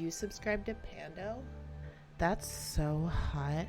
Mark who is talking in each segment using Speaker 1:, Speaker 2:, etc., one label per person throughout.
Speaker 1: You subscribe to Pando? That's so hot.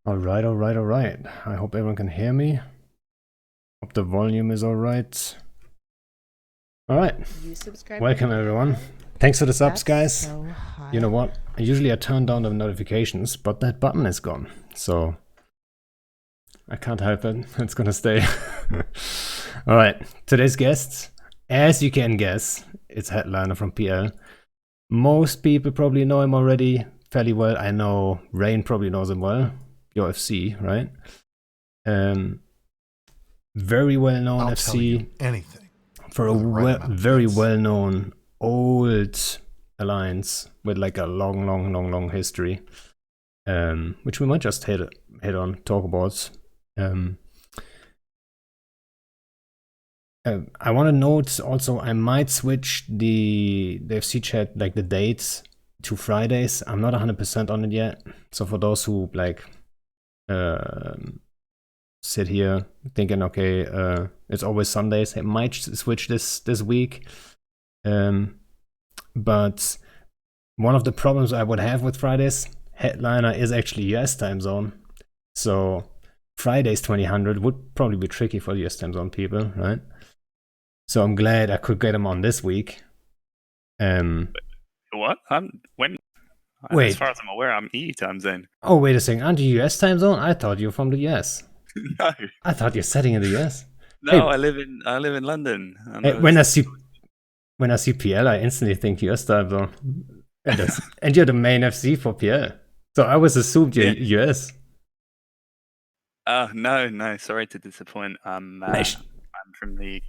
Speaker 2: All right. I hope everyone can hear me. Hope the volume is all right. All right. Welcome, everyone. Thanks for the subs, guys.
Speaker 1: So
Speaker 2: you know what? Usually I turn down the notifications, but that button is gone. So I can't help it. It's gonna stay. All right. Today's guests, as you can guess, it's Hedliner from PL. Most people probably know him already fairly well. I know Rain probably knows him well. Your FC, right? Very well known
Speaker 3: I'll
Speaker 2: FC.
Speaker 3: tell you anything
Speaker 2: for a very well known old alliance with like a long history, which we might just hit on, talk about. I want to note also I might switch the FC chat, like the dates, to Fridays. I'm not 100% on it yet, so for those who like sit here thinking, okay, it's always Sundays, I might switch this week. But one of the problems I would have with Fridays, Hedliner is actually US time zone, so Fridays 2000 would probably be tricky for US time zone people, right? So I'm glad I could get him on this week.
Speaker 4: What?
Speaker 2: Wait.
Speaker 4: As far as I'm aware, I'm E time zone.
Speaker 2: Oh, wait a second. Aren't you US time zone? I thought you were from the US.
Speaker 4: No.
Speaker 2: I thought you're setting in the US.
Speaker 4: No,
Speaker 2: hey,
Speaker 4: I live in London.
Speaker 2: Hey, when I see PL, I instantly think US time zone. And you're the main FC for PL. So I was assumed you're US.
Speaker 4: Oh, no. Sorry to disappoint. I'm from the...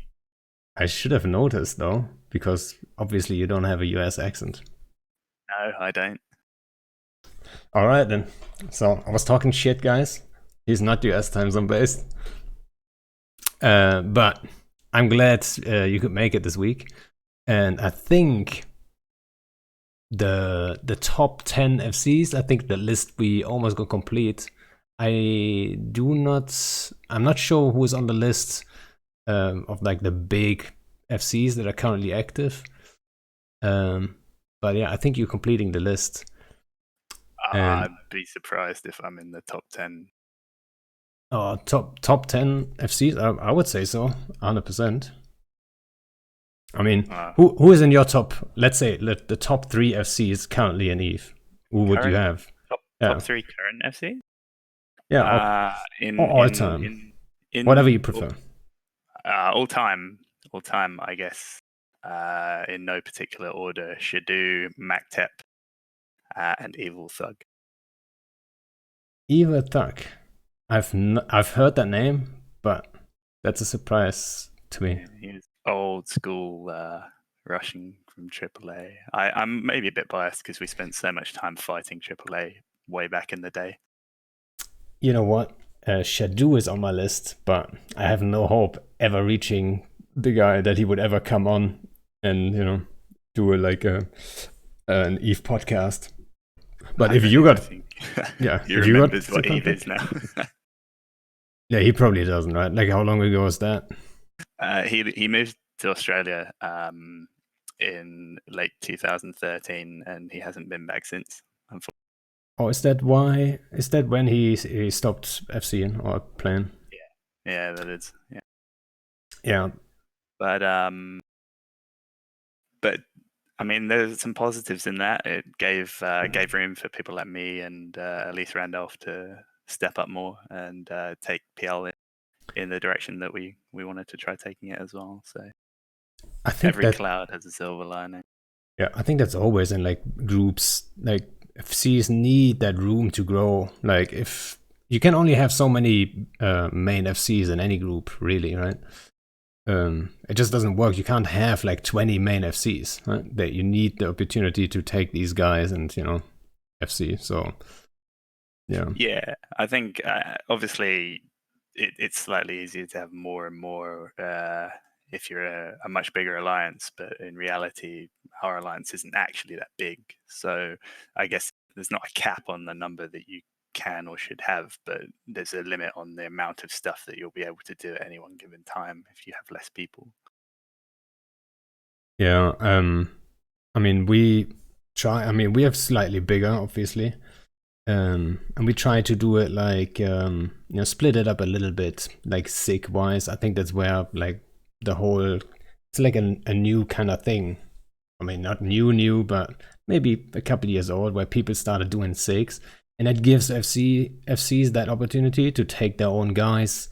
Speaker 2: I should have noticed, though, because obviously you don't have a US accent.
Speaker 4: No, I don't.
Speaker 2: All right, then. So I was talking shit, guys. He's not US time zone based. But I'm glad you could make it this week. And I think the top 10 FCs, I think the list we almost got complete. I'm not sure who is on the list of like the big FCs that are currently active. But yeah, I think you're completing the list.
Speaker 4: I'd be surprised if I'm in the top 10.
Speaker 2: Top 10 FCs? I would say so, 100%. I mean, who is in your top, let's say, the top 3 FCs currently in EVE? Who would you have? Yeah.
Speaker 4: Top 3 current FC?
Speaker 2: Yeah.
Speaker 4: In
Speaker 2: All time.
Speaker 4: in
Speaker 2: Whatever you prefer.
Speaker 4: all time, I guess. In no particular order: Shadu, Maktep, and Evil Thug.
Speaker 2: Evil Thug. I've heard that name, but that's a surprise to me.
Speaker 4: Yeah, he's old school Russian from AAA. I'm maybe a bit biased because we spent so much time fighting AAA way back in the day.
Speaker 2: You know what? Shadu is on my list, but I have no hope ever reaching the guy that he would ever come on and do an Eve podcast. But if you got, yeah,
Speaker 4: he
Speaker 2: if you got
Speaker 4: remembers what Eve is now.
Speaker 2: Yeah, he probably doesn't, right? Like, how long ago was that?
Speaker 4: He moved to Australia in late 2013, and he hasn't been back since.
Speaker 2: Oh, is that why? Is that when he stopped FCing or playing?
Speaker 4: Yeah, that is. Yeah.
Speaker 2: Yeah.
Speaker 4: But I mean, there's some positives in that. It gave room for people like me and Elise Randolph to step up more and take PL in the direction that we wanted to try taking it as well. So
Speaker 2: I think
Speaker 4: every cloud has a silver lining.
Speaker 2: Yeah, I think that's always in like groups. Like FCs need that room to grow. Like if you can only have so many main FCs in any group, really, right? It just doesn't work. You can't have like 20 main FCs, right? That you need the opportunity to take these guys and FC. So
Speaker 4: yeah, I think obviously it's slightly easier to have more and more if you're a much bigger alliance, but in reality our alliance isn't actually that big, so I guess there's not a cap on the number that you can or should have, but there's a limit on the amount of stuff that you'll be able to do at any one given time if you have less people.
Speaker 2: yeah. I mean, we try. I mean, we have slightly bigger, obviously. And we try to do it like split it up a little bit, like SIG wise. I think that's where like the whole it's like a new kind of thing. I mean, not new, but maybe a couple years old, where people started doing SIGs, and it gives FCs that opportunity to take their own guys,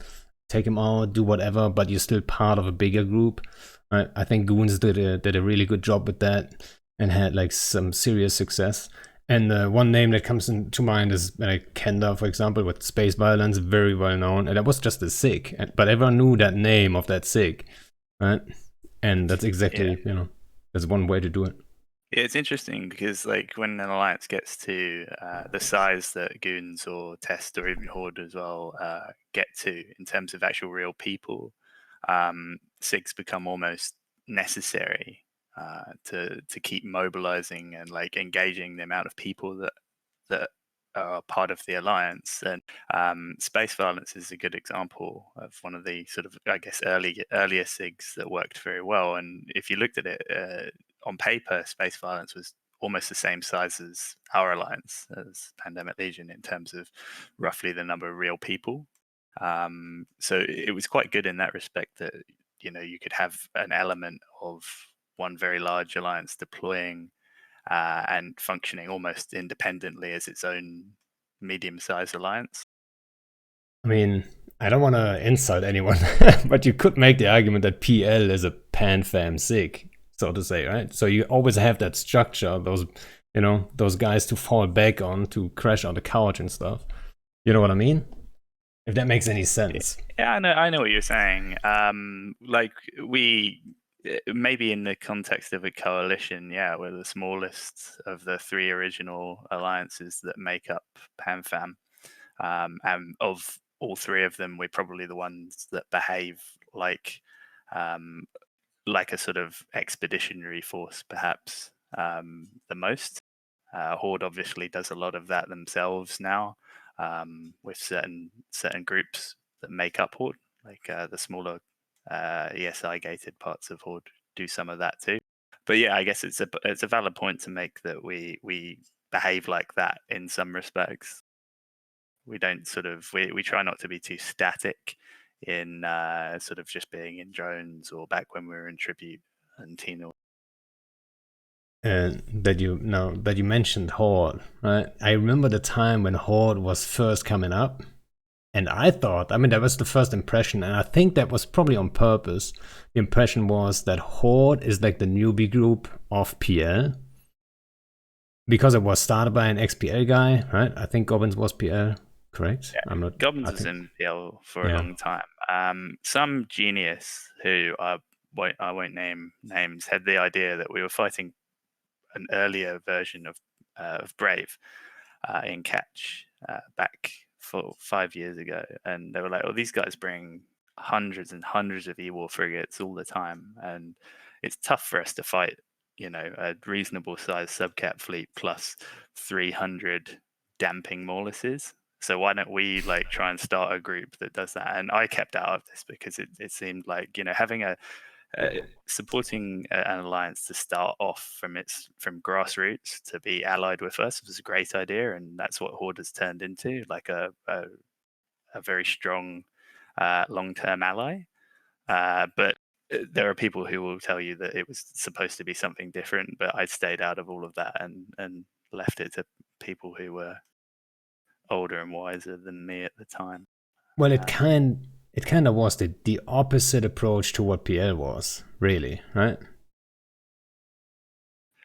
Speaker 2: take them out, do whatever, but you're still part of a bigger group. I think Goons did a really good job with that and had like some serious success. And one name that comes into mind is like Kenda, for example, with Space Violence, very well known. And that was just a SIG, but everyone knew that name of that SIG, right? And that's exactly, that's one way to do it.
Speaker 4: Yeah, it's interesting because like when an alliance gets to the size that Goons or Test or even Horde as well get to in terms of actual real people, SIGs become almost necessary to keep mobilizing and like engaging the amount of people that are part of the alliance. And Space Violence is a good example of one of the sort of, I guess, earlier SIGs that worked very well. And if you looked at it on paper, Space Violence was almost the same size as our alliance, as Pandemic Legion, in terms of roughly the number of real people. So it was quite good in that respect that you could have an element of one very large alliance deploying and functioning almost independently as its own medium-sized alliance.
Speaker 2: I mean, I don't want to insult anyone, but you could make the argument that PL is a pan-fam SIG, so to say, right? So you always have that structure, those guys to fall back on, to crash on the couch and stuff. You know what I mean? If that makes any sense.
Speaker 4: Yeah, I know what you're saying. Like we maybe in the context of a coalition, yeah, we're the smallest of the 3 original alliances that make up PanFam. And of all 3 of them, we're probably the ones that behave like a sort of expeditionary force, perhaps the most. Horde obviously does a lot of that themselves now, with certain groups that make up Horde, like the smaller ESI gated parts of Horde do some of that too. But yeah, I guess it's a valid point to make that we behave like that in some respects. We don't we try not to be too static in sort of just being in drones or back when we were in Tribute and Tino.
Speaker 2: that you mentioned Horde, right? I remember the time when Horde was first coming up, and I thought, I mean, that was the first impression, and I think that was probably on purpose. The impression was that Horde is like the newbie group of PL because it was started by an ex-PL guy, right? I think Gobbins was PL, correct?
Speaker 4: Yeah,
Speaker 2: I'm not.
Speaker 4: Goblins
Speaker 2: I
Speaker 4: was
Speaker 2: think.
Speaker 4: in PL for a
Speaker 2: Yeah.
Speaker 4: long time. Some genius who I won't name names had the idea that we were fighting an earlier version of Brave in Catch back for 5 years ago, and they were like, "Oh, these guys bring hundreds and hundreds of E-War frigates all the time, and it's tough for us to fight, a reasonable sized subcat fleet plus 300 damping Morlises. So why don't we like try and start a group that does that?" And I kept out of this because it seemed like having uh, supporting an alliance to start off from grassroots to be allied with us was a great idea, and that's what Horde has turned into, like a very strong long-term ally. But there are people who will tell you that it was supposed to be something different, but I stayed out of all of that and left it to people who were older and wiser than me at the time.
Speaker 2: Well,
Speaker 4: Um,
Speaker 2: it kind of was the opposite approach to what PL was, really, right?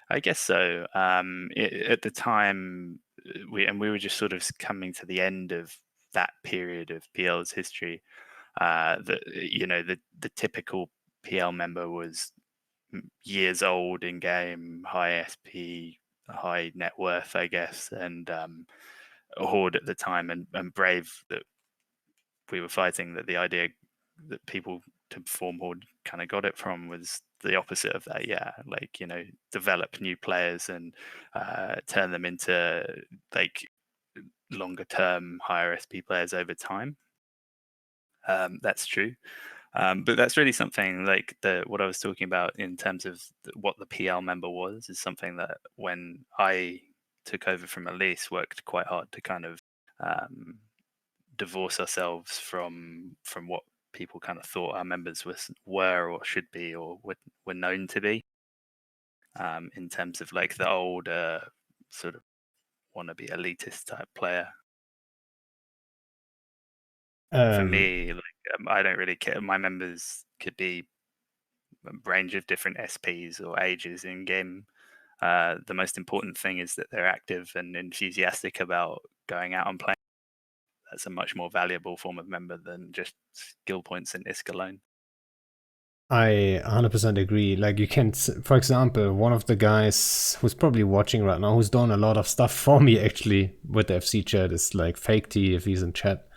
Speaker 4: I guess so. At the time, we were just sort of coming to the end of that period of PL's history. The typical PL member was years old in game, high SP, high net worth, I guess, and Horde at the time, and Brave that we were fighting. That the idea that people to form Horde kind of got it from was the opposite of that. Yeah, like develop new players and turn them into like longer term, higher SP players over time. That's true. But that's really something like what I was talking about in terms of what the PL member was, is something that when I took over from Elise, worked quite hard to kind of um, divorce ourselves from what people kind of thought our members were or should be or were known to be, in terms of like the older sort of wannabe elitist type player. For
Speaker 2: Um,
Speaker 4: me, like I don't really care. My members could be a range of different SPs or ages in game. The most important thing is that they're active and enthusiastic about going out and playing. That's a much more valuable form of member than just skill points and ISK alone.
Speaker 2: I 100% agree. Like, you can, for example, one of the guys who's probably watching right now, who's done a lot of stuff for me actually with the FC chat, is like Fake T if he's in chat.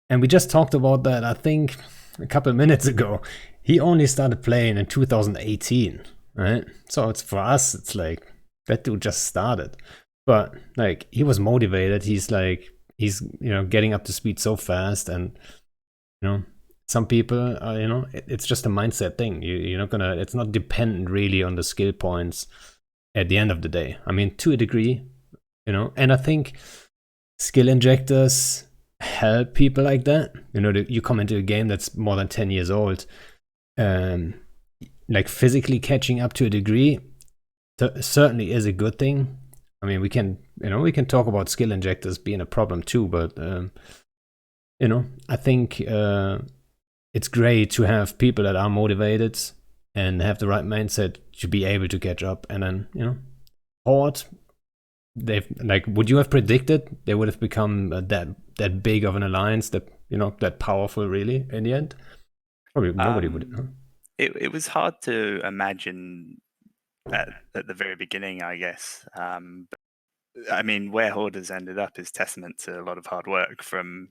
Speaker 2: And we just talked about that, I think, a couple minutes ago. He only started playing in 2018, right? So it's for us, it's like that dude just started. But like, he was motivated. He's getting up to speed so fast, and some people are, it's just a mindset thing. You're not gonna. It's not dependent really on the skill points at the end of the day. I mean, to a degree, and I think skill injectors help people like that. You come into a game that's more than 10 years old, like physically catching up to a degree certainly is a good thing. I mean, we can talk about skill injectors being a problem too, but I think it's great to have people that are motivated and have the right mindset to be able to catch up. And then Horde, they've like, would you have predicted they would have become that big of an alliance, that powerful really in the end? Probably nobody would. Huh?
Speaker 4: It was hard to imagine at the very beginning, I guess. But, I mean, where Hoarders ended up is testament to a lot of hard work from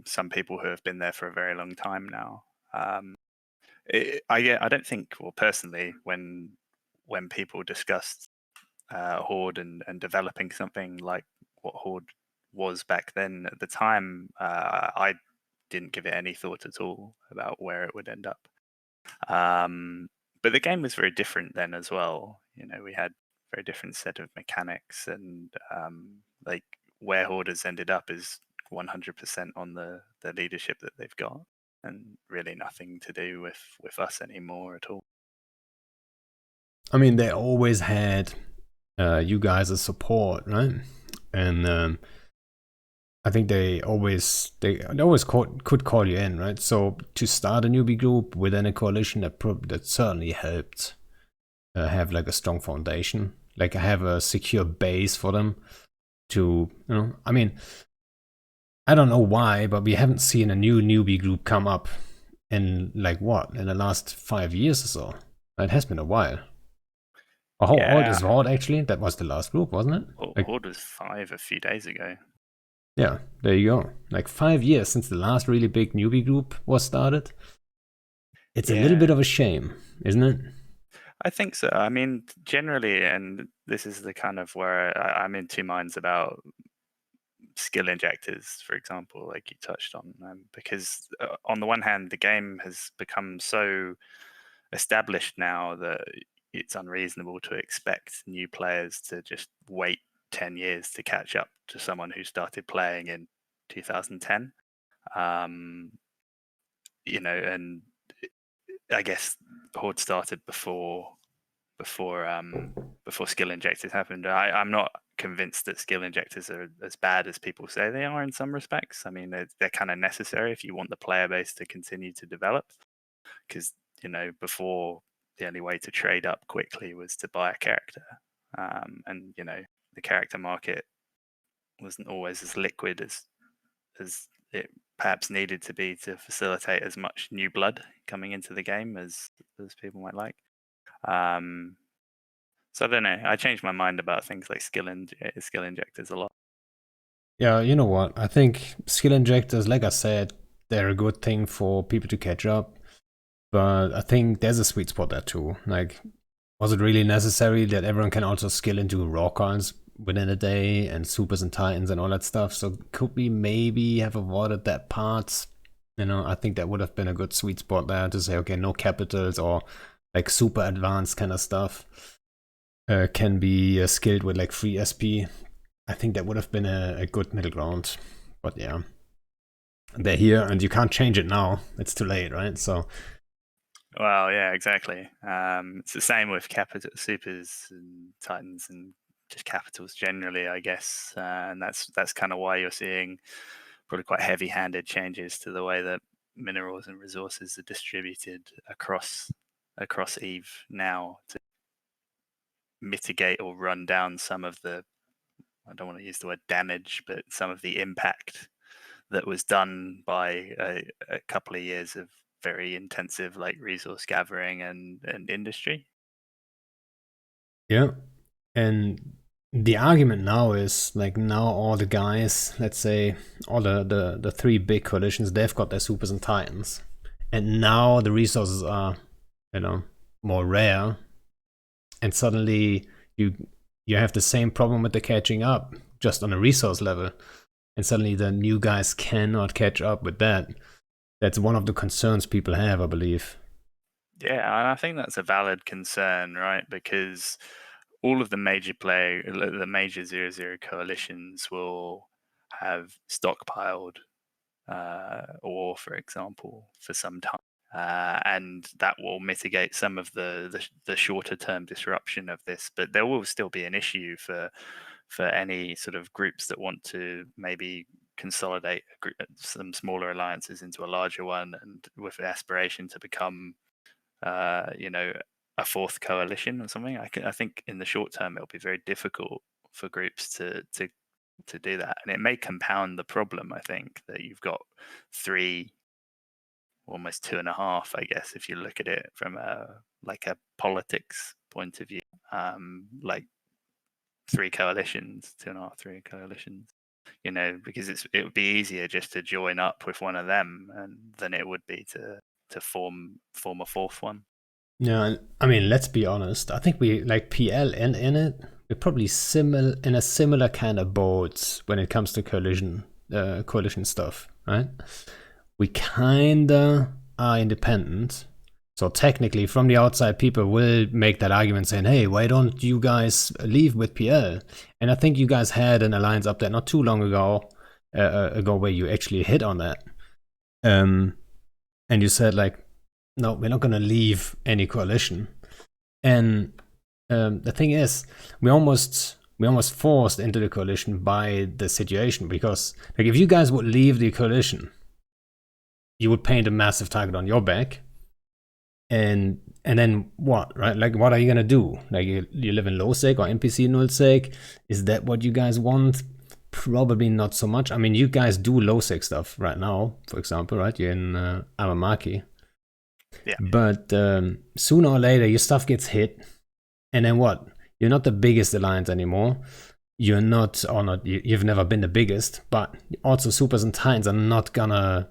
Speaker 4: some people who have been there for a very long time now. I don't think, well, personally, when people discussed Horde and developing something like what Horde was back then at the time, I didn't give it any thought at all about where it would end up. But the game was very different then as well. We had a very different set of mechanics, and like where Hoarders ended up is 100% on the leadership that they've got, and really nothing to do with us anymore at all.
Speaker 2: I mean, they always had you guys as support, right? And I think they always could call you in, right? So to start a newbie group within a coalition, that certainly helped have like a strong foundation, like have a secure base for them to, I mean, I don't know why, but we haven't seen a new newbie group come up in like what, in the last 5 years or so. It has been a while. Or how old is Horde actually? That was the last group, wasn't it?
Speaker 4: Well,
Speaker 2: Like,
Speaker 4: Horde was 5 a few days ago.
Speaker 2: yeah, there you go. Like 5 years since the last really big newbie group was started. It's a little bit of a shame, isn't it?
Speaker 4: I think so. I mean, generally, and this is the kind of where I'm in two minds about skill injectors, for example, like you touched on, because on the one hand, the game has become so established now that it's unreasonable to expect new players to just wait 10 years to catch up to someone who started playing in 2010. And I guess Horde started before skill injectors happened. I'm not convinced that skill injectors are as bad as people say they are in some respects. I mean, they're kind of necessary if you want the player base to continue to develop, because before, the only way to trade up quickly was to buy a character, and the character market wasn't always as liquid as it perhaps needed to be to facilitate as much new blood coming into the game as people might like. So I don't know. I changed my mind about things like skill injectors a lot.
Speaker 2: Yeah, you know what? I think skill injectors, like I said, they're a good thing for people to catch up. But I think there's a sweet spot there too. Like, was it really necessary that everyone can also skill into raw cards within a day and supers and titans and all that stuff? So could we maybe have avoided that part? I think that would have been a good sweet spot there to say, okay, no capitals or like super advanced kind of stuff can be skilled with like free SP. I think that would have been a good middle ground. But yeah, they're here and you can't change it now. It's too late, right? So.
Speaker 4: Well, yeah, exactly. It's the same with capital supers and titans and just capitals generally, I guess, and that's kind of why you're seeing probably quite heavy-handed changes to the way that minerals and resources are distributed across EVE now to mitigate or run down some of the, I don't want to use the word damage, but some of the impact that was done by a couple of years of very intensive like resource gathering and industry.
Speaker 2: Yeah. And the argument now is like, now all the guys, let's say all the three big coalitions, they've got their supers and titans. And now the resources are, more rare. And suddenly you have the same problem with the catching up, just on a resource level. And suddenly the new guys cannot catch up with that. That's one of the concerns people have, I believe.
Speaker 4: Yeah, and I think that's a valid concern, right? Because all of the major 0-0 coalitions will have stockpiled ore, for example, for some time. And that will mitigate some of the shorter term disruption of this, but there will still be an issue for any sort of groups that want to maybe consolidate some smaller alliances into a larger one, and with the aspiration to become a fourth coalition or something. I think in the short term it'll be very difficult for groups to do that, and it may compound the problem. I think that you've got 3, almost 2.5, I guess, if you look at it from a politics point of view, like 3 coalitions, 2.5, 3 coalitions. Because it would be easier just to join up with one of them than it would be to form a fourth one.
Speaker 2: Yeah, I mean, let's be honest. I think we, like PL and in it, we're probably in a similar kind of boat when it comes to coalition stuff, right? We kinda are independent. So technically, from the outside, people will make that argument saying, hey, why don't you guys leave with PL? And I think you guys had an alliance up there not too long ago, where you actually hit on that. And you said, like, no, we're not going to leave any coalition. And the thing is, we almost forced into the coalition by the situation, because like if you guys would leave the coalition, you would paint a massive target on your back, and then what, right? Like, what are you gonna do? Like, you live in low sec or NPC null sec? Is that what you guys want? Probably not so much. I mean, you guys do low sec stuff right now, for example, right? You're in Amamaki.
Speaker 4: Yeah.
Speaker 2: But sooner or later, your stuff gets hit, and then what? You're not the biggest alliance anymore. You're not, or not, you've never been the biggest, but also Supers and Titans are not gonna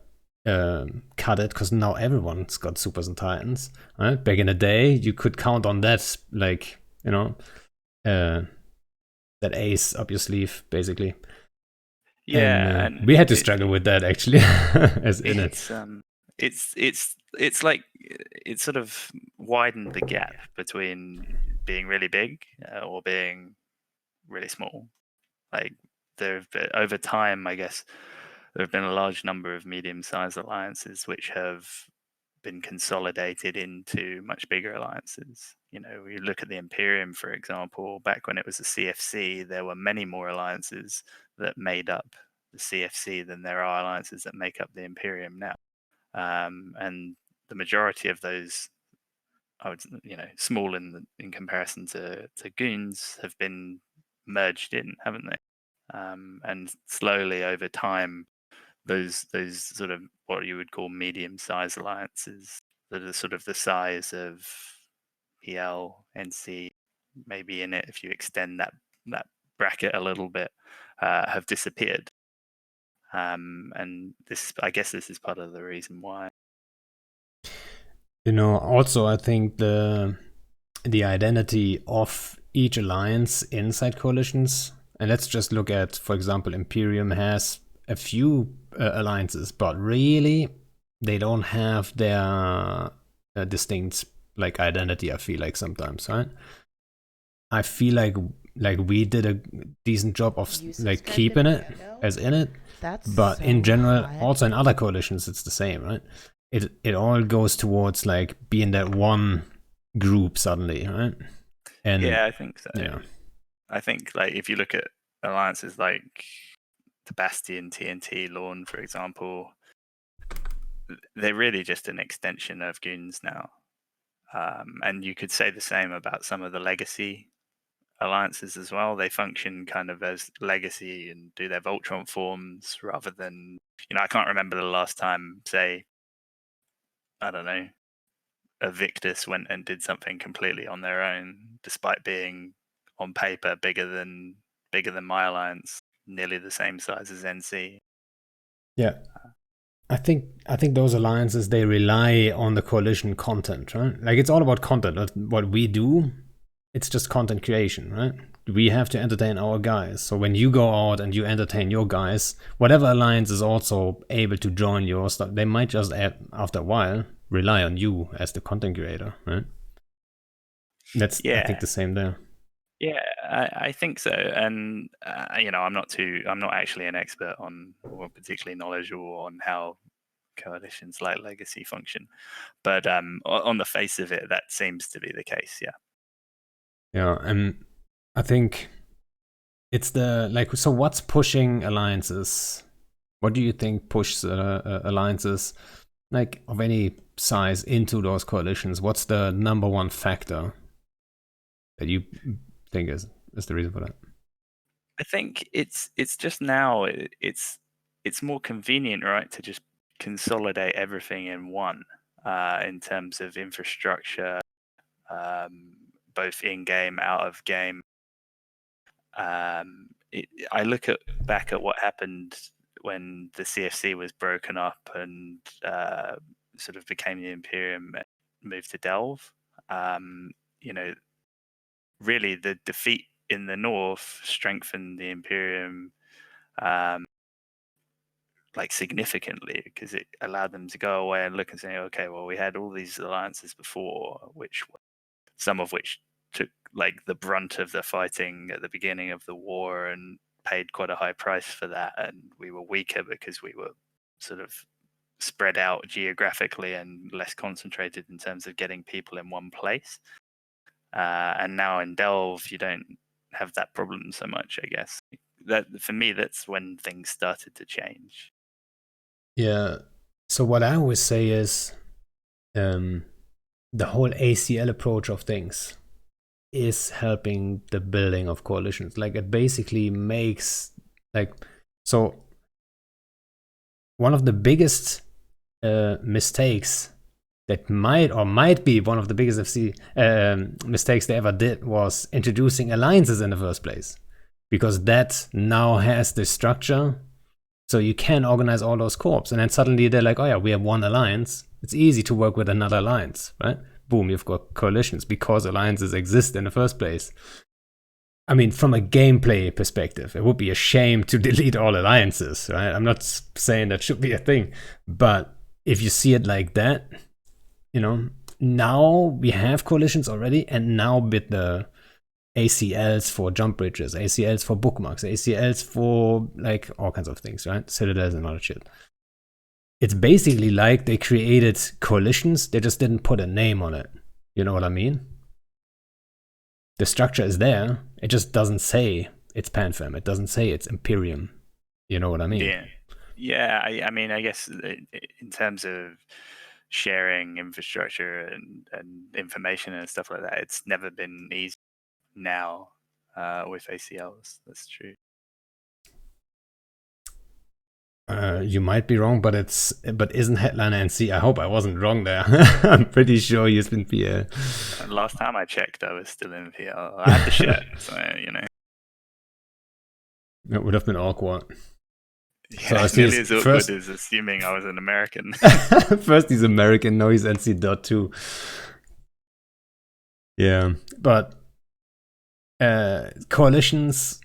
Speaker 2: cut it, because now everyone's got Supers and Titans, right? Back in the day, you could count on that, like, you know, that ace up your sleeve, basically.
Speaker 4: Yeah,
Speaker 2: And we had to struggle with that, actually, as in it.
Speaker 4: It's like it sort of widened the gap between being really big or being really small. Like over time, I guess there have been a large number of medium-sized alliances which have been consolidated into much bigger alliances. You know, you look at the Imperium, for example. Back when it was a CFC, there were many more alliances that made up the CFC than there are alliances that make up the Imperium now. And the majority of those, I would, small in comparison to goons, have been merged in, haven't they? And slowly over time, those sort of what you would call medium-sized alliances that are sort of the size of PL, NC, maybe in it if you extend that bracket a little bit, have disappeared. And I guess this is part of the reason why.
Speaker 2: Also, I think the identity of each alliance inside coalitions, and let's just look at, for example, Imperium has a few alliances, but really they don't have their distinct like identity. I feel like sometimes, right? I feel like we did a decent job of like keeping it as in it.
Speaker 1: That's
Speaker 2: but
Speaker 1: so
Speaker 2: in general,
Speaker 1: hot.
Speaker 2: also in other coalitions, it's the same, right? It all goes towards like being that one group suddenly, right? And
Speaker 4: Yeah, I think so.
Speaker 2: yeah,
Speaker 4: I think like if you look at alliances like the Bastion, TNT, Lawn, for example, they're really just an extension of goons now. And you could say the same about some of the legacy alliances as well. They function kind of as legacy and do their Voltron forms rather than, I can't remember the last time, say, I don't know, a Victus went and did something completely on their own, despite being on paper bigger than my alliance, nearly the same size as NC.
Speaker 2: yeah. I think those alliances, they rely on the coalition content, right? Like, it's all about content. What we do, it's just content creation, right? We have to entertain our guys. So when you go out and you entertain your guys, whatever alliance is also able to join your stuff, they might just after a while rely on you as the content creator, right? That's I think the same there.
Speaker 4: Yeah, I think so, and I'm not actually an expert on or particularly knowledgeable on how coalitions like Legacy function, but on the face of it, that seems to be the case. Yeah.
Speaker 2: Yeah, and I think it's the like. So what's pushing alliances? What do you think pushes alliances, like of any size, into those coalitions? What's the number one factor that you think is the reason for that?
Speaker 4: I think it's just now it's more convenient, right, to just consolidate everything in one, in terms of infrastructure, both in game, out of game. I look back at what happened when the CFC was broken up and sort of became the Imperium, moved to Delve. You know, really the defeat in the north strengthened the Imperium like significantly, because it allowed them to go away and look and say, okay, well, we had all these alliances before, which some of which took like the brunt of the fighting at the beginning of the war and paid quite a high price for that, and we were weaker because we were sort of spread out geographically and less concentrated in terms of getting people in one place. And now in Delve, you don't have that problem so much, I guess. That for me, that's when things started to change.
Speaker 2: Yeah. So what I always say is the whole ACL approach of things is helping the building of coalitions. Like it basically makes like so one of the biggest mistakes that might be one of the biggest FC mistakes they ever did was introducing alliances in the first place, because that now has the structure, so you can organize all those corps, and then suddenly they're like, oh yeah, we have one alliance. It's easy to work with another alliance, right? Boom, you've got coalitions because alliances exist in the first place. I mean, from a gameplay perspective, it would be a shame to delete all alliances, right? I'm not saying that should be a thing, but if you see it like that, you know, now we have coalitions already, and now with the ACLs for jump bridges, ACLs for bookmarks, ACLs for like all kinds of things, right? Citadels and all that shit. It's basically like they created coalitions, they just didn't put a name on it. You know what I mean? The structure is there, it just doesn't say it's Panfam, it doesn't say it's Imperium. You know what I mean?
Speaker 4: Yeah. I mean, I guess in terms of sharing infrastructure and information and stuff like that, it's never been easy now with ACLs. That's true.
Speaker 2: You might be wrong, but isn't Hedliner NC? I hope I wasn't wrong there. I'm pretty sure he's been PL.
Speaker 4: Last time I checked, I was still in PL. I had the shirt, so you know.
Speaker 2: It would have been awkward.
Speaker 4: Yeah, so nearly as awkward as assuming I was an American.
Speaker 2: First he's American, now he's NC.2. Yeah, but coalitions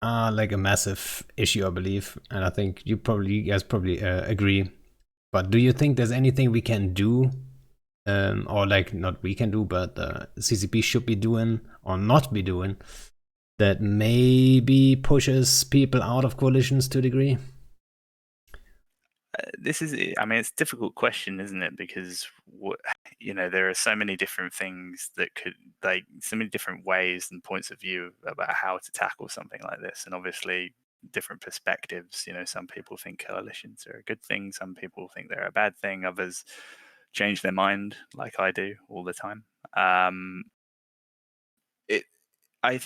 Speaker 2: are like a massive issue, I believe, and I think you guys probably agree. But do you think there's anything we can do, or like not we can do, but CCP should be doing or not be doing, that maybe pushes people out of coalitions to a degree?
Speaker 4: This is, I mean, it's a difficult question, isn't it? Because there are so many different things that could, like, so many different ways and points of view about how to tackle something like this, and obviously different perspectives. Some people think coalitions are a good thing, some people think they're a bad thing, others change their mind, like I do all the time. I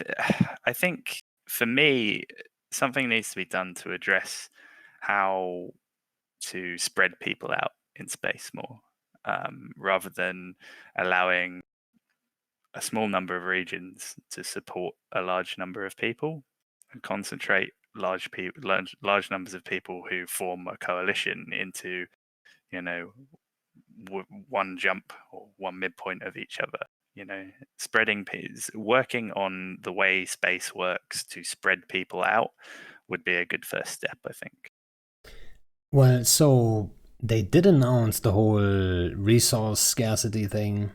Speaker 4: think for me, something needs to be done to address how to spread people out in space more, rather than allowing a small number of regions to support a large number of people and concentrate large numbers of people who form a coalition into, one jump or one midpoint of each other. Spreading working on the way space works to spread people out would be a good first step, I think.
Speaker 2: Well, so they did announce the whole resource scarcity thing,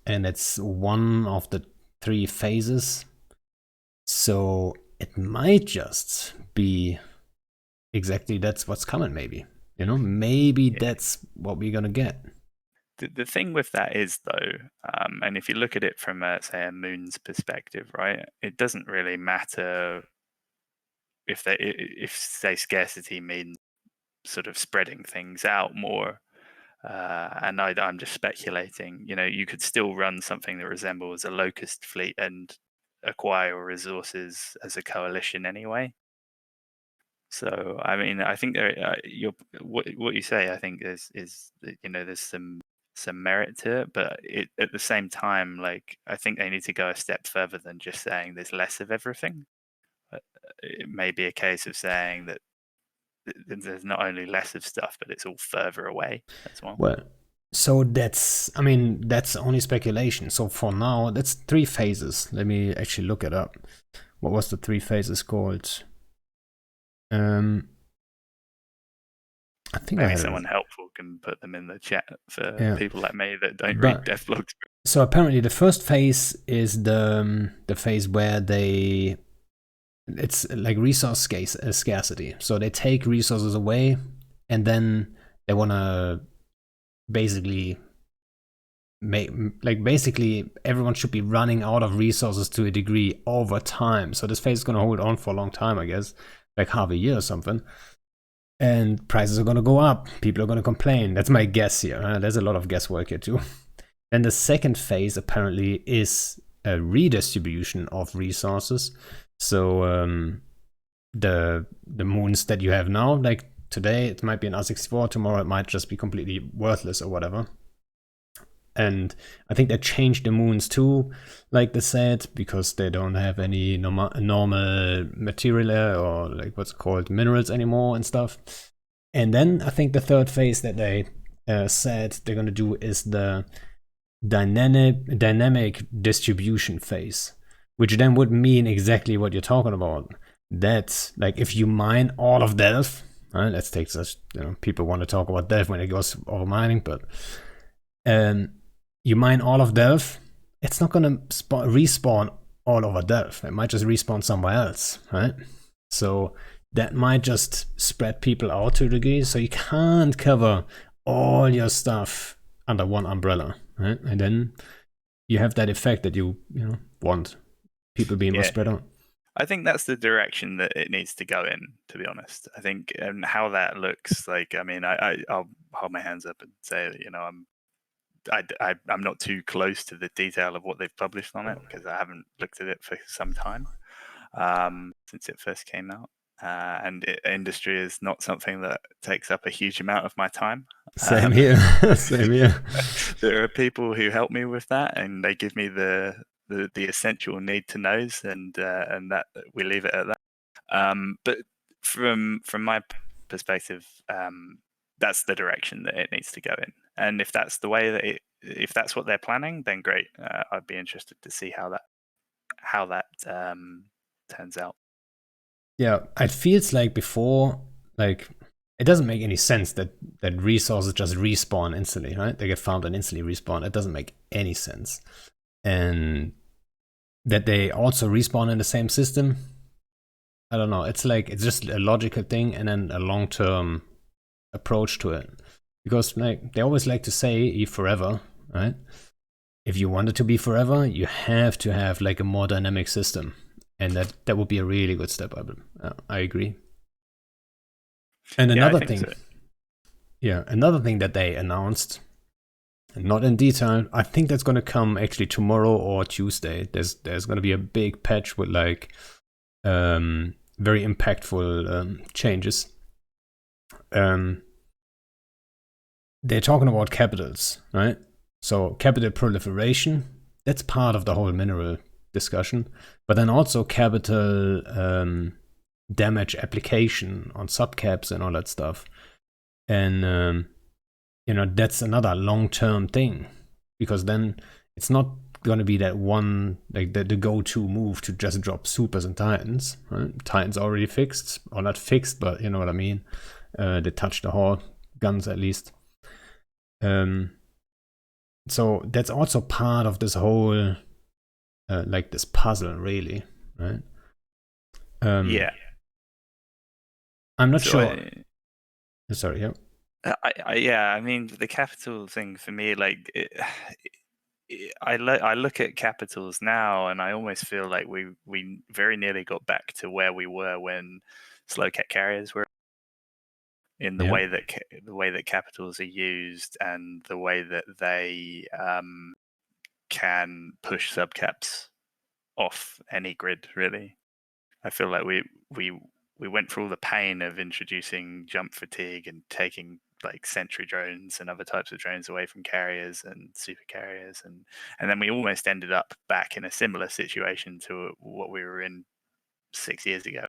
Speaker 2: and it's one of the 3 phases. So it might just be exactly that's what's coming, maybe. Maybe that's what we're gonna get.
Speaker 4: The thing with that is, though, and if you look at it from, say, a moon's perspective, right, it doesn't really matter if say scarcity means sort of spreading things out more. And I'm just speculating. You could still run something that resembles a locust fleet and acquire resources as a coalition anyway. So, I mean, I think what you say, I think there's some merit to it, but at the same time, like, I think they need to go a step further than just saying there's less of everything. It may be a case of saying that there's not only less of stuff, but it's all further away as well.
Speaker 2: Well, so that's only speculation. So for now, that's 3 phases. Let me actually look it up. What was the 3 phases called? I think
Speaker 4: maybe someone helpful can put them in the chat for people like me that don't read devlogs.
Speaker 2: So apparently the first phase is the phase where it's like resource scarcity. So they take resources away, and then they want to basically like basically everyone should be running out of resources to a degree over time. So this phase is going to hold on for a long time, I guess, like half a year or something. And prices are going to go up. People are going to complain. That's my guess here. There's a lot of guesswork here too. Then the second phase apparently is a redistribution of resources. So the moons that you have now, like today it might be an R64, tomorrow it might just be completely worthless or whatever. And I think they changed the moons too, like they said, because they don't have any normal material or like what's called minerals anymore and stuff. And then I think the third phase that they said they're going to do is the dynamic distribution phase, which then would mean exactly what you're talking about. That's like if you mine all of Delph, let's take such, people want to talk about Delph when it goes over mining, but you mine all of Delph, it's not going to respawn all over Delph. It might just respawn somewhere else, right? So that might just spread people out to a degree. So you can't cover all your stuff under one umbrella, right? And then you have that effect that you want, people being more spread out.
Speaker 4: I think that's the direction that it needs to go in, to be honest. I think, and how that looks like, I mean, I'll hold my hands up and say that, I'm not too close to the detail of what they've published on it because I haven't looked at it for some time since it first came out. And industry is not something that takes up a huge amount of my time.
Speaker 2: Same here. Same here.
Speaker 4: There are people who help me with that, and they give me the essential need to knows, and that we leave it at that. But from my perspective, that's the direction that it needs to go in. And if that's the way that if that's what they're planning, then great. I'd be interested to see how that turns out.
Speaker 2: Yeah, it feels like before, like it doesn't make any sense that resources just respawn instantly, right? They get found and instantly respawn. It doesn't make any sense. And that they also respawn in the same system, I don't know. It's like it's just a logical thing and then a long-term approach to it. Because like they always like to say forever, right? If you want it to be forever, you have to have like a more dynamic system. And that would be a really good step up. I agree. And another thing, so. Another thing that they announced, not in detail, I think that's going to come actually tomorrow or Tuesday. There's going to be a big patch with like very impactful changes. They're talking about capitals, right? So capital proliferation, that's part of the whole mineral discussion, but then also capital damage application on subcaps and all that stuff. And that's another long-term thing, because then it's not going to be that one, like the go-to move to just drop supers and titans, right? Titans already fixed, or not fixed, but you know what I mean. They touch the horde guns at least. So that's also part of this whole like this puzzle, really, right?
Speaker 4: Yeah.
Speaker 2: I'm not sure. Sorry, yeah.
Speaker 4: I mean, the capital thing for me, like, I look at capitals now, and I almost feel like we very nearly got back to where we were when slow cat carriers were, in the way that capitals are used and the way that they can push subcaps off any grid. Really, I feel like we went through all the pain of introducing jump fatigue and taking like sentry drones and other types of drones away from carriers and super carriers, and then we almost ended up back in a similar situation to what we were in 6 years ago.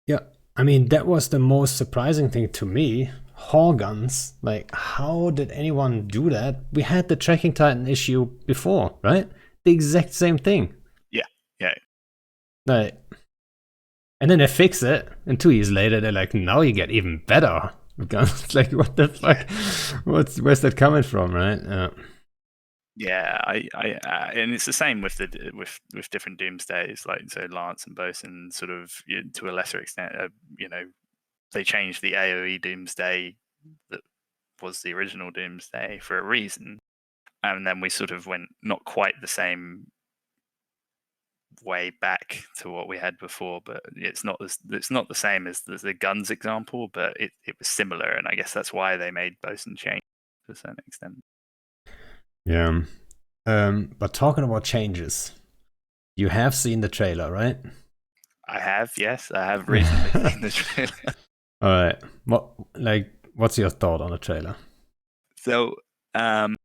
Speaker 2: Yeah, I mean, that was the most surprising thing to me. Hall guns, like, how did anyone do that? We had the tracking titan issue before, right? The exact same thing.
Speaker 4: Yeah.
Speaker 2: Like, and then they fix it, and 2 years later, they're like, now you get even better guns. It's like, what the fuck? Where's that coming from, right?
Speaker 4: Yeah, I and it's the same with with different doomsdays, like so Lance and Bosun, sort of to a lesser extent. They changed the AOE doomsday that was the original doomsday for a reason, and then we sort of went not quite the same way back to what we had before, but it's not the same as the guns example, but it was similar, and I guess that's why they made bosun change to a certain extent.
Speaker 2: Yeah. But talking about changes, you have seen the trailer, right?
Speaker 4: I have, yes, I have recently seen the trailer.
Speaker 2: All right. What's your thought on the trailer?
Speaker 4: So, my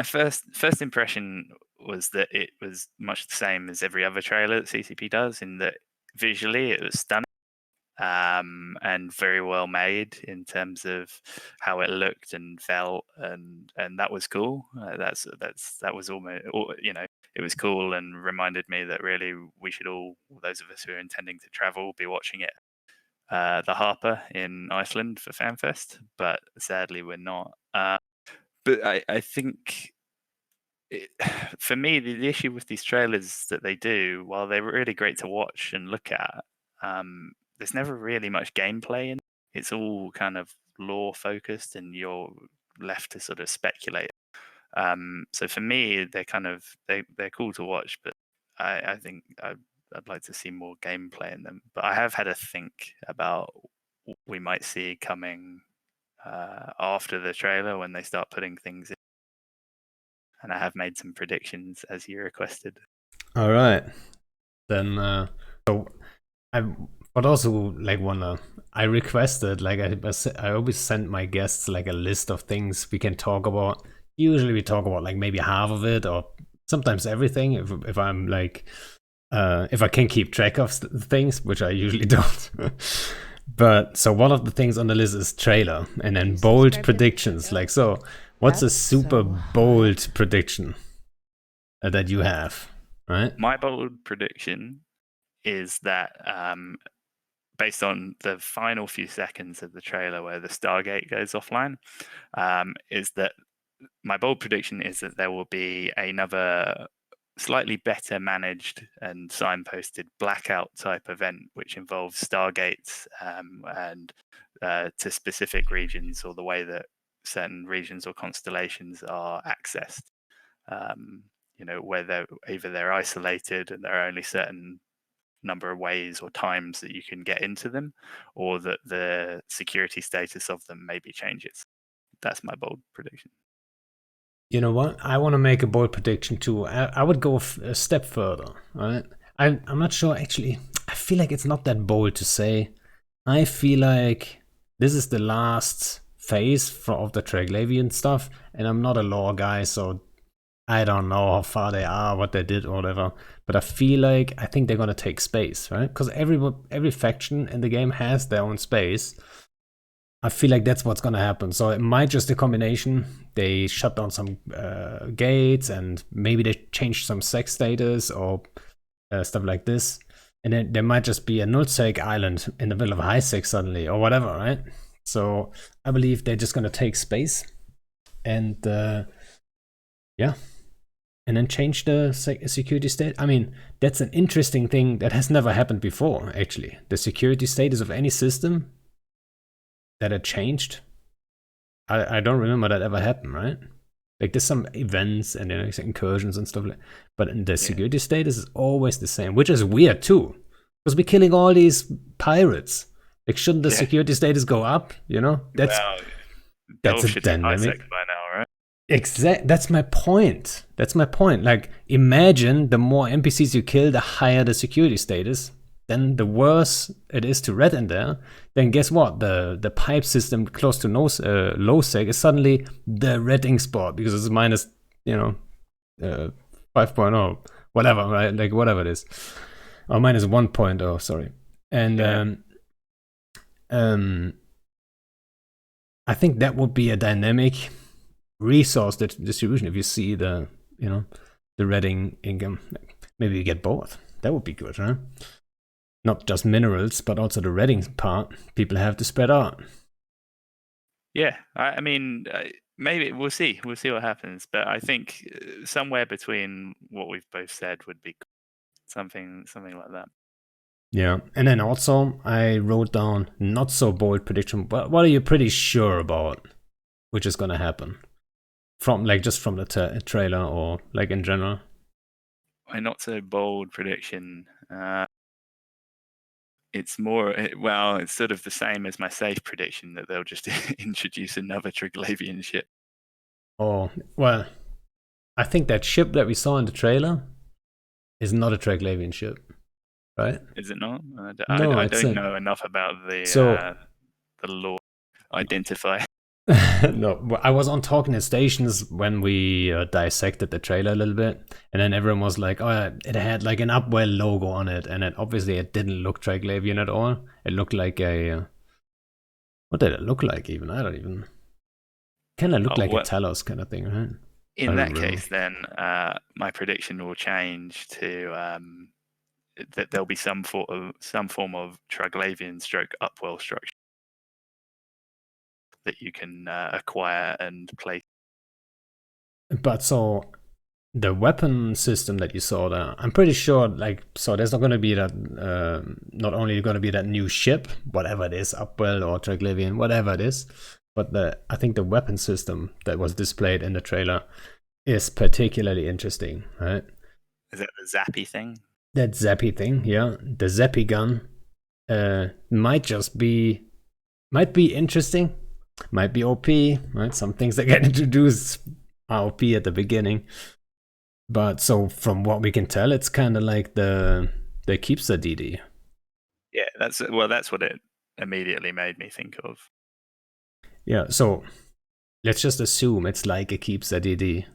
Speaker 4: first impression was that it was much the same as every other trailer that CCP does, in that visually it was stunning, and very well made in terms of how it looked and felt, and that was cool. That was almost, it was cool and reminded me that really we should all, those of us who are intending to travel, be watching it. The Harper in Iceland for FanFest, but sadly we're not. But I think for me, the issue with these trailers that they do, while they're really great to watch and look at, there's never really much gameplay in. It's all kind of lore focused, and you're left to sort of speculate. So for me, they're cool to watch, but I think I'd like to see more gameplay in them. But I have had a think about what we might see coming after the trailer when they start putting things in. And I have made some predictions as you requested.
Speaker 2: All right. Then, so I but also I requested, I always send my guests like a list of things we can talk about. Usually we talk about like maybe half of it, or sometimes everything, if I'm like if I can keep track of things, which I usually don't. But so one of the things on the list is trailer, and then bold predictions. Like, so what's a super bold prediction that you have, right?
Speaker 4: My bold prediction is that, based on the final few seconds of the trailer where the Stargate goes offline, is that my bold prediction is that there will be another slightly better managed and signposted blackout type event, which involves Stargates, and to specific regions, or the way that certain regions or constellations are accessed. Where they're isolated and there are only certain number of ways or times that you can get into them, or that the security status of them maybe changes. That's my bold prediction.
Speaker 2: You know what? I want to make a bold prediction too. I would go a step further. Right? I'm not sure actually. I feel like it's not that bold to say. I feel like this is the last phase of the Triglavian stuff, and I'm not a lore guy, so I don't know how far they are, what they did, or whatever. But I think they're gonna take space, right? Because every faction in the game has their own space. I feel like that's what's gonna happen. So it might just a combination. They shut down some gates, and maybe they changed some sex status or stuff like this. And then there might just be a nullsec island in the middle of high sec suddenly, or whatever, right? So I believe they're just gonna take space, and yeah, and then change the security state. I mean, that's an interesting thing that has never happened before. Actually, the security status of any system that had changed. I don't remember that ever happened, right? Like there's some events and incursions and stuff like, but the security status is always the same, which is weird too, because we're killing all these pirates. Like, shouldn't the security status go up? That's a dynamic
Speaker 4: by now, right?
Speaker 2: That's my point. Like, imagine the more NPCs you kill, the higher the security status. Then the worse it is to red in there. Then guess what? The pipe system close to low sec is suddenly the red ink spot, because it's minus 5.0, whatever, right? Like whatever it is, or minus 1.0. Sorry, and I think that would be a dynamic resource distribution if you see the redding income. Maybe you get both. That would be good, huh? Not just minerals, but also the redding part. People have to spread out.
Speaker 4: Yeah, I mean, maybe we'll see. We'll see what happens. But I think somewhere between what we've both said would be something like that.
Speaker 2: Yeah, and then also I wrote down not so bold prediction, but what are you pretty sure about which is gonna happen? From like just from the trailer or like in general?
Speaker 4: My not so bold prediction. It's more well, it's sort of the same as my safe prediction that they'll just introduce another Triglavian ship.
Speaker 2: Oh well, I think that ship that we saw in the trailer is not a Triglavian ship, right?
Speaker 4: Is it not?
Speaker 2: No,
Speaker 4: I
Speaker 2: it's
Speaker 4: don't
Speaker 2: a
Speaker 4: know enough about
Speaker 2: so.
Speaker 4: the lore identify.
Speaker 2: No, I was on Talking to Stations when we dissected the trailer a little bit, and then everyone was like, "Oh, it had like an Upwell logo on it," and obviously it didn't look Triglavian at all. It looked like a what did it look like even? I don't even. Kind of looked like a
Speaker 4: Well,
Speaker 2: Talos kind of thing, right? I
Speaker 4: in
Speaker 2: don't
Speaker 4: that
Speaker 2: remember.
Speaker 4: case, then my prediction will change to that there'll be some form of Triglavian stroke Upwell structure that you can acquire and play.
Speaker 2: But so the weapon system that you saw there, I'm pretty sure, like, so there's not going to be that, not only going to be that new ship, whatever it is, Upwell or Triglavian, whatever it is, but I think the weapon system that was displayed in the trailer is particularly interesting, right?
Speaker 4: Is that the zappy thing?
Speaker 2: That zappy thing, yeah, the zappy gun, might be interesting, might be OP, right? Some things that get introduced are OP at the beginning. But so from what we can tell, it's kind of like the keeps the DD.
Speaker 4: Yeah, that's what it immediately made me think of.
Speaker 2: Yeah, so let's just assume it's like a keeps the DD,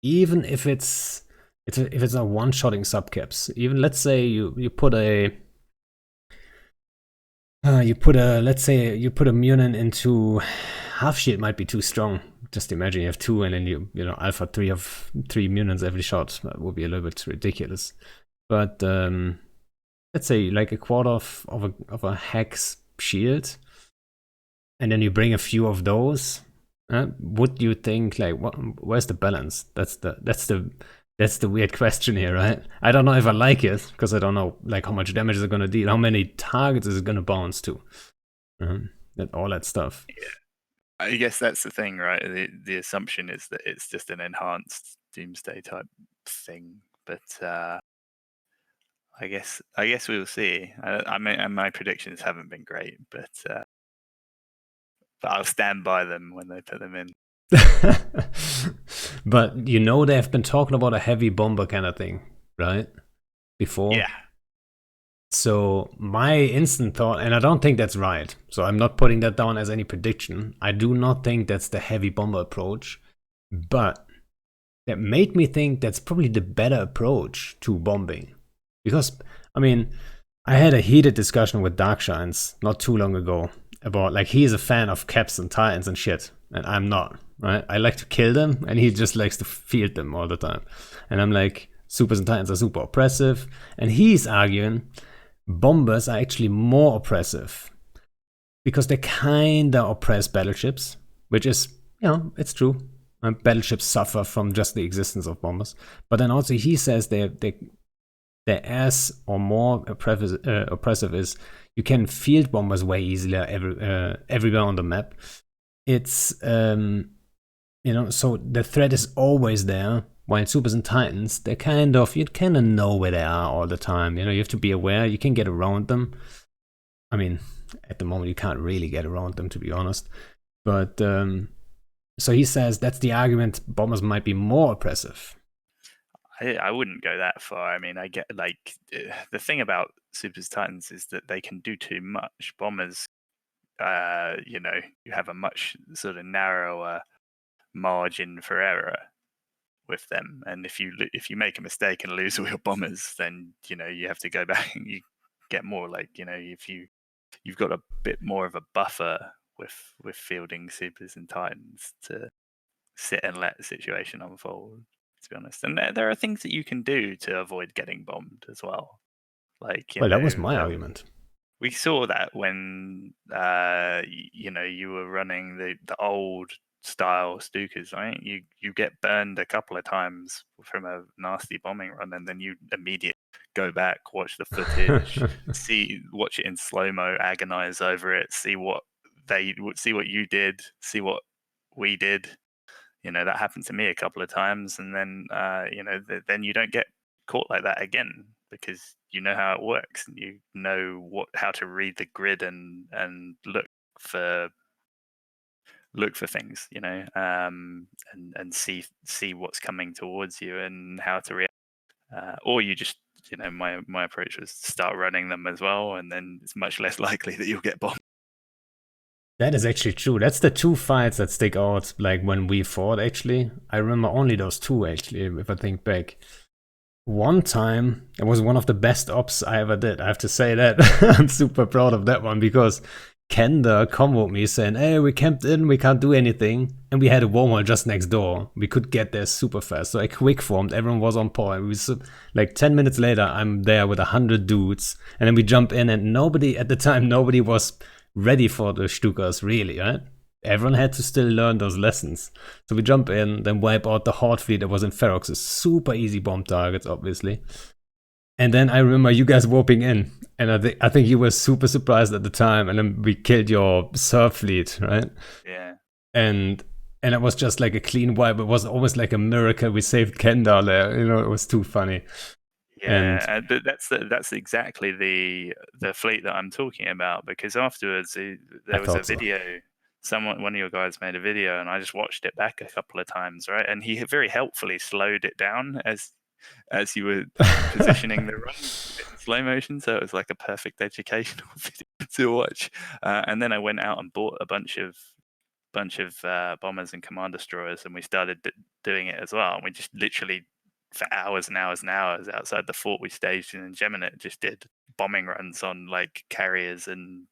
Speaker 2: even if it's a one-shotting subcaps. Even let's say you put a let's say you put a Munin into half shield might be too strong. Just imagine you have two and then you know alpha three of 3 Munins every shot. That would be a little bit ridiculous. But let's say like a quarter of a hex shield, and then you bring a few of those. Would you think like where's the balance? That's the weird question here, right? I don't know if I like it because I don't know like how much damage is it gonna deal, how many targets is it gonna bounce to, all that stuff.
Speaker 4: Yeah, I guess that's the thing, right? The assumption is that it's just an enhanced Doomsday type thing, but I guess we'll see. I mean, my predictions haven't been great, but I'll stand by them when they put them in.
Speaker 2: But you know they've been talking about a heavy bomber kind of thing, right? Before.
Speaker 4: Yeah.
Speaker 2: So my instant thought, and I don't think that's right, so I'm not putting that down as any prediction. I do not think that's the heavy bomber approach, but that made me think that's probably the better approach to bombing. Because, I mean, I had a heated discussion with Darkshines not too long ago about, like, he is a fan of Caps and Titans and shit, and I'm not, right? I like to kill them, and he just likes to field them all the time. And I'm like, Supers and Titans are super oppressive, and he's arguing bombers are actually more oppressive because they kinda oppress battleships, which is, you know, it's true. Battleships suffer from just the existence of bombers, but then also he says they're as or more oppressive is you can field bombers way easier everywhere on the map. It's you know, so the threat is always there. While Supers and Titans, you kind of know where they are all the time. You know, you have to be aware. You can get around them. I mean, at the moment you can't really get around them, to be honest. But so he says that's the argument. Bombers might be more oppressive.
Speaker 4: I wouldn't go that far. I mean, I get like the thing about Supers Titans is that they can do too much. Bombers, you know, you have a much sort of narrower margin for error with them, and if you make a mistake and lose all your bombers, then you know you have to go back and you get more like, you know, if you've got a bit more of a buffer with fielding Supers and Titans to sit and let the situation unfold, to be honest. And there are things that you can do to avoid getting bombed as well, like, you
Speaker 2: Well, that was
Speaker 4: know,
Speaker 2: my argument.
Speaker 4: we saw that when you know, you were running the old style Stukas, right? You get burned a couple of times from a nasty bombing run, and then you immediately go back, watch the footage, watch it in slow-mo, agonize over it, see what you did, see what we did, that happened to me a couple of times, and then then you don't get caught like that again, because you know how it works and you know how to read the grid and for look for things, and see what's coming towards you and how to react. Or you just, my approach was to start running them as well, and then it's much less likely that you'll get bombed.
Speaker 2: That is actually true. That's the two fights that stick out, like when we fought, actually. I remember only those two, actually, if I think back. One time, it was one of the best ops I ever did. I have to say that. I'm super proud of that one, because Kenda comboed me saying, hey, we camped in, we can't do anything. And we had a warm just next door. We could get there super fast. So I quick formed, everyone was on point. Like 10 minutes later, I'm there with 100 dudes. And then we jump in, and nobody was ready for the Stukas, really, right? Everyone had to still learn those lessons. So we jump in, then wipe out the Horde fleet that was in Ferox's super easy bomb targets, obviously. And then I remember you guys warping in, and I think you were super surprised at the time, and then we killed your Surf fleet, right?
Speaker 4: Yeah.
Speaker 2: And it was just like a clean wipe. It was almost like a miracle we saved Kendall there. It was too funny.
Speaker 4: Yeah, and that's exactly the fleet that I'm talking about, because afterwards there was a video. One of your guys made a video, and I just watched it back a couple of times, right? And he very helpfully slowed it down as you were positioning the run in slow motion, so it was like a perfect educational video to watch. And then I went out and bought a bunch of bombers and command destroyers, and we started doing it as well. And we just literally, for hours and hours and hours outside the fort we staged in Geminate, just did bombing runs on like carriers and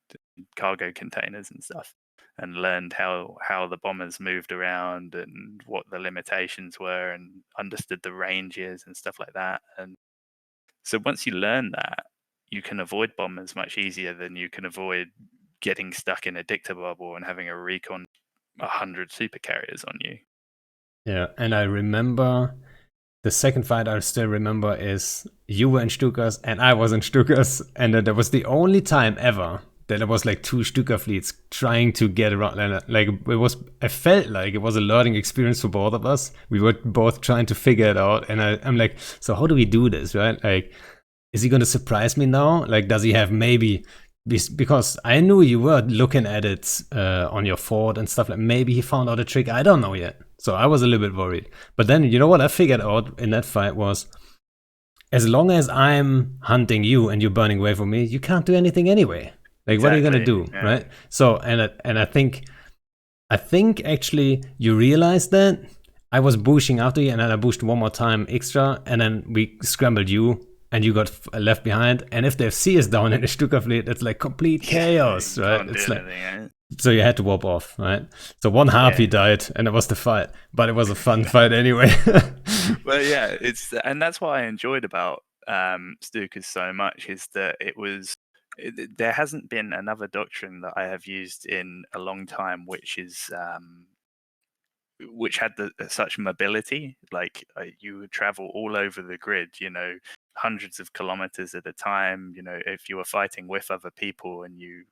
Speaker 4: cargo containers and stuff, and learned how the bombers moved around and what the limitations were, and understood the ranges and stuff like that. And so once you learn that, you can avoid bombers much easier than you can avoid getting stuck in a dicta bubble and having a recon 100 super carriers on you.
Speaker 2: Yeah, and I remember the second fight I still remember is you were in Stukas and I was in Stukas, and that was the only time ever that there was like two Stuka fleets trying to get around. Like I felt like it was a learning experience for both of us. We were both trying to figure it out, and I'm like, so how do we do this, right? Like, is he gonna surprise me now? Like, does he have maybe, because I knew you were looking at it on your fort and stuff, like maybe he found out a trick. I don't know yet. So I was a little bit worried. But then, you know what I figured out in that fight was, as long as I'm hunting you and you're burning away from me, you can't do anything anyway. Like, exactly. What are you gonna do, yeah. Right? So, and I think actually you realized that I was bushing after you, and then I bushed one more time extra, and then we scrambled you, and you got left behind. And if they see us down in the Stuka fleet, it's like complete chaos, right? It's like, so you had to warp off, right? So one harpy died, and it was the fight, but it was a fun fight anyway.
Speaker 4: Well, yeah, and that's what I enjoyed about Stukas so much, is that there hasn't been another doctrine that I have used in a long time which had such mobility. Like you would travel all over the grid, hundreds of kilometers at a time. If you were fighting with other people and you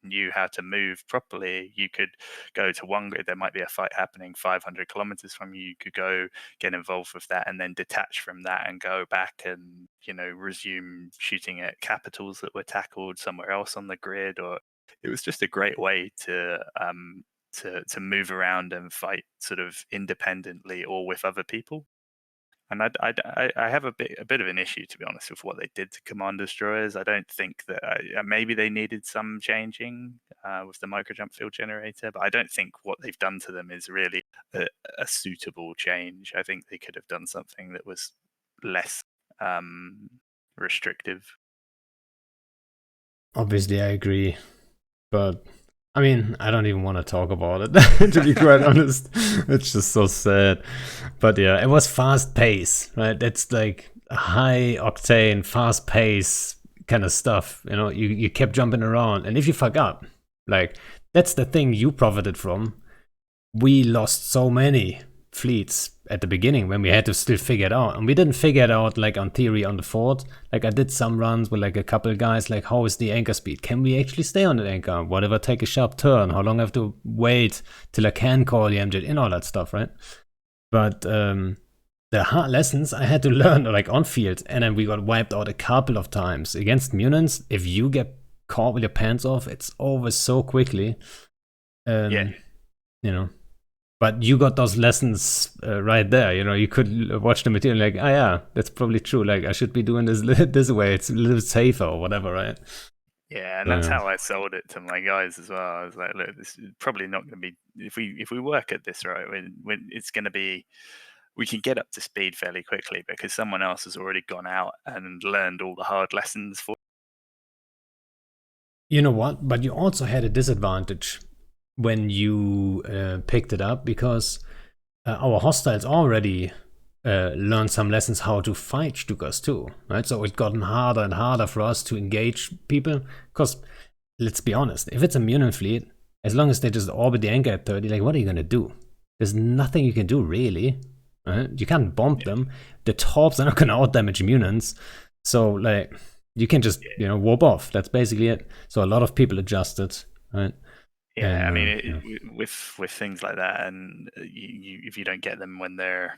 Speaker 4: knew how to move properly, you could go to one grid. There might be a fight happening 500 kilometers from you. You could go get involved with that and then detach from that and go back and resume shooting at capitals that were tackled somewhere else on the grid. Or it was just a great way to move around and fight sort of independently or with other people. And I have a bit of an issue, to be honest, with what they did to command destroyers. I don't think that maybe they needed some changing with the microjump field generator, but I don't think what they've done to them is really a suitable change. I think they could have done something that was less restrictive.
Speaker 2: Obviously, I agree, but I mean, I don't even want to talk about it, to be quite honest. It's just so sad. But yeah, it was fast pace, right? That's like high octane, fast pace kind of stuff. You kept jumping around. And if you fuck up, like, that's the thing you profited from. We lost so many fleets at the beginning when we had to still figure it out, and we didn't figure it out like on theory on the fort. Like, I did some runs with like a couple guys, like, how is the anchor speed? Can we actually stay on the anchor? Whatever, take a sharp turn? How long I have to wait till I can call the MJ? And all that stuff, right? But the hard lessons I had to learn like on field, and then we got wiped out a couple of times against Munins. If you get caught with your pants off, it's over so quickly. You know. But you got those lessons right there. You know, you could watch the material like, oh yeah, that's probably true. Like I should be doing this this way. It's a little safer or whatever, right?
Speaker 4: Yeah, and that's how I sold it to my guys as well. I was like, look, this is probably not going to be if we work at this right, when it's going to be, we can get up to speed fairly quickly because someone else has already gone out and learned all the hard lessons for.
Speaker 2: You know what? But you also had a disadvantage when you picked it up because our hostiles already learned some lessons how to fight Stukas too, right? So it gotten harder and harder for us to engage people because let's be honest, if it's a Munin fleet, as long as they just orbit the anchor at 30, like what are you gonna do? There's nothing you can do really, right? You can't bomb them. The torps are not gonna outdamage Munins, so like you can just warp off. That's basically it. So a lot of people adjusted, right?
Speaker 4: Yeah, I mean, with things like that, and if you don't get them when they're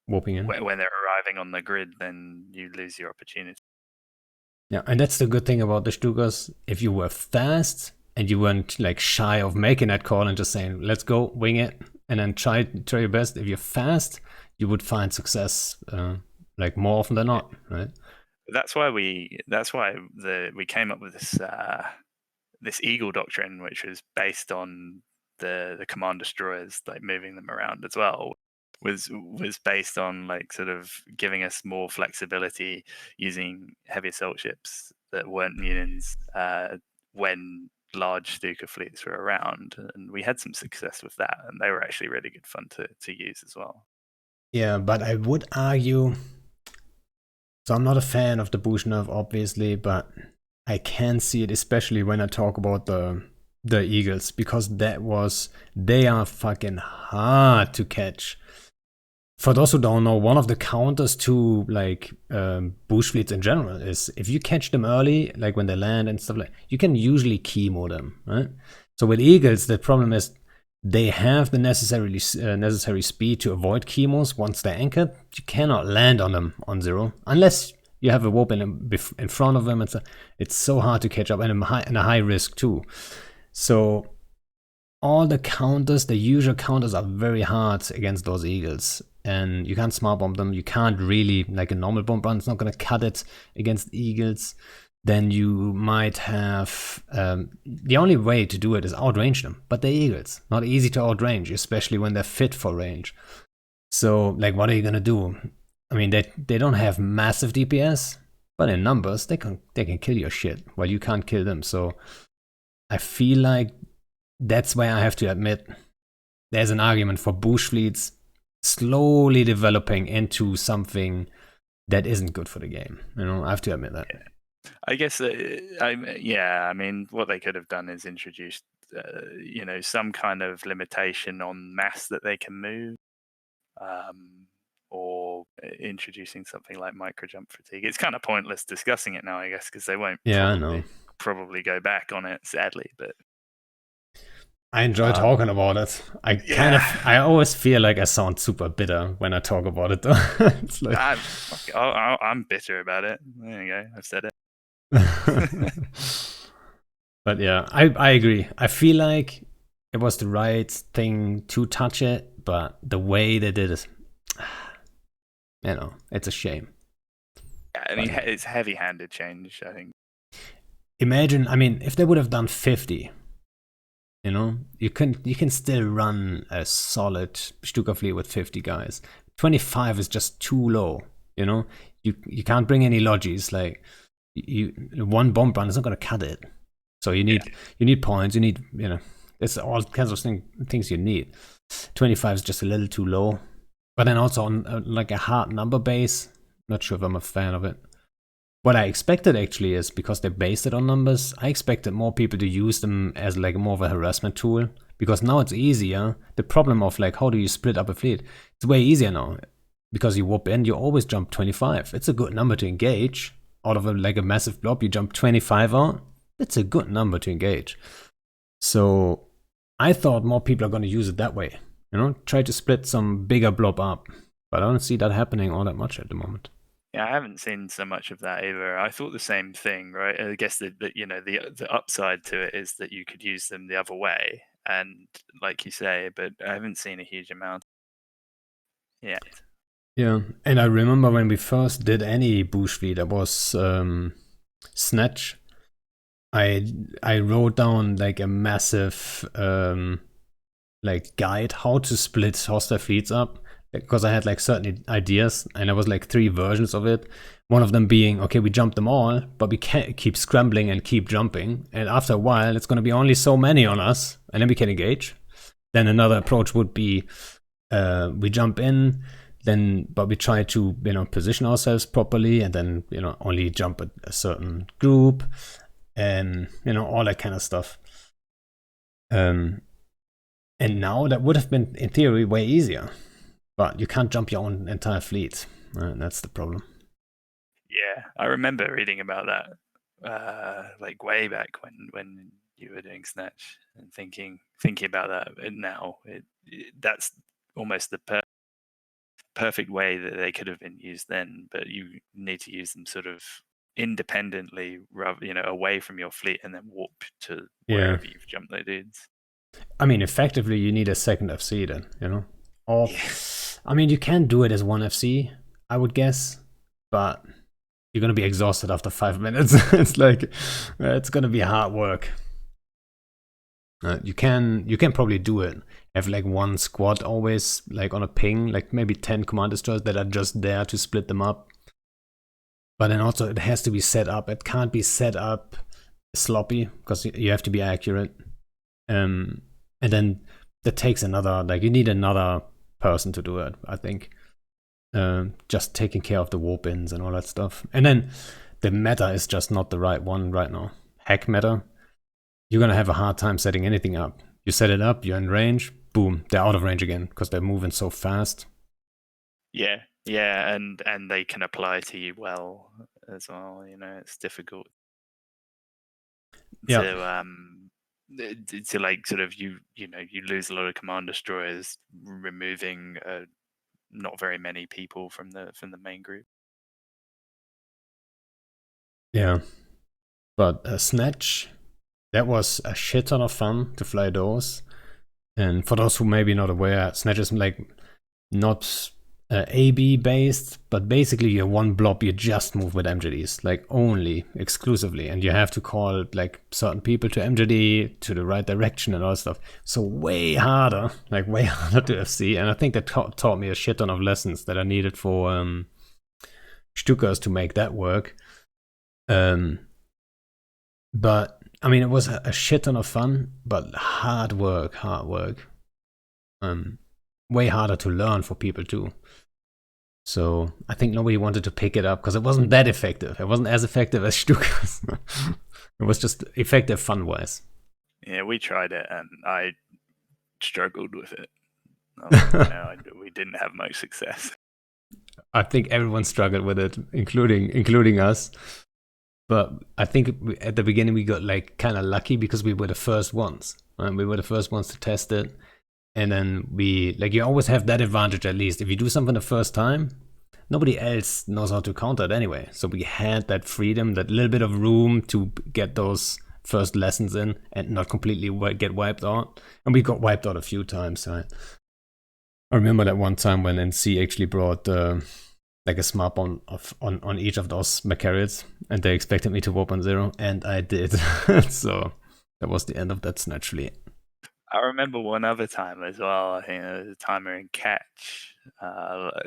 Speaker 2: warping in,
Speaker 4: when they're arriving on the grid, then you lose your opportunity.
Speaker 2: Yeah, and that's the good thing about the Stukas. If you were fast and you weren't like shy of making that call and just saying, "Let's go, wing it," and then try your best. If you're fast, you would find success like more often than not, right?
Speaker 4: That's why we came up with this Eagle doctrine, which was based on the command destroyers, like moving them around as well, was based on like sort of giving us more flexibility using heavy assault ships that weren't Munins when large Stuka fleets were around, and we had some success with that, and they were actually really good fun to use as well.
Speaker 2: Yeah, but I would argue. So I'm not a fan of the Bush nerf, obviously, but I can see it, especially when I talk about the Eagles, because they are fucking hard to catch. For those who don't know, one of the counters to like Bush fleets in general is if you catch them early, like when they land and stuff like, you can usually chemo them, right? So with Eagles, the problem is they have the necessary speed to avoid chemos once they're anchored. You cannot land on them on 0 unless you have a warp in front of them. It's so hard to catch up and a high risk too. So all the counters, the usual counters, are very hard against those Eagles, and you can't smart bomb them. You can't really, like a normal bomb run, it's not going to cut it against Eagles. Then you might have the only way to do it is outrange them, but they're Eagles, not easy to outrange, especially when they're fit for range. So like, what are you gonna do? I mean, they don't have massive DPS, but in numbers they can kill your shit while you can't kill them. So I feel like that's where I have to admit there's an argument for Bush fleets slowly developing into something that isn't good for the game. I have to admit that.
Speaker 4: Yeah. I guess I mean, what they could have done is introduced, some kind of limitation on mass that they can move, or introducing something like micro jump fatigue. It's kind of pointless discussing it now, I guess, because they won't.
Speaker 2: Yeah, I know.
Speaker 4: Probably go back on it, sadly, but.
Speaker 2: I enjoy talking about it. I always feel like I sound super bitter when I talk about it, though. It's like...
Speaker 4: I'm bitter about it. There you go. I've said it.
Speaker 2: But yeah, I agree. I feel like it was the right thing to touch it, but the way they did it, it's a shame.
Speaker 4: Yeah, I mean, it's heavy-handed change, I think.
Speaker 2: Imagine, if they would have done 50, you can still run a solid Stuka fleet with 50 guys. 25 is just too low, You can't bring any logis, like one bomb run is not going to cut it. So you need points, there's all kinds of things you need. 25 is just a little too low. But then also on like a hard number base, not sure if I'm a fan of it. What I expected actually is, because they based it on numbers, I expected more people to use them as like more of a harassment tool, because now it's easier. The problem of like, how do you split up a fleet? It's way easier now, because you warp in, you always jump 25. It's a good number to engage. Out of a massive blob, you jump 25 out. It's a good number to engage. So I thought more people are going to use it that way. You know, try to split some bigger blob up. But I don't see that happening all that much at the moment.
Speaker 4: Yeah, I haven't seen so much of that either. I thought the same thing, right? I guess that the upside to it is that you could use them the other way, and like you say, but I haven't seen a huge amount yet.
Speaker 2: Yeah, and I remember when we first did any bush feed, that was Snatch. I wrote down like a massive like guide how to split hostile fleets up, because I had like certain ideas, and there was like 3 versions of it. One of them being, okay, we jump them all, but we can't keep scrambling and keep jumping, and after a while it's going to be only so many on us, and then we can engage. Then another approach would be, we jump in, then but we try to, you know, position ourselves properly, and then, you know, only jump at a certain group, and, you know, all that kind of stuff. And now that would have been, in theory, way easier. But you can't jump your own entire fleet. That's the problem.
Speaker 4: Yeah, I remember reading about that, like way back when you were doing Snatch, and thinking about that. And now that's almost the perfect way that they could have been used then. But you need to use them sort of independently, rather, you know, away from your fleet, and then warp to wherever you've jumped the dudes.
Speaker 2: I mean, effectively, you need a second FC then, you know? Or,
Speaker 4: Yeah.
Speaker 2: I mean, you can do it as one FC, I would guess, but you're gonna be exhausted after 5 minutes. It's like, it's gonna be hard work. You can probably do it. Have like one squad always like on a ping, like maybe 10 command destroyers that are just there to split them up. But then also it has to be set up. It can't be set up sloppy, because you have to be accurate. And then that takes another, like, you need another person to do it, I think. Just taking care of the warp ins and all that stuff. And then the meta is just not the right one right now. Hack meta. You're gonna have a hard time setting anything up. You set it up, you're in range, boom, they're out of range again because they're moving so fast.
Speaker 4: Yeah, and they can apply to you well as well. You know, it's difficult to like sort of you lose a lot of command destroyers, removing not very many people from the main group.
Speaker 2: Yeah, but Snatch, that was a shit ton of fun to fly those. And for those who may be not aware, Snatch is like not AB based, but basically you're one blob, you just move with MJDs, like only, exclusively, and you have to call like certain people to MJD to the right direction and all that stuff. So way harder to FC, and I think that taught me a shit ton of lessons that are needed for Stuckers to make that work. But I mean, it was a shit ton of fun, but hard work. Way harder to learn for people too. So I think nobody wanted to pick it up because it wasn't that effective. It wasn't as effective as Stuckers. It was just effective fun-wise.
Speaker 4: Yeah, we tried it and I struggled with it. We didn't have much success.
Speaker 2: I think everyone struggled with it, including us. But I think at the beginning we got like kind of lucky because we were the first ones. We were the first ones to test it. And then you always have that advantage, at least. If you do something the first time, nobody else knows how to counter it anyway. So we had that freedom, that little bit of room to get those first lessons in and not completely get wiped out. And we got wiped out a few times. I remember that one time when NC actually brought like a smart bomb on each of those Macarids, and they expected me to warp on 0, and I did. So that was the end of that Snatch fleet.
Speaker 4: I remember one other time as well. I think there was a timer in Catch,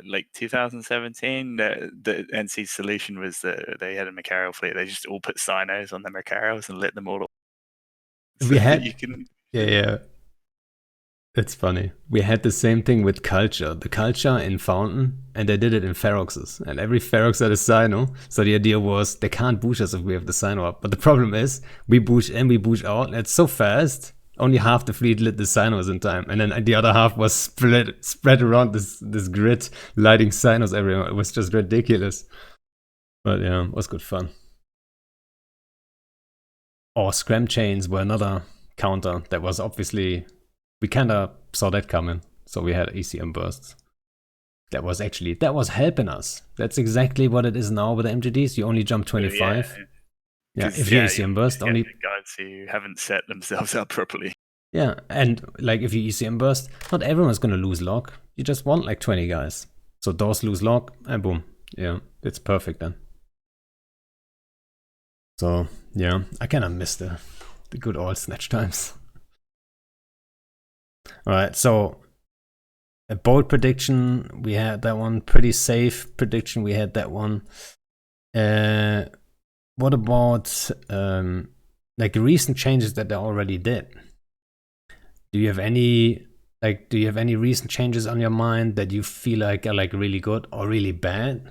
Speaker 4: like 2017. The NC solution was that they had a Macarial fleet. They just all put Sinos on the Macarials and lit them all up.
Speaker 2: So yeah. That's funny. We had the same thing with Culture. The Culture in Fountain, and they did it in Feroxes. And every Ferox had a Sino. So the idea was they can't boosh us if we have the Sino up. But the problem is, we boosh in, we boosh out, and it's so fast. Only half the fleet lit the Sinos in time. And then the other half was spread around this grid, lighting Sinos everywhere. It was just ridiculous. But yeah, it was good fun. Or Scram Chains were another counter that was obviously... We kind of saw that coming. So we had ECM bursts. That was helping us. That's exactly what it is now with the MGDs. You only jump 25. Yeah, if you ECM burst, only
Speaker 4: guys who haven't set themselves up properly.
Speaker 2: Yeah, and like if you ECM burst, not everyone's gonna lose log. You just want like 20 guys. So those lose log, and boom. Yeah, it's perfect then. So yeah, I kinda miss the good old snatch times. Alright, so a bold prediction, we had that one. Pretty safe prediction, we had that one. What about like recent changes that they already did? Do you have any recent changes on your mind that you feel like are like really good or really bad?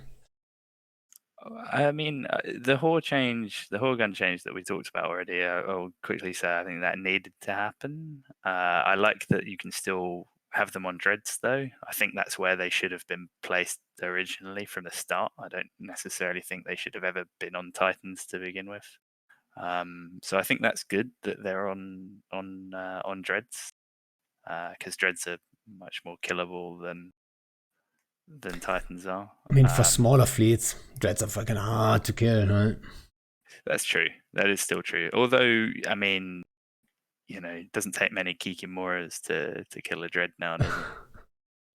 Speaker 4: I mean, the whole gun change that we talked about already, I'll quickly say I think that needed to happen. I like that you can still have them on dreads, though. I think that's where they should have been placed originally from the start. I don't necessarily think they should have ever been on Titans to begin with. So I think that's good that they're on dreads, because dreads are much more killable than Titans are.
Speaker 2: I mean, for smaller fleets, dreads are fucking hard to kill, right?
Speaker 4: That's true. That is still true. Although, I mean, it doesn't take many Kikimoras to kill a dread now, does it?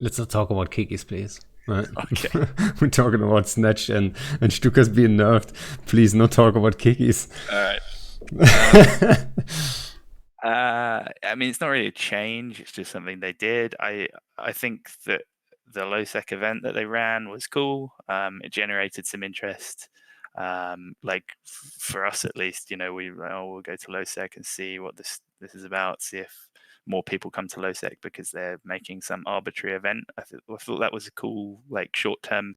Speaker 2: Let's not talk about Kikis, please. Right?
Speaker 4: Okay.
Speaker 2: We're talking about Snatch and Stukas being nerfed. Please, not talk about Kikis.
Speaker 4: All right. I mean, it's not really a change. It's just something they did. I think that the low sec event that they ran was cool. It generated some interest. Like for us at least, we'll go to low sec and see what this is about. See if more people come to low sec because they're making some arbitrary event. I thought that was a cool, like, short term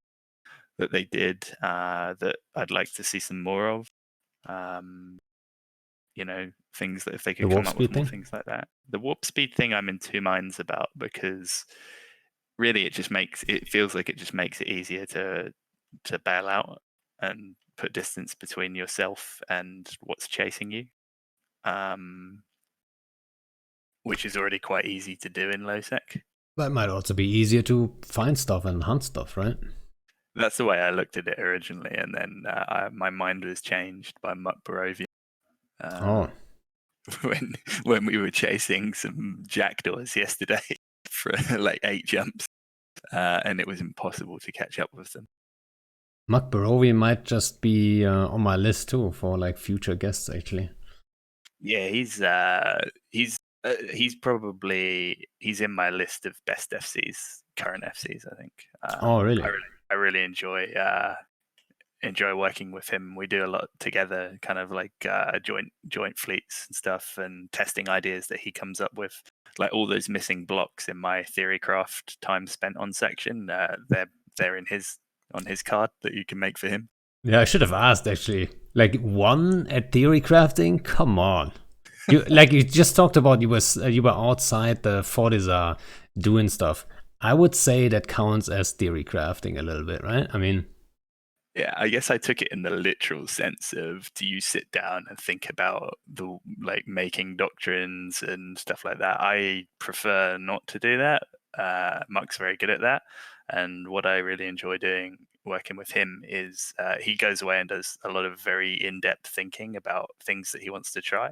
Speaker 4: that they did, that I'd like to see some more of. Things that if they could come up with more things like that. The warp speed thing I'm in two minds about, because really it feels like it just makes it easier to bail out and put distance between yourself and what's chasing you, which is already quite easy to do in low sec.
Speaker 2: But it might also be easier to find stuff and hunt stuff, right?
Speaker 4: That's the way I looked at it originally, and then my mind was changed by Muck Barovian. When we were chasing some jackdaws yesterday for like 8 jumps, and it was impossible to catch up with them.
Speaker 2: Muck Barovian might just be on my list too for like future guests, actually.
Speaker 4: Yeah, he's in my list of best FCs, current FCs, I think.
Speaker 2: Oh, really?
Speaker 4: I really enjoy working with him. We do a lot together, kind of like joint fleets and stuff, and testing ideas that he comes up with. Like all those missing blocks in my Theorycraft time spent on section, they're on his card that you can make for him.
Speaker 2: Yeah, I should have asked, actually. Like, 1 at theory crafting? Come on. You just talked about you were outside the Fortizar doing stuff. I would say that counts as theory crafting a little bit, right? I mean,
Speaker 4: yeah, I guess I took it in the literal sense of, do you sit down and think about making doctrines and stuff like that? I prefer not to do that. Muck's very good at that. And what I really enjoy doing, working with him, is he goes away and does a lot of very in-depth thinking about things that he wants to try.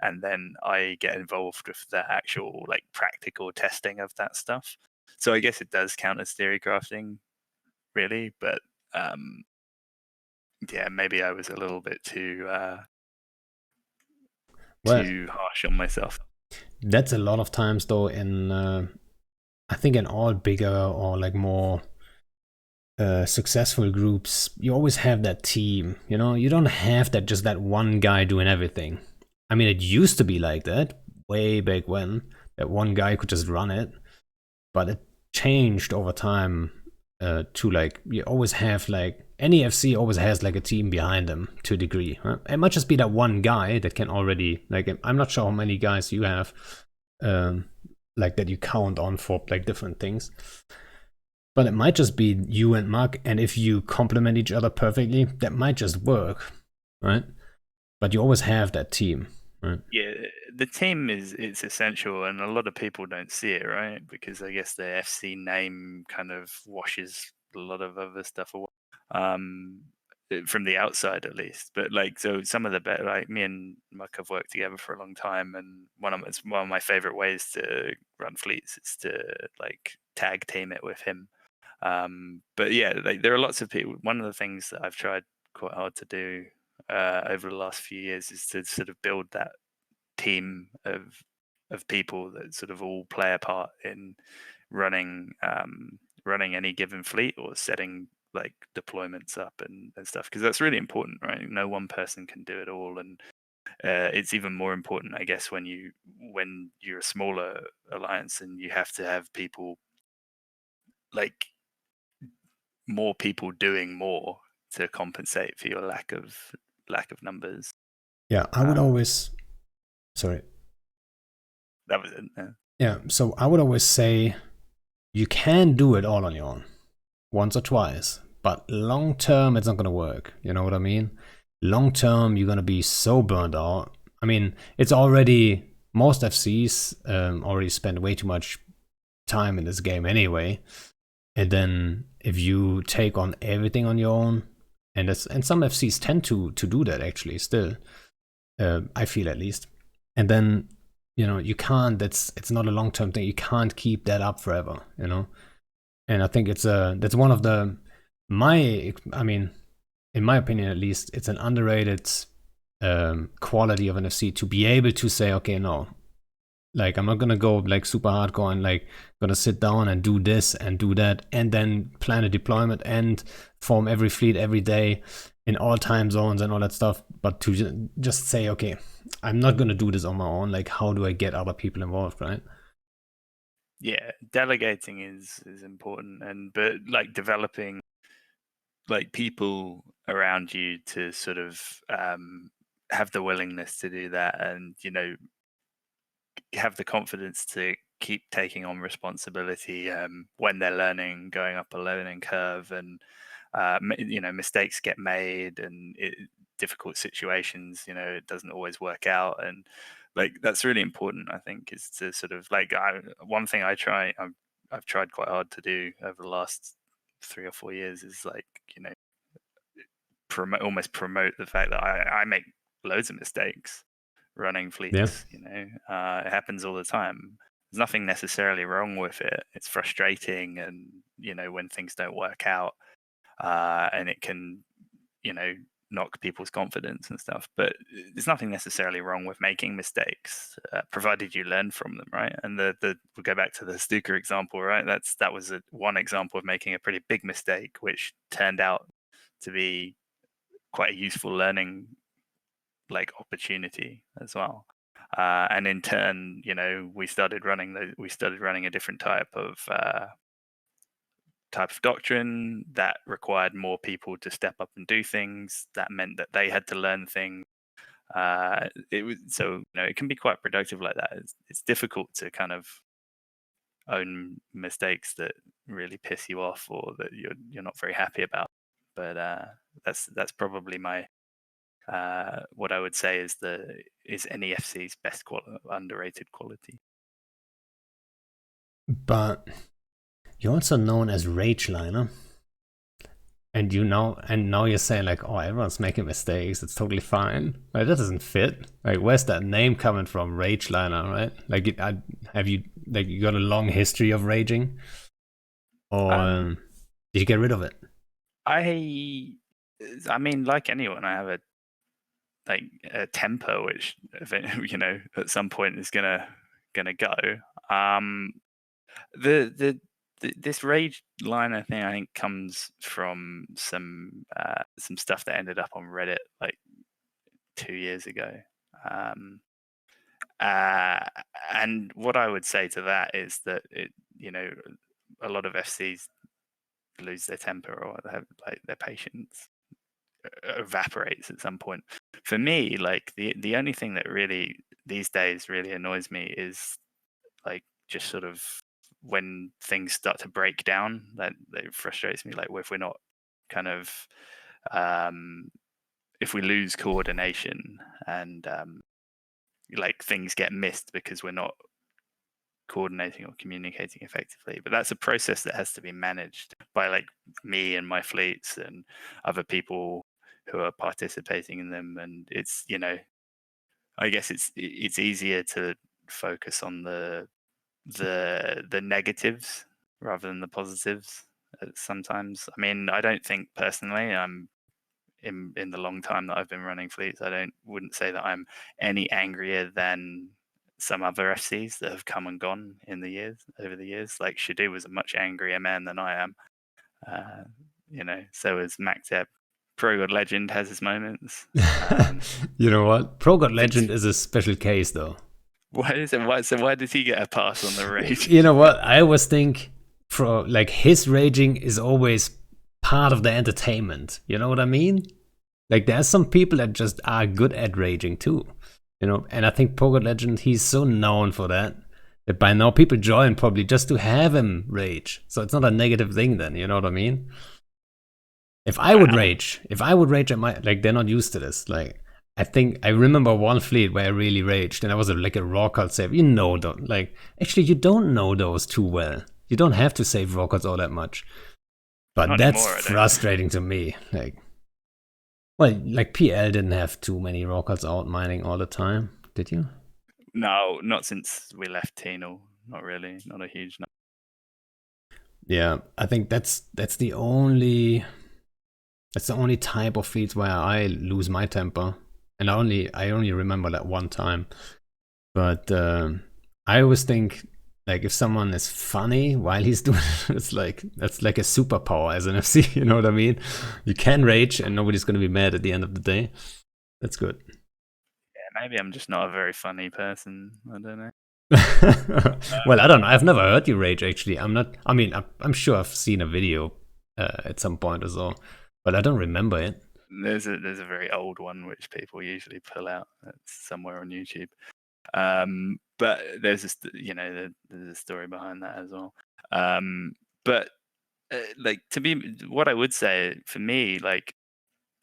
Speaker 4: And then I get involved with the actual practical testing of that stuff. So I guess it does count as theory crafting, really. But yeah, maybe I was a little bit too harsh on myself.
Speaker 2: That's a lot of times, though, in I think in all bigger or more successful groups, you always have that team. You don't have that one guy doing everything. I mean, it used to be like that way back when, that one guy could just run it, but it changed over time to you always have any FC always has a team behind them to a degree. Right? It might just be that one guy that can already I'm not sure how many guys you have that you count on for different things, but it might just be you and Mark, and if you complement each other perfectly, that might just work, right? But you always have that team. right?
Speaker 4: Yeah, the team it's essential, and a lot of people don't see it, right? Because I guess the FC name kind of washes a lot of other stuff away, um, from the outside at least. But like, so some of the better, like me and Muck have worked together for a long time, and it's one of my favorite ways to run fleets is to like tag team it with him. But yeah, like there are lots of people. One of the things that I've tried quite hard to do over the last few years is to sort of build that team of people that sort of all play a part in running running any given fleet or setting like deployments up and stuff, because that's really important, right? No one person can do it all, and it's even more important, I guess, when you're a smaller alliance and you have to have people, like more people doing more to compensate for your lack of numbers.
Speaker 2: Yeah, I would always. Sorry.
Speaker 4: That was it.
Speaker 2: Yeah, so I would always say you can do it all on your own, once or twice, but long term it's not gonna work. You know what I mean? Long term you're gonna be so burned out. I mean, it's already most FCs already spend way too much time in this game anyway, and then if you take on everything on your own, and some FCs tend to do that actually still, I feel at least, and then you can't. It's not a long term thing. You can't keep that up forever. And I think that's one of the I mean, in my opinion at least, it's an underrated quality of an FC to be able to say, okay, no, like I'm not gonna go like super hardcore and like gonna sit down and do this and do that and then plan a deployment and form every fleet every day in all time zones and all that stuff. But to just say, okay, I'm not gonna do this on my own. Like, how do I get other people involved, right?
Speaker 4: Yeah, delegating is important, but like developing like people around you to sort of have the willingness to do that, and have the confidence to keep taking on responsibility when they're learning, going up a learning curve, and mistakes get made, and difficult situations, it doesn't always work out, and like that's really important. I think is to sort of like one thing I've tried quite hard to do over the last 3 or 4 years is like almost promote the fact that I make loads of mistakes running
Speaker 2: Yeah.
Speaker 4: fleets. It happens all the time. There's nothing necessarily wrong with it. It's frustrating, and when things don't work out, and it can knock people's confidence and stuff. But there's nothing necessarily wrong with making mistakes, provided you learn from them, right? And we'll go back to the Stuka example, right? That was one example of making a pretty big mistake, which turned out to be quite a useful learning like opportunity as well. And in turn, we started running a different type of doctrine that required more people to step up and do things. That meant that they had to learn things. It can be quite productive like that. It's difficult to kind of own mistakes that really piss you off or that you're not very happy about. But that's probably my what I would say is NEFC's best underrated quality.
Speaker 2: But you're also known as Rageliner. And now you're saying like, oh, everyone's making mistakes. It's totally fine. Like that doesn't fit. Like, where's that name coming from, Rageliner, right? Like, have you got a long history of raging, or did you get rid of it?
Speaker 4: I mean, like anyone, I have a temper which at some point is gonna go. This rage liner thing, I think, comes from some stuff that ended up on Reddit like 2 years ago. And what I would say to that is that a lot of FCs lose their temper or have like their patience evaporates at some point. For me, like the only thing that really these days really annoys me is like just sort of when things start to break down. That frustrates me. Like if we're not kind of if we lose coordination and like things get missed because we're not coordinating or communicating effectively. But that's a process that has to be managed by like me and my fleets and other people who are participating in them. And it's, I guess it's easier to focus on the negatives rather than the positives sometimes. I mean, I don't think personally I'm in the long time that I've been running fleets, wouldn't say that I'm any angrier than some other FCs that have come and gone over the years. Like Shadu was a much angrier man than I am. So is MacTep. Pro God Legend has his moments.
Speaker 2: You know what? Pro God Legend
Speaker 4: Vince-
Speaker 2: is a special case, though.
Speaker 4: Why is it? Why does he get a pass on the rage?
Speaker 2: You know what? I always think his raging is always part of the entertainment. You know what I mean? Like there's some people that just are good at raging too. And I think Pro God Legend, he's so known for that by now people join probably just to have him rage. So it's not a negative thing then, you know what I mean? If I would rage, I might, like, they're not used to this. Like, I remember one fleet where I really raged, and I was like a raw card save. Actually, you don't know those too well. You don't have to save raw cards all that much. But
Speaker 4: Not
Speaker 2: that's
Speaker 4: anymore,
Speaker 2: frustrating to me. Like PL didn't have too many raw cards out mining all the time, did you?
Speaker 4: No, not since we left Tenal. Not really. Not a huge number.
Speaker 2: Yeah, I think that's the only type of fleets where I lose my temper, and I only remember that one time. But I always think, like, if someone is funny while he's doing it, that's like a superpower as an FC. You know what I mean? You can rage, and nobody's gonna be mad at the end of the day. That's good.
Speaker 4: Yeah, maybe I'm just not a very funny person. I don't know.
Speaker 2: Well, I don't know. I've never heard you rage. Actually, I'm sure I've seen a video at some point or so, but I don't remember it.
Speaker 4: There's a very old one which people usually pull out. That's somewhere on YouTube. But there's there's a story behind that as well. But what I would say for me, like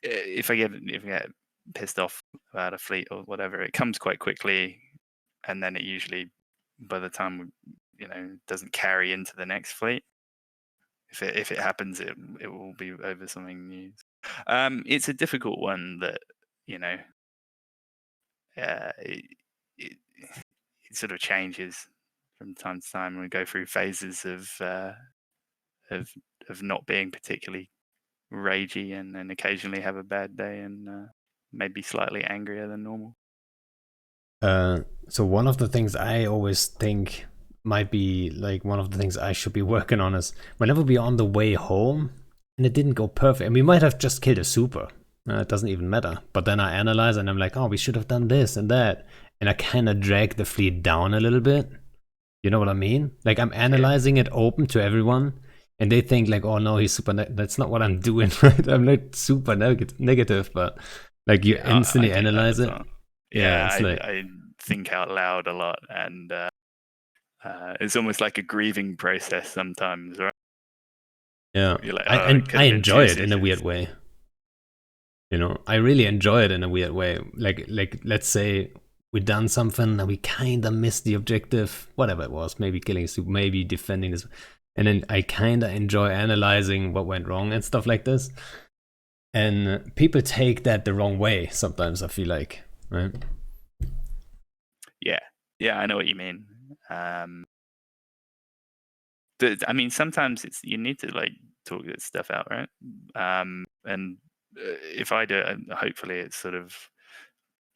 Speaker 4: if I get pissed off about a fleet or whatever, it comes quite quickly, and then it usually, by the time doesn't carry into the next fleet. If it happens, it will be over something new. It's a difficult one that it sort of changes from time to time. We go through phases of not being particularly ragey, and then occasionally have a bad day and maybe slightly angrier than normal.
Speaker 2: So one of the things I always think might be like one of the things I should be working on is whenever we're on the way home and it didn't go perfect, and we might have just killed a super. It doesn't even matter. But then I analyze and I'm like, oh, we should have done this and that. And I kind of drag the fleet down a little bit. You know what I mean? Like I'm analyzing it open to everyone. And they think like, oh no, he's super. That's not what I'm doing, right? I'm not super negative, but like you instantly analyze it.
Speaker 4: Well. Yeah, I think out loud a lot, and it's almost like a grieving process sometimes, right?
Speaker 2: Yeah,
Speaker 4: like,
Speaker 2: I enjoy it in a weird way. I really enjoy it in a weird way. Like let's say we done something and we kind of missed the objective, whatever it was, maybe killing a super, maybe defending this. And then I kind of enjoy analyzing what went wrong and stuff like this. And people take that the wrong way sometimes, I feel like, right?
Speaker 4: Yeah, I know what you mean. I mean, sometimes you need to like talk this stuff out, right? And if I do it, hopefully it's sort of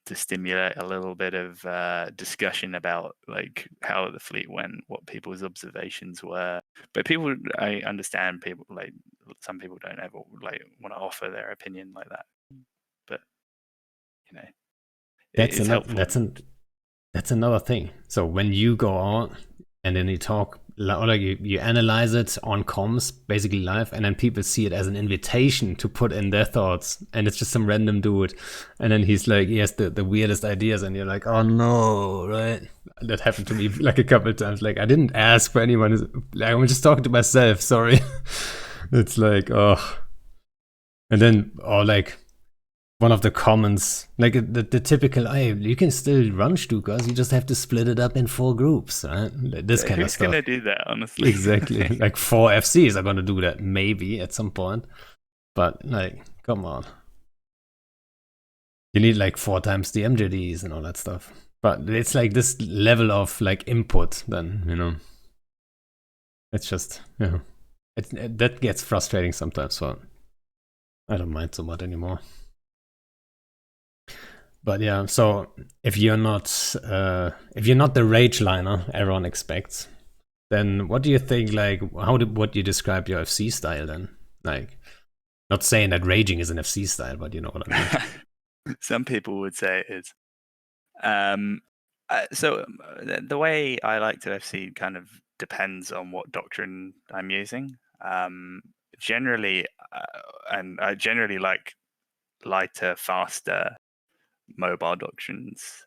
Speaker 4: to stimulate a little bit of discussion about like how the fleet went, what people's observations were. But I understand people, like some people don't ever like want to offer their opinion like that. But it's helpful.
Speaker 2: That's another thing. So when you go out and then you talk, like you analyze it on comms, basically live, and then people see it as an invitation to put in their thoughts, and it's just some random dude, and then he's like, he has the weirdest ideas, and you're like, oh no, right? That happened to me like a couple of times. Like I didn't ask for anyone. Like, I'm just talking to myself. Sorry. It's like, oh, and then like one of the comments, like the typical, hey, you can still run Stukas, you just have to split it up in 4 groups, right? This kind of
Speaker 4: Who's
Speaker 2: stuff.
Speaker 4: gonna do that, honestly?
Speaker 2: Exactly. Like 4 FCs are gonna do that, maybe at some point. But like, come on. You need like 4 times the MJDs and all that stuff. But it's like this level of like input, then, you know. It's just, you know, that gets frustrating sometimes, so I don't mind so much anymore. But yeah, so if you're not the rage liner everyone expects, then what do you think, like, what do you describe your FC style then? Like, not saying that raging is an FC style, but you know what I mean.
Speaker 4: Some people would say it is. So the way I like to FC kind of depends on what doctrine I'm using. Generally, and I generally like lighter, faster mobile doctrines.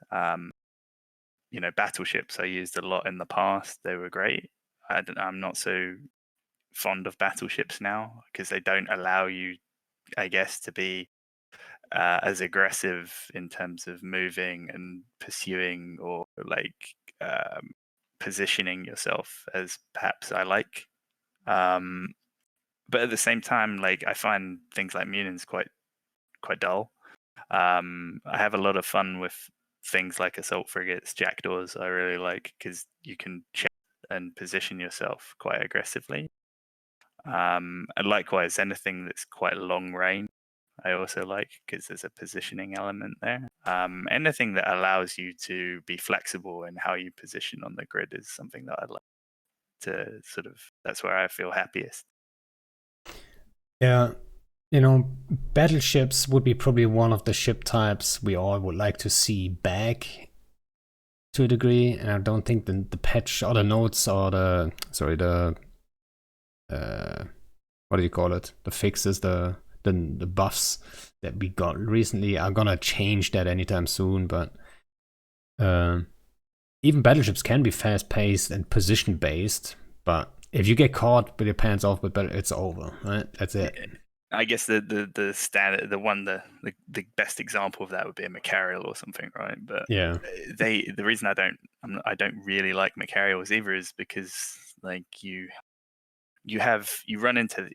Speaker 4: Battleships I used a lot in the past. They were great. I'm not so fond of battleships now because they don't allow you, I guess, to be as aggressive in terms of moving and pursuing or like positioning yourself as perhaps I like. But at the same time, like I find things like Munins quite dull. I have a lot of fun with things like assault frigates, jackdaws. I really like because you can check and position yourself quite aggressively. And likewise, anything that's quite long range, I also like because there's a positioning element there. Anything that allows you to be flexible in how you position on the grid is something that I'd like to sort of. That's where I feel happiest.
Speaker 2: Yeah, you know, battleships would be probably one of the ship types we all would like to see back to a degree, and I don't think the patch or the notes or the what do you call it? The fixes, the buffs that we got recently are gonna change that anytime soon. But even battleships can be fast paced and position based, but if you get caught with your pants off with battle, it's over, right? That's it.
Speaker 4: I guess the standard, the best example of that would be a Macarial or something, right? But
Speaker 2: yeah,
Speaker 4: the reason I don't really like Macarials either is because like you run into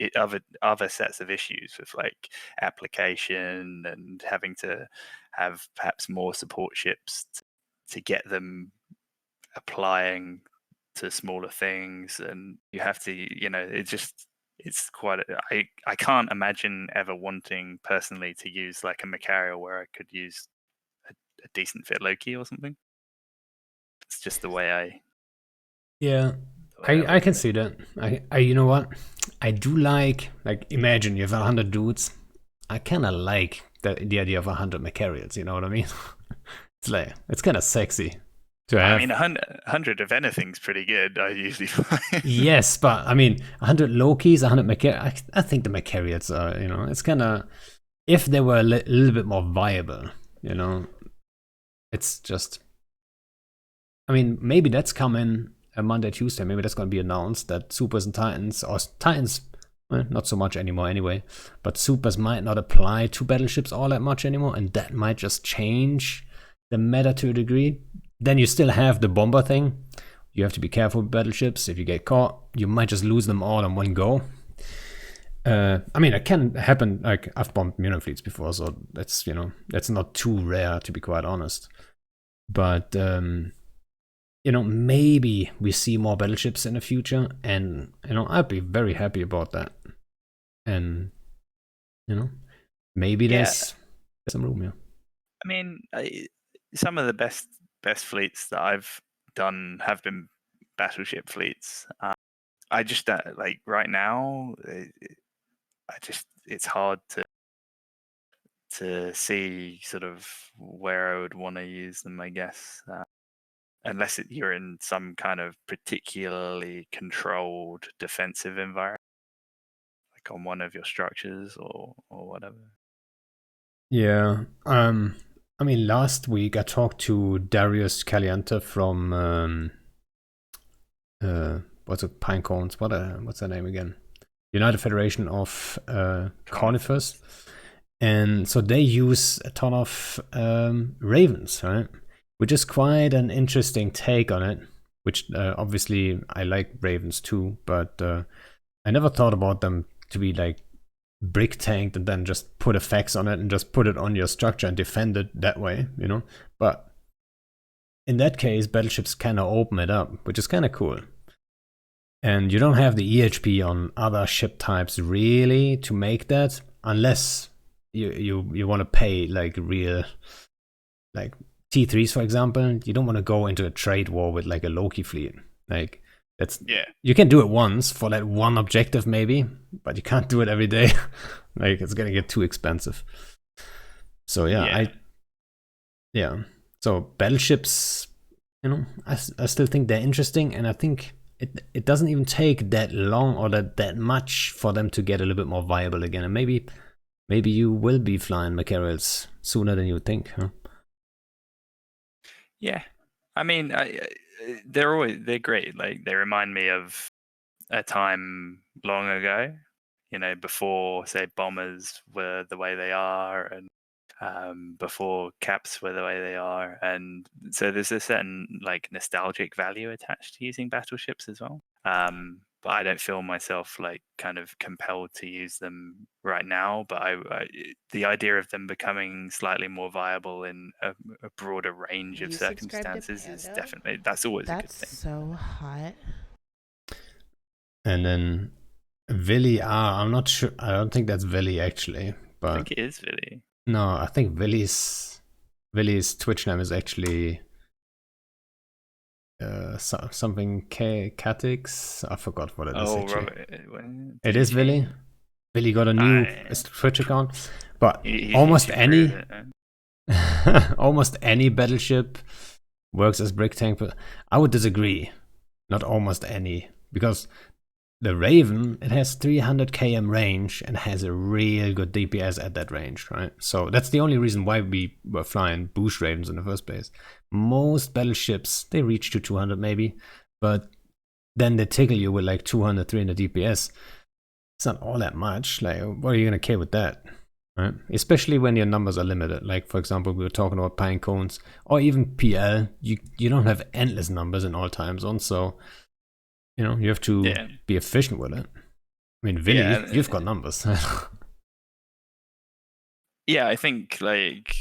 Speaker 4: other sets of issues with like application and having to have perhaps more support ships to get them applying to smaller things, and you have to, it's quite I can't imagine ever wanting personally to use like a Macario where I could use a decent fit Loki or something. It's just the way
Speaker 2: yeah. I can see that. I you know what? I do like imagine you have 100 dudes. I kind of like the idea of 100 Macarials. You know what I mean? it's kind of sexy to have.
Speaker 4: I mean, 100 of anything's pretty good. I usually find.
Speaker 2: Yes, but I mean, 100 Lokis, 100 Macarials. I think the Macarials are, you know, it's kind of, if they were a little bit more viable, you know, it's just, I mean, maybe that's coming Monday, Tuesday. Maybe that's going to be announced that Supers and Titans, or Titans, well, not so much anymore anyway, but Supers might not apply to battleships all that much anymore, and that might just change the meta to a degree. Then you still have the bomber thing. You have to be careful with battleships. If you get caught, you might just lose them all in one go. I mean, it can happen. Like, I've bombed Munin fleets before, so that's, you know, that's not too rare, to be quite honest. But you know, maybe we see more battleships in the future, and you know, I'd be very happy about that. And you know, maybe there's some room here.
Speaker 4: I mean, some of the best fleets that I've done have been battleship fleets. I just like right now. It's hard to see sort of where I would want to use them. I guess unless you're in some kind of particularly controlled defensive environment, like on one of your structures or whatever.
Speaker 2: Yeah. I mean, last week I talked to Darius Caliente from what's it, Pinecones? What's her name again? United Federation of Conifers. And so they use a ton of ravens, right? Which is quite an interesting take on it. Which obviously I like ravens too, but I never thought about them to be like brick tanked and then just put effects on it and just put it on your structure and defend it that way, you know? But in that case, battleships kind of open it up, which is kind of cool. And you don't have the EHP on other ship types really to make that, unless you want to pay like real, like T3s for example. You don't want to go into a trade war with like a Loki fleet. Like that's you can do it once for that one objective maybe, but you can't do it every day. Like it's gonna get too expensive. So So battleships, you know, I still think they're interesting, and I think it doesn't even take that long or that much for them to get a little bit more viable again. And maybe you will be flying Macarels sooner than you would think, huh?
Speaker 4: Yeah, I mean, they're great. Like they remind me of a time long ago, you know, before say bombers were the way they are, and before caps were the way they are, and so there's a certain like nostalgic value attached to using battleships as well. But I don't feel myself like kind of compelled to use them right now. But the idea of them becoming slightly more viable in a broader range of
Speaker 1: You subscribe to
Speaker 4: circumstances is
Speaker 1: Pando?
Speaker 4: that's always a good
Speaker 1: That's
Speaker 4: thing.
Speaker 1: so hot.
Speaker 2: And then Villy, I'm not sure. I don't think that's Villy actually, but
Speaker 4: I think it is Villy.
Speaker 2: No, I think Villy's Twitch name is actually something Catix. I forgot what it is actually. It is Villy. Villy got a new Twitch account, but almost any almost any battleship works as brick tank. But I would disagree. Not almost any, because the Raven, it has 300 km range and has a real good DPS at that range, right? So that's the only reason why we were flying boost Ravens in the first place. Most battleships, they reach to 200 maybe, but then they tickle you with like 200, 300 DPS. It's not all that much. Like, what are you gonna care with that? Right? Especially when your numbers are limited. Like, for example, we were talking about pine cones or even PL. You don't have endless numbers in all time zones, so you know, you have to be efficient with it. I mean, Villy, you've got numbers.
Speaker 4: Yeah, I think like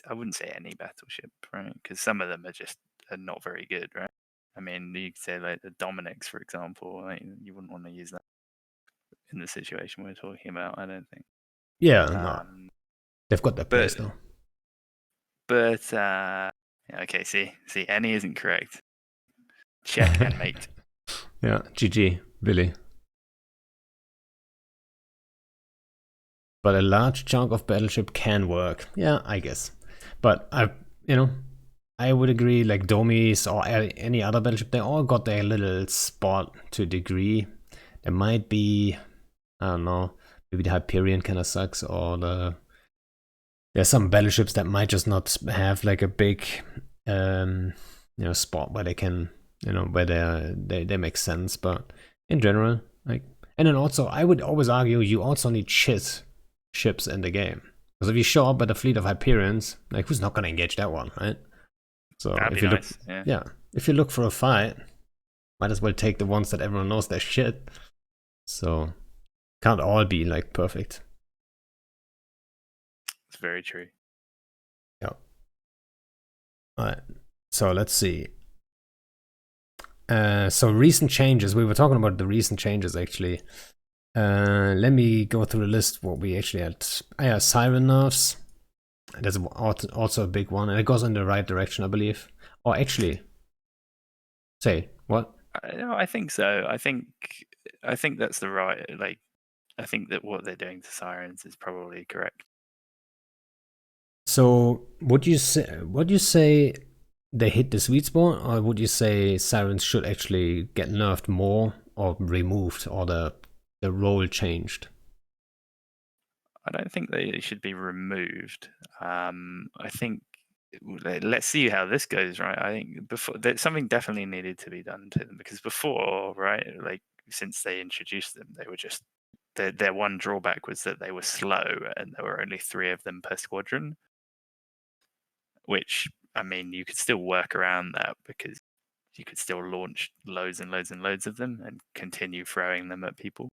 Speaker 4: I wouldn't say any battleship, right? Because some of them are not very good, right? I mean, you could say like the Dominics, for example. Like, you wouldn't want to use that in the situation we're talking about. I don't think.
Speaker 2: Yeah, no, they've got their place though.
Speaker 4: But okay, see, any isn't correct. Check and mate.
Speaker 2: Yeah, GG, Billy. But a large chunk of battleship can work. Yeah, I guess. But I would agree, like Domis or any other battleship, they all got their little spot to a degree. There might be, I don't know, maybe the Hyperion kind of sucks, or there's some battleships that might just not have like a big spot where they can, where they make sense. But in general, like, and then also I would always argue you also need ships in the game, because if you show up at a fleet of Hyperions, like, who's not gonna engage that one, right? So if you look, if you look for a fight, might as well take the ones that everyone knows they're shit. So can't all be like perfect.
Speaker 4: It's very true.
Speaker 2: Yeah. All right. So let's see. So recent changes. We were talking about the recent changes actually. Let me go through the list. What we actually had. Siren nerfs. That's also a big one, and it goes in the right direction, I believe. Or actually, say what?
Speaker 4: No, I think so. I think that's the right. Like, I think that what they're doing to sirens is probably correct.
Speaker 2: So would you say they hit the sweet spot, or would you say sirens should actually get nerfed more or removed, or the role changed?
Speaker 4: I don't think they should be removed. I think let's see how this goes, right? I think before something definitely needed to be done to them, because before, right, like since they introduced them, they were just their one drawback was that they were slow, and there were only 3 of them per squadron. Which, I mean, you could still work around that because you could still launch loads and loads and loads of them and continue throwing them at people.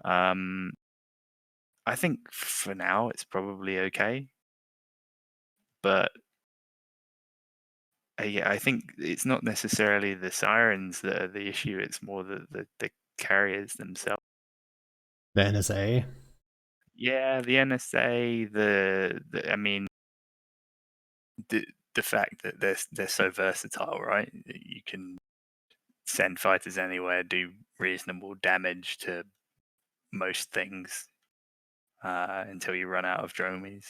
Speaker 4: I think for now it's probably okay, but yeah, I think it's not necessarily the sirens that are the issue. It's more the carriers themselves.
Speaker 2: The NSA.
Speaker 4: Yeah, the NSA. I mean, the fact that they're so versatile, right? You can send fighters anywhere, do reasonable damage to most things until you run out of dromies.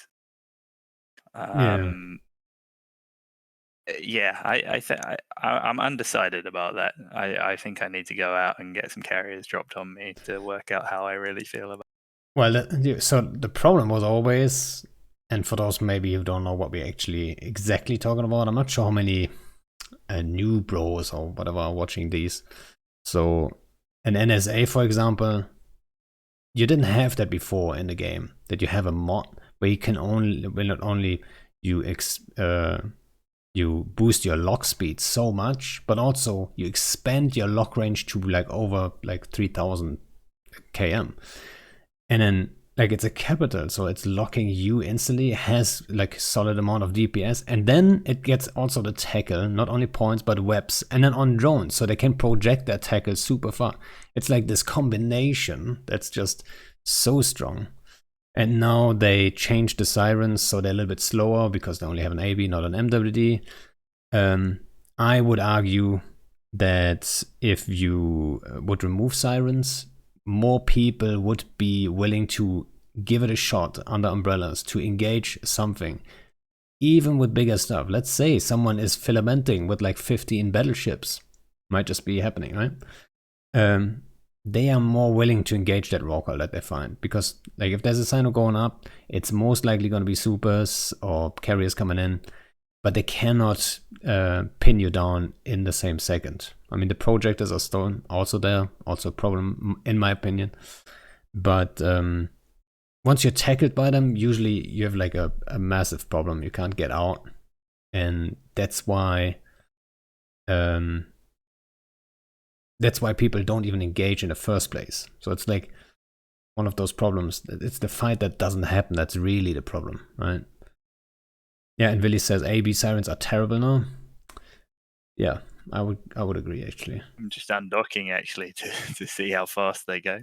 Speaker 4: Yeah, I'm undecided about that. I think I need to go out and get some carriers dropped on me to work out how I really feel about it.
Speaker 2: Well, so the problem was always, and for those maybe who don't know what we're actually exactly talking about, I'm not sure how many new bros or whatever are watching these. So an NSA, for example, you didn't have that before in the game, that you have a mod where you can only, well, not only you boost your lock speed so much, but also you expand your lock range to like over like 3000 km. And then like it's a capital, so it's locking you instantly, has like a solid amount of DPS, and then it gets also the tackle, not only points but webs, and then on drones, so they can project their tackle super far. It's like this combination that's just so strong. And now they changed the sirens, so they're a little bit slower because they only have an AB, not an MWD. I would argue that if you would remove sirens, more people would be willing to give it a shot under umbrellas to engage something, even with bigger stuff. Let's say someone is filamenting with like 15 battleships, might just be happening, right? They are more willing to engage that roll call that they find, because like if there's a Sino going up, it's most likely going to be supers or carriers coming in, but they cannot pin you down in the same second. I mean, the projectors are still also there, also a problem in my opinion. But once you're tackled by them, usually you have like a massive problem. You can't get out, and that's why people don't even engage in the first place. So it's like one of those problems. It's the fight that doesn't happen that's really the problem, right? Yeah, and Willy says AB sirens are terrible now. Yeah, I would agree actually.
Speaker 4: I'm just undocking actually to see how fast they go.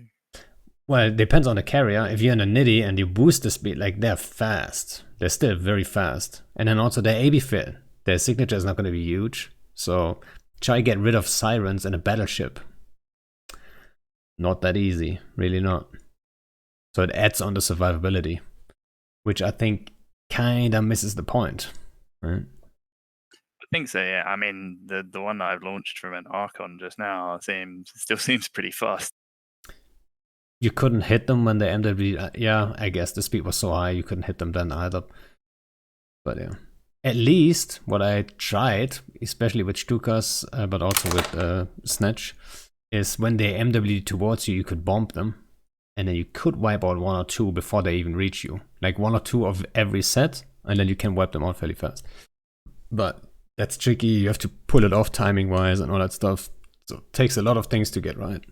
Speaker 2: Well, it depends on the carrier. If you're in a nitty and you boost the speed, like they're fast. They're still very fast. And then also their AB fit. Their signature is not going to be huge. So try get rid of sirens in a battleship. Not that easy, really not. So it adds on the survivability, which I think kinda misses the point, right?
Speaker 4: I think so, yeah. I mean, the one that I've launched from an Archon just now still seems pretty fast.
Speaker 2: You couldn't hit them when the MW. Yeah, I guess the speed was so high you couldn't hit them then either. But yeah, at least what I tried, especially with Stukas, but also with Snatch, is when they MW towards you, you could bomb them, and then you could wipe out 1 or 2 before they even reach you. Like 1 or 2 of every set, and then you can wipe them out fairly fast. But that's tricky. You have to pull it off timing wise and all that stuff. So it takes a lot of things to get right.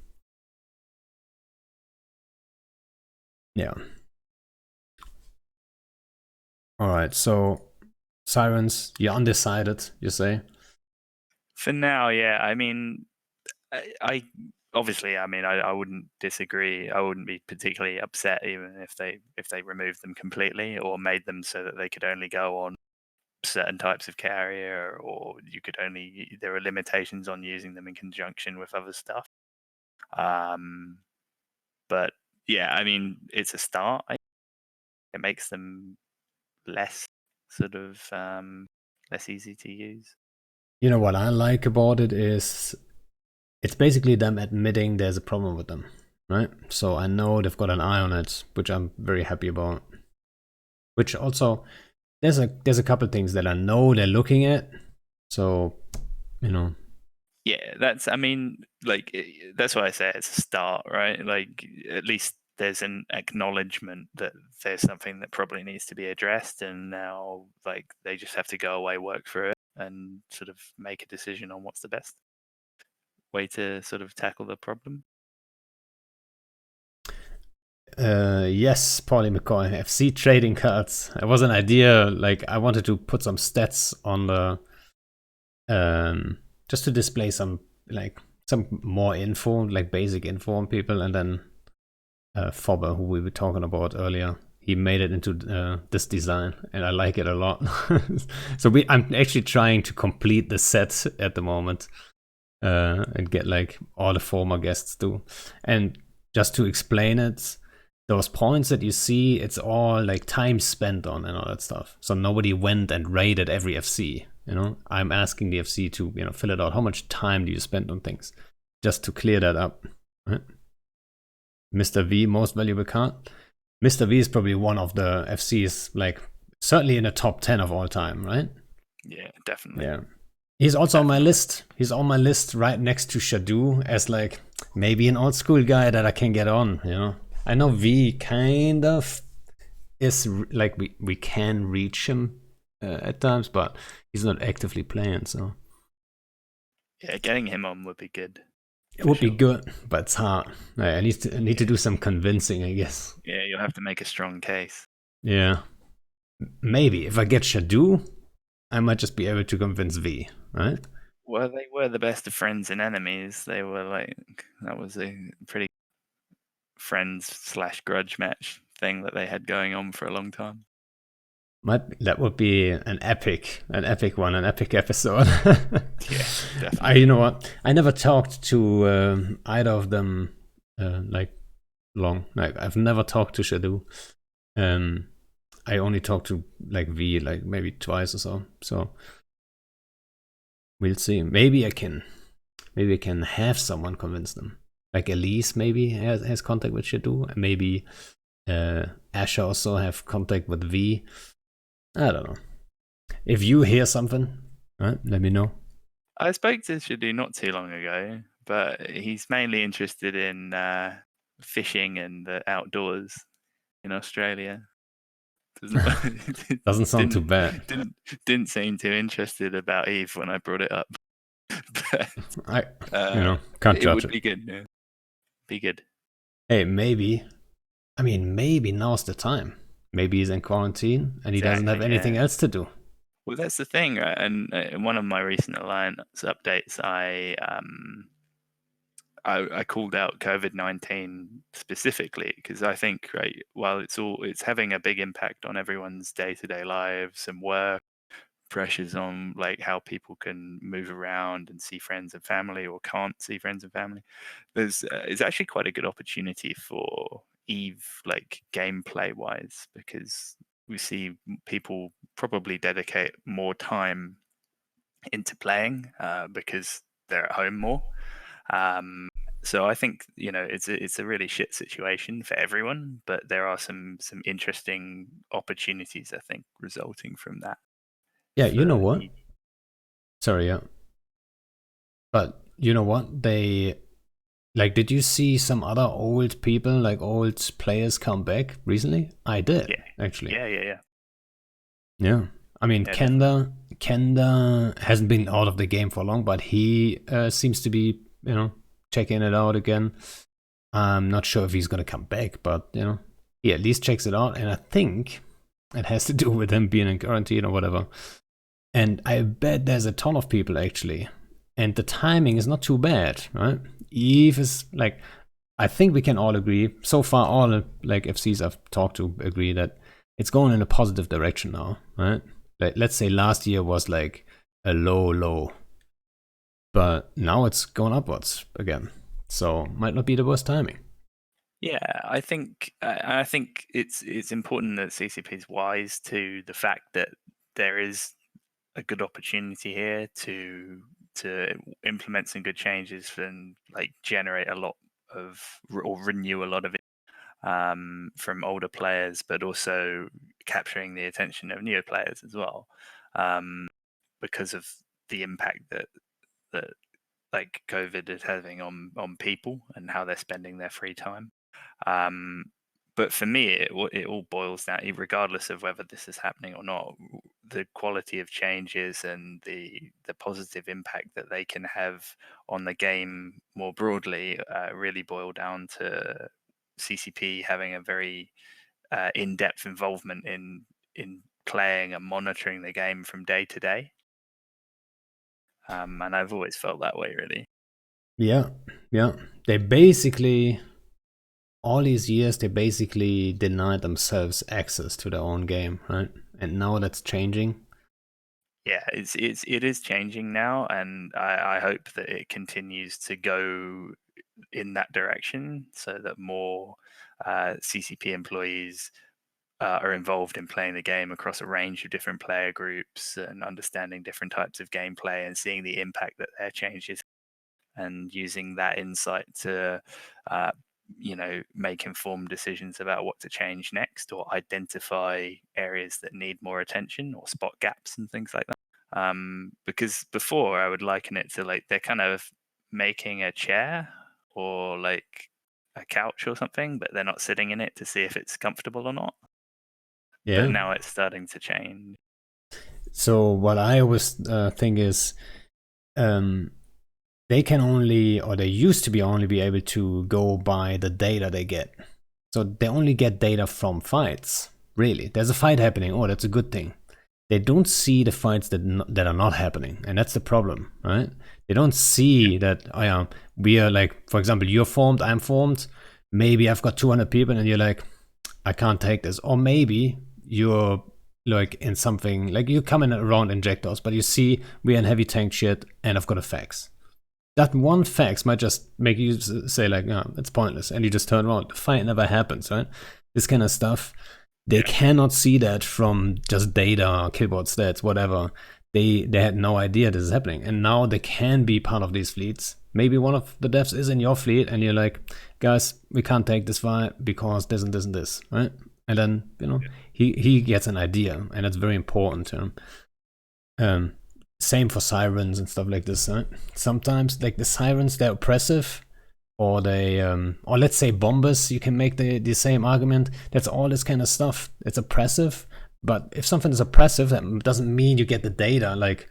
Speaker 2: Yeah. Alright, so sirens, you're undecided, you say?
Speaker 4: For now, yeah. I mean, I obviously, I mean, I wouldn't disagree. I wouldn't be particularly upset even if they removed them completely or made them so that they could only go on certain types of carrier, or there are limitations on using them in conjunction with other stuff. But yeah, I mean, it's a start. It makes them less sort of less easy to use.
Speaker 2: You know what I like about it is it's basically them admitting there's a problem with them, right? So I know they've got an eye on it, which I'm very happy about. Which also, there's a couple things that I know they're looking at. So, you know,
Speaker 4: Yeah, that's. I mean, like that's why I say it's a start, right? Like at least there's an acknowledgement that there's something that probably needs to be addressed, and now like they just have to go away, work through it, and sort of make a decision on what's the best way to sort of tackle the problem.
Speaker 2: Yes, Paulie McCoy, FC trading cards. It was an idea. Like I wanted to put some stats on the, just to display some more info, like basic info on people, and then Fobber, who we were talking about earlier, he made it into this design, and I like it a lot. So I'm actually trying to complete the set at the moment, and get like all the former guests do. And just to explain it, those points that you see, it's all like time spent on and all that stuff. So nobody went and raided every FC. I'm asking the FC to fill it out. How much time do you spend on things? Just to clear that up. Right? Mr. V, most valuable card. Mr. V is probably one of the FCs, like certainly in the top 10 of all time, right?
Speaker 4: Yeah, definitely.
Speaker 2: Yeah. He's also on my list. He's on my list right next to Shadu as like maybe an old school guy that I can get on. I know V kind of is like we can reach him at times, but he's not actively playing, so.
Speaker 4: Yeah, getting him on would be good.
Speaker 2: It would be good, but it's hard. I need to do some convincing, I guess.
Speaker 4: Yeah, you'll have to make a strong case.
Speaker 2: Yeah. Maybe if I get Shadu, I might just be able to convince V, right?
Speaker 4: Well, they were the best of friends and enemies. They were like, that was a pretty friends/grudge match thing that they had going on for a long time.
Speaker 2: That would be an epic one, an epic episode.
Speaker 4: Yeah, definitely.
Speaker 2: You know what? I never talked to either of them like long. Like I've never talked to Shadu. I only talked to like V like maybe twice or so. So we'll see. Maybe I can have someone convince them. Like Elise maybe has contact with Shadu. Maybe Asher also have contact with V. I don't know. If you hear something, right, let me know.
Speaker 4: I spoke to Shadu not too long ago, but he's mainly interested in fishing and the outdoors in Australia.
Speaker 2: Doesn't sound too bad.
Speaker 4: Didn't seem too interested about Eve when I brought it up. But,
Speaker 2: can't judge it.
Speaker 4: Would be good. Yeah. Be good.
Speaker 2: Hey, maybe now's the time. Maybe he's in quarantine and he doesn't have anything else to do.
Speaker 4: Well, that's the thing, right? And in one of my recent Alliance updates, I called out COVID-19 specifically because I think, right, while it's having a big impact on everyone's day-to-day lives and work, pressures on like how people can move around and see friends and family or can't see friends and family. It's actually quite a good opportunity for Eve, like gameplay wise, because we see people probably dedicate more time into playing because they're at home more. So I think it's a really shit situation for everyone, but there are some interesting opportunities I think resulting from that.
Speaker 2: Yeah, you know what? Sorry, yeah. But you know what? They like, did you see some other old people, like old players, come back recently? I did, actually. Yeah. I mean, Kenda hasn't been out of the game for long, but he seems to be, checking it out again. I'm not sure if he's gonna come back, but he at least checks it out, and I think it has to do with him being in quarantine or whatever. And I bet there's a ton of people actually, and the timing is not too bad, right? Eve is like, I think we can all agree so far. All like FCs I've talked to agree that it's going in a positive direction now, right? Like, let's say last year was like a low, but now it's going upwards again. So might not be the worst timing.
Speaker 4: Yeah, I think it's important that CCP is wise to the fact that there is a good opportunity here to implement some good changes and like generate a lot of or renew a lot of it from older players, but also capturing the attention of newer players as well, because of the impact that like COVID is having on people and how they're spending their free time. But for me, it all boils down, regardless of whether this is happening or not, the quality of changes and the positive impact that they can have on the game more broadly really boil down to CCP having a very in-depth involvement in playing and monitoring the game from day to day. And I've always felt that way, really.
Speaker 2: Yeah. They basically, all these years, they basically denied themselves access to their own game, right? And now that's changing.
Speaker 4: Yeah, it is changing now, and I hope that it continues to go in that direction, so that more CCP employees are involved in playing the game across a range of different player groups and understanding different types of gameplay and seeing the impact that their changes and using that insight to make informed decisions about what to change next or identify areas that need more attention or spot gaps and things like that. Because before I would liken it to like they're kind of making a chair or like a couch or something, but they're not sitting in it to see if it's comfortable or not.
Speaker 2: Yeah.
Speaker 4: But now it's starting to change.
Speaker 2: So what I always think is, they can only, or they used to be only be able to go by the data they get. So they only get data from fights. Really, there's a fight happening. Oh, that's a good thing. They don't see the fights that are not happening, and that's the problem, right? They don't see that we are like, for example, you're formed, I'm formed. Maybe I've got 200 people, and you're like, I can't take this. Or maybe you're like in something like you come in around injectors, but you see we're in heavy tank shit, and I've got a fax. That one fax might just make you say like, no, it's pointless, and you just turn around. The fight never happens, right? This kind of stuff. They cannot see that from just data, killboard stats, whatever. They had no idea this is happening, and now they can be part of these fleets. Maybe one of the devs is in your fleet, and you're like, guys, we can't take this fight because this and this and this, right? And then he gets an idea, and that's very important to him. Same for sirens and stuff like this, right? Sometimes like the sirens, they're oppressive, or they or let's say bombers, you can make the same argument. That's all this kind of stuff. It's oppressive, but if something is oppressive, that doesn't mean you get the data. Like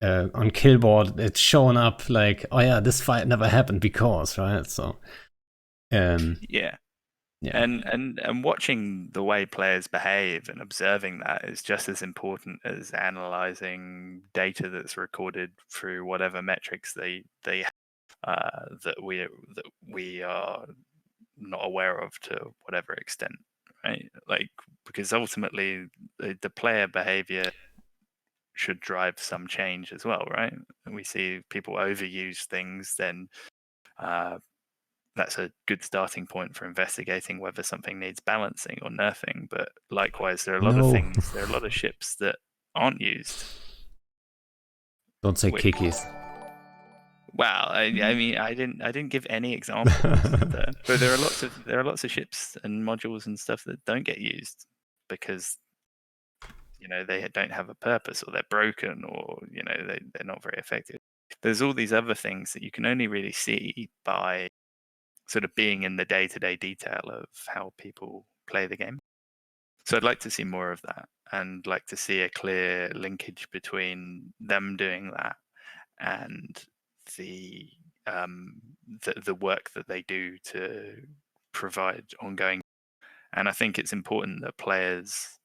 Speaker 2: on Killboard, it's showing up like, oh yeah, this fight never happened because, right? So
Speaker 4: yeah. And watching the way players behave and observing that is just as important as analyzing data that's recorded through whatever metrics they have, that we are not aware of to whatever extent, right? Like, because ultimately the player behavior should drive some change as well, right? And we see people overuse things, then that's a good starting point for investigating whether something needs balancing or nerfing. But likewise, there are a lot of things, there are a lot of ships that aren't used.
Speaker 2: Don't say kickies.
Speaker 4: Well, I mean, I didn't give any examples, but there are lots of ships and modules and stuff that don't get used because they don't have a purpose, or they're broken, or they're not very effective. There's all these other things that you can only really see by sort of being in the day-to-day detail of how people play the game. So I'd like to see more of that, and like to see a clear linkage between them doing that and the work that they do to provide ongoing. And I think it's important that players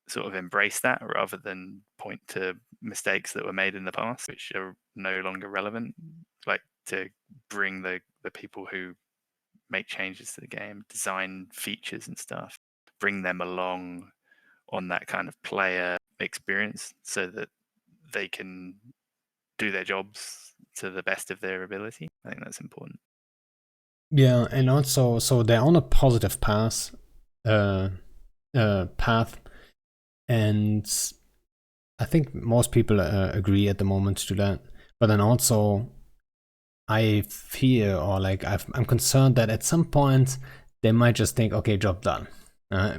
Speaker 4: sort of embrace that rather than point to mistakes that were made in the past, which are no longer relevant. Like to bring the people who make changes to the game, design features and stuff, bring them along on that kind of player experience so that they can do their jobs to the best of their ability. I think that's important.
Speaker 2: Yeah, and also, so they're on a positive path, and I think most people agree at the moment to that. But then also, I fear, or like I'm concerned that at some point they might just think, okay, job done.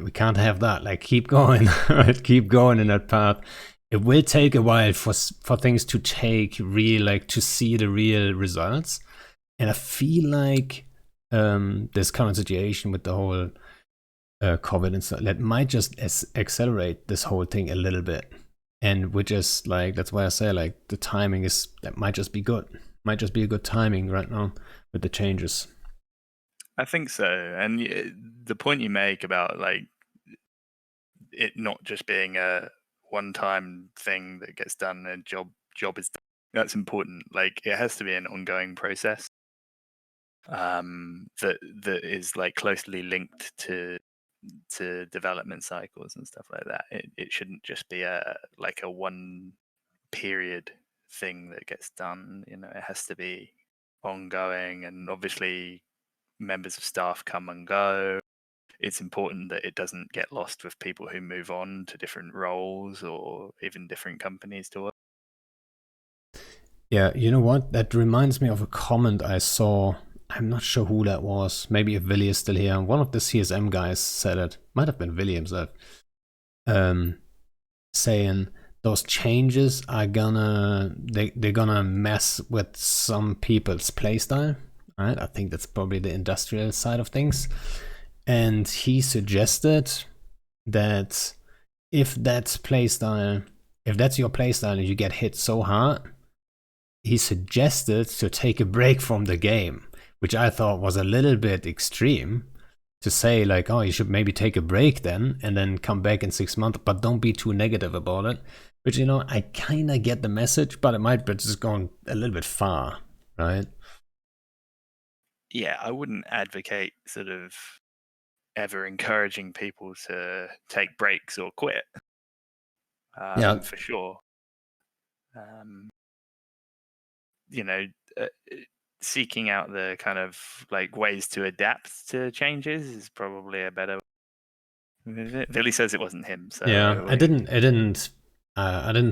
Speaker 2: We can't have that. Like keep going, keep going in that path. it will take a while for things to take real, like to see the real results. And I feel like this current situation with the whole COVID and stuff, that might just accelerate this whole thing a little bit. And which is like, that's why I say like the timing is, that might just be good. Might just be a good timing right now with the changes.
Speaker 4: I think so. And the point you make about like it not just being a one-time thing that gets done and job is done, that's important. Like it has to be an ongoing process that is like closely linked to development cycles and stuff like that. It shouldn't just be a one period thing that gets done. You know, it has to be ongoing, and obviously members of staff come and go. It's important that it doesn't get lost with people who move on to different roles or even different companies to work.
Speaker 2: Yeah, you know what? That reminds me of a comment I saw. I'm not sure who that was. Maybe if Willy is still here. One of the CSM guys said it. Might have been Willy himself. Saying those changes are they're gonna mess with some people's playstyle. Right? I think that's probably the industrial side of things. And he suggested that if that's your playstyle and you get hit so hard, he suggested to take a break from the game, which I thought was a little bit extreme to say, like, oh, you should maybe take a break then and then come back in 6 months, but don't be too negative about it. Which, you know, I kind of get the message, but it might be just gone a little bit far, right?
Speaker 4: Yeah, I wouldn't advocate sort of ever encouraging people to take breaks or quit.
Speaker 2: Yeah,
Speaker 4: for sure. You know, seeking out the kind of like ways to adapt to changes is probably a better. Billy says it wasn't him, so
Speaker 2: yeah. I didn't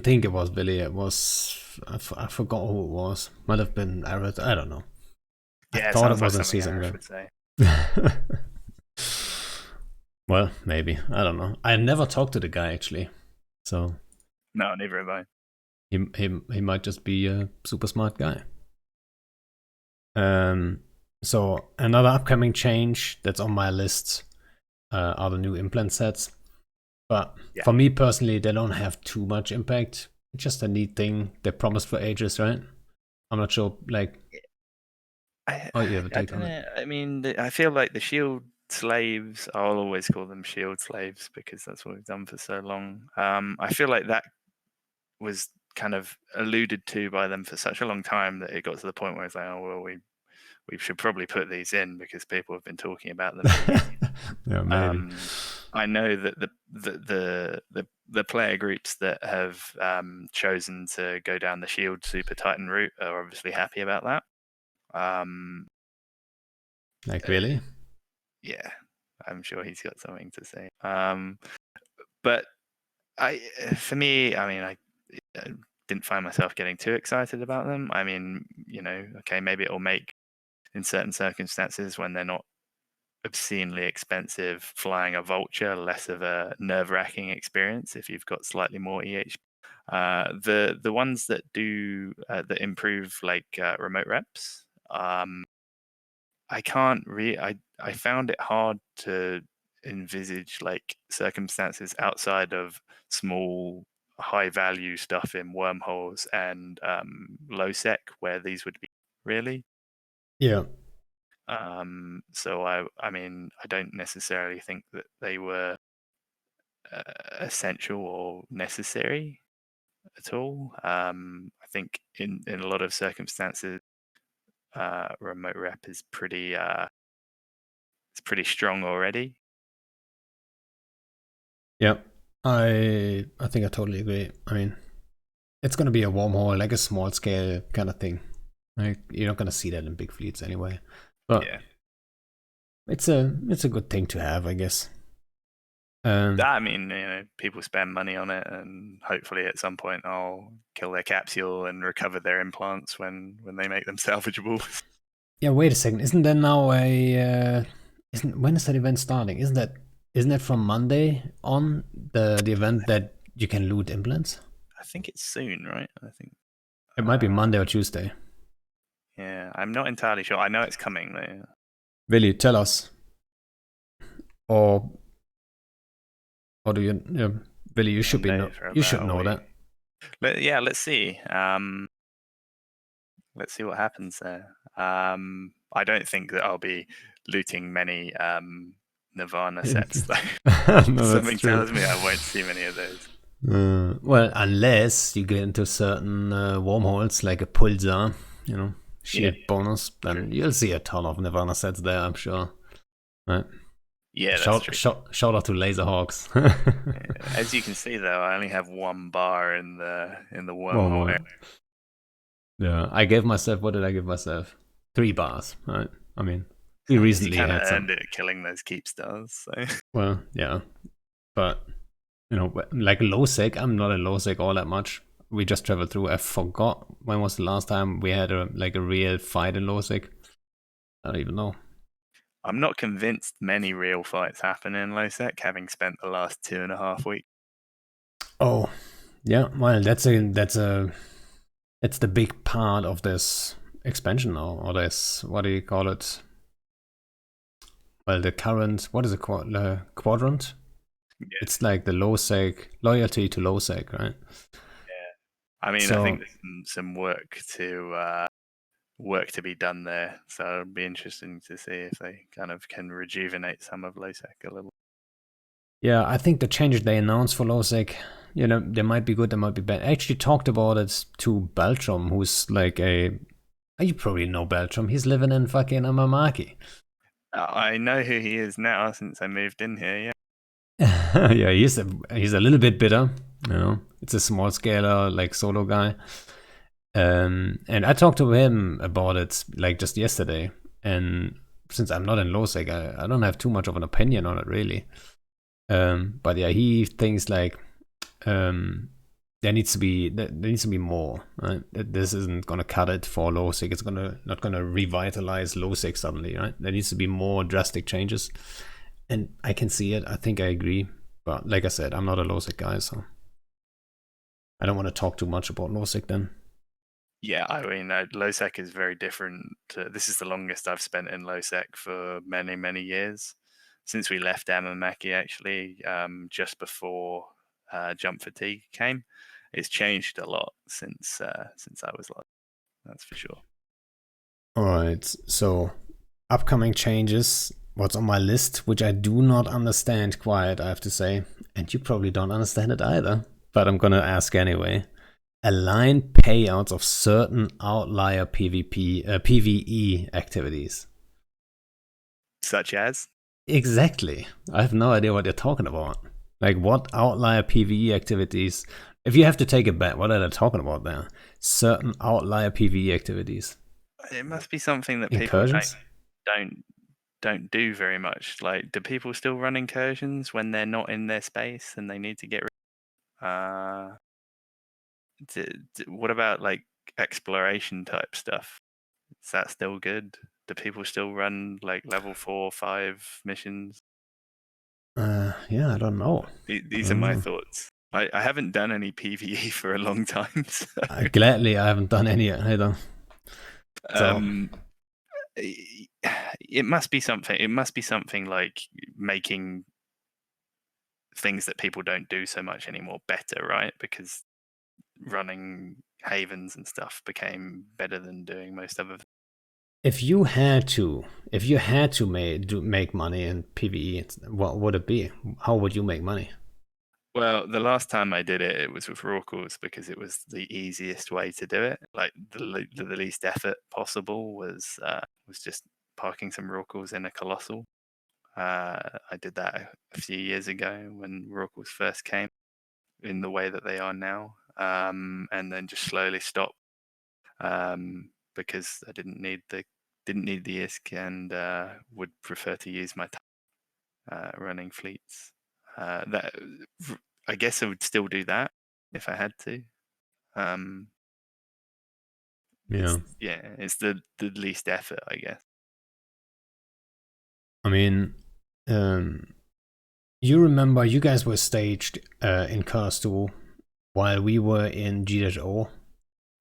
Speaker 2: think it was Billy. It was I forgot who it was. Might have been Arid. I don't know.
Speaker 4: Yeah,
Speaker 2: I thought it
Speaker 4: sounds like
Speaker 2: wasn't
Speaker 4: something
Speaker 2: season
Speaker 4: Arif
Speaker 2: guy.
Speaker 4: would say.
Speaker 2: Well, maybe. I don't know. I never talked to the guy actually, so
Speaker 4: No, neither have I.
Speaker 2: he might just be a super smart guy. So another upcoming change that's on my list are the new implant sets. But for me personally, they don't have too much impact. It's just a neat thing they promised for ages, right? I'm not sure, like. You have a take on it.
Speaker 4: I mean, I feel like the Shield slaves, I'll always call them Shield slaves because that's what we've done for so long. I feel like that was kind of alluded to by them for such a long time that it got to the point where it's like, oh, well, we should probably put these in because people have been talking about them.
Speaker 2: Yeah, maybe.
Speaker 4: I know that the player groups that have chosen to go down the Shield Super Titan route are obviously happy about that.
Speaker 2: Like, really?
Speaker 4: Yeah, I'm sure he's got something to say. But for me, I mean, I didn't find myself getting too excited about them. I mean, you know, okay, maybe it'll make in certain circumstances when they're not obscenely expensive flying a vulture less of a nerve-wracking experience if you've got slightly more EHP. The ones that do that improve like remote reps, I can't I found it hard to envisage like circumstances outside of small high value stuff in wormholes and low sec where these would be really.
Speaker 2: Yeah.
Speaker 4: So I mean, I don't necessarily think that they were essential or necessary at all. I think in a lot of circumstances, remote rep is pretty it's pretty strong already.
Speaker 2: Yeah. I think I totally agree. I mean, it's gonna be a wormhole, like a small scale kind of thing. Like, you're not gonna see that in big fleets anyway. But
Speaker 4: Yeah.
Speaker 2: it's a good thing to have, I guess.
Speaker 4: I mean, you know, people spend money on it, and hopefully at some point I'll kill their capsule and recover their implants when they make them salvageable.
Speaker 2: Yeah, wait a second. Isn't there now when is that event starting? Isn't that from Monday on the event that you can loot implants?
Speaker 4: I think it's soon, right? I think
Speaker 2: It might be Monday or Tuesday.
Speaker 4: Yeah, I'm not entirely sure. I know it's coming though.
Speaker 2: Willy, tell us. Or do you? Yeah, Willy, you should you should know that.
Speaker 4: Let's see. Let's see what happens there. I don't think that I'll be looting many Nirvana sets though.
Speaker 2: No,
Speaker 4: Something tells me I won't see many of those.
Speaker 2: Well, unless you get into certain wormholes like a pulsar, you know, shield bonus, then you'll see a ton of Nirvana sets there, I'm sure. Right?
Speaker 4: Yeah, that's true.
Speaker 2: Shout out to Laserhawks.
Speaker 4: As you can see, though, I only have one bar in the wormhole area.
Speaker 2: Yeah, I gave myself. What did I give myself? 3 bars. Right. I mean, we recently
Speaker 4: had
Speaker 2: earned
Speaker 4: it killing those keep stars. So.
Speaker 2: Well, yeah, but you know, like low sec, I'm not in low sec all that much. We just traveled through. I forgot when was the last time we had a real fight in low sec. I don't even know.
Speaker 4: I'm not convinced many real fights happen in low sec, having spent the last 2.5 weeks.
Speaker 2: Oh, yeah. Well, that's the big part of this expansion now, or this, what do you call it? Well, the current, what is it called? The quadrant? Yeah. It's like the low sec, loyalty to low sec, right?
Speaker 4: Yeah. I mean, I think there's some work to be done there. So it'll be interesting to see if they kind of can rejuvenate some of low sec a little.
Speaker 2: Yeah, I think the changes they announced for low sec, you know, they might be good, they might be bad. I actually talked about it to Beltram, who's like you probably know Beltram. He's living in fucking Amamaki.
Speaker 4: I know who he is now since I moved in here.
Speaker 2: Yeah. Yeah, he's a little bit bitter. You know, it's a small scaler like solo guy. And I talked to him about it like just yesterday. And since I'm not in low sec, I don't have too much of an opinion on it really. But yeah, he thinks like there needs to be more. Right? This isn't gonna cut it for low sec. It's not gonna revitalize low sec suddenly. Right? There needs to be more drastic changes, and I can see it. I think I agree. But like I said, I'm not a low sec guy, so I don't want to talk too much about low sec then.
Speaker 4: Yeah, I mean, low sec is very different. This is the longest I've spent in low sec for many years. Since we left Amamaki, actually, just before jump fatigue came, it's changed a lot since I was like, that's for sure.
Speaker 2: All right, so upcoming changes. What's on my list, which I do not understand quite, I have to say, and you probably don't understand it either. But I'm gonna ask anyway. Align payouts of certain outlier PvE activities.
Speaker 4: Such as?
Speaker 2: Exactly. I have no idea what you're talking about. Like, what outlier PvE activities? If you have to take a bet, what are they talking about there? Certain outlier PvE activities.
Speaker 4: It must be something that people don't do very much. Like, do people still run incursions when they're not in their space and they need to get what about like exploration type stuff? Is that still good? Do people still run like level 4, 5 missions?
Speaker 2: Yeah, I don't know.
Speaker 4: These are my thoughts. I haven't done any PvE for a long time. So.
Speaker 2: Gladly, I haven't done any either. So.
Speaker 4: It must be something. It must be something like making things that people don't do so much anymore better, right? Because running havens and stuff became better than doing most of it.
Speaker 2: If you had to make money in PvE, what would it be? How would you make money?
Speaker 4: Well, the last time I did it, it was with Rorquals because it was the easiest way to do it. Like the least effort possible was just parking some Rorquals in a Colossal. I did that a few years ago when Rorquals first came in the way that they are now, and then just slowly stop because I didn't need the ISK and would prefer to use my time running fleets. That I guess I would still do that if I had to. It's the least effort, I guess.
Speaker 2: I mean, you remember you guys were staged in Curse 2 while we were in G-O.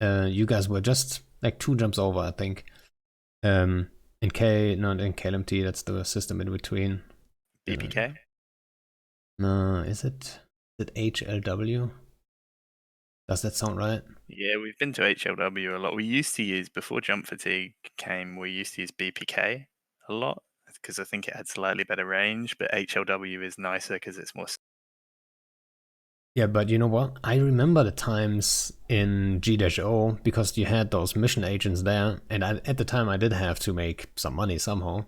Speaker 2: You guys were just like 2 jumps over, I think. In KLMT, that's the system in between.
Speaker 4: BPK?
Speaker 2: No, is it HLW? Does that sound right?
Speaker 4: Yeah, we've been to HLW a lot. We used to use, before Jump Fatigue came, we used to use BPK a lot because I think it had slightly better range, but HLW is nicer because it's more.
Speaker 2: Yeah, but you know what? I remember the times in G-O because you had those mission agents there, and at the time I did have to make some money somehow.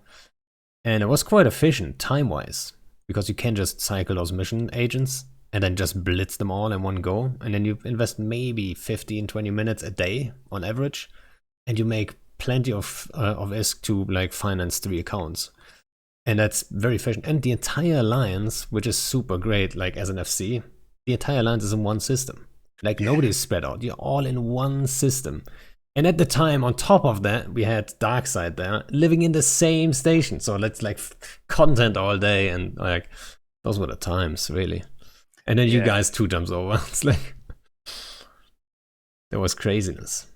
Speaker 2: And it was quite efficient time-wise because you can just cycle those mission agents and then just blitz them all in one go. And then you invest maybe 15, 20 minutes a day on average, and you make plenty of ISK to like finance 3 accounts. And that's very efficient. And the entire alliance, which is super great, like as an FC, the entire alliance is in one system. Like nobody's spread out. You're all in one system. And at the time, on top of that, we had Darkseid there living in the same station. So let's like content all day, and like those were the times, really. And then you guys 2 jumps over. It's like there was craziness.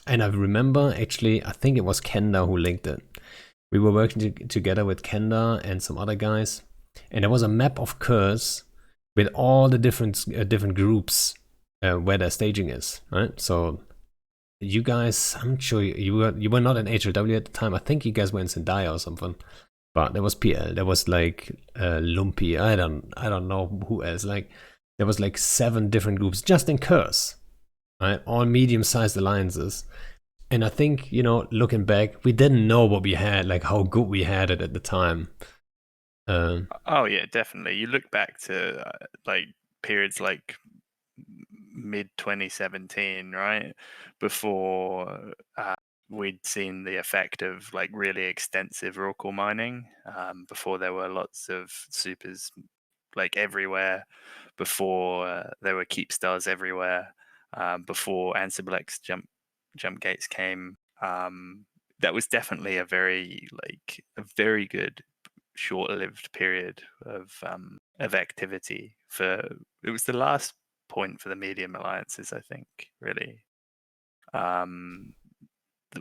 Speaker 2: And I remember actually, I think it was Kenda who linked it. We were working together with Kenda and some other guys, and there was a map of Curse with all the different groups where their staging is, right? So you guys, I'm sure you were not in HLW at the time. I think you guys were in Zendaya or something. But there was PL, there was like Lumpy, I don't know who else. Like there was like 7 different groups just in Curse, right? All medium-sized alliances. And I think, you know, looking back, we didn't know what we had, like how good we had it at the time.
Speaker 4: Oh yeah, definitely. You look back to like periods like mid 2017, right? Before we'd seen the effect of like really extensive raw core mining. Before there were lots of supers like everywhere. Before there were keep stars everywhere. Before Ansible X jump gates came. That was definitely a very good short-lived period of activity. For it was the last point for the medium alliances, I think, really,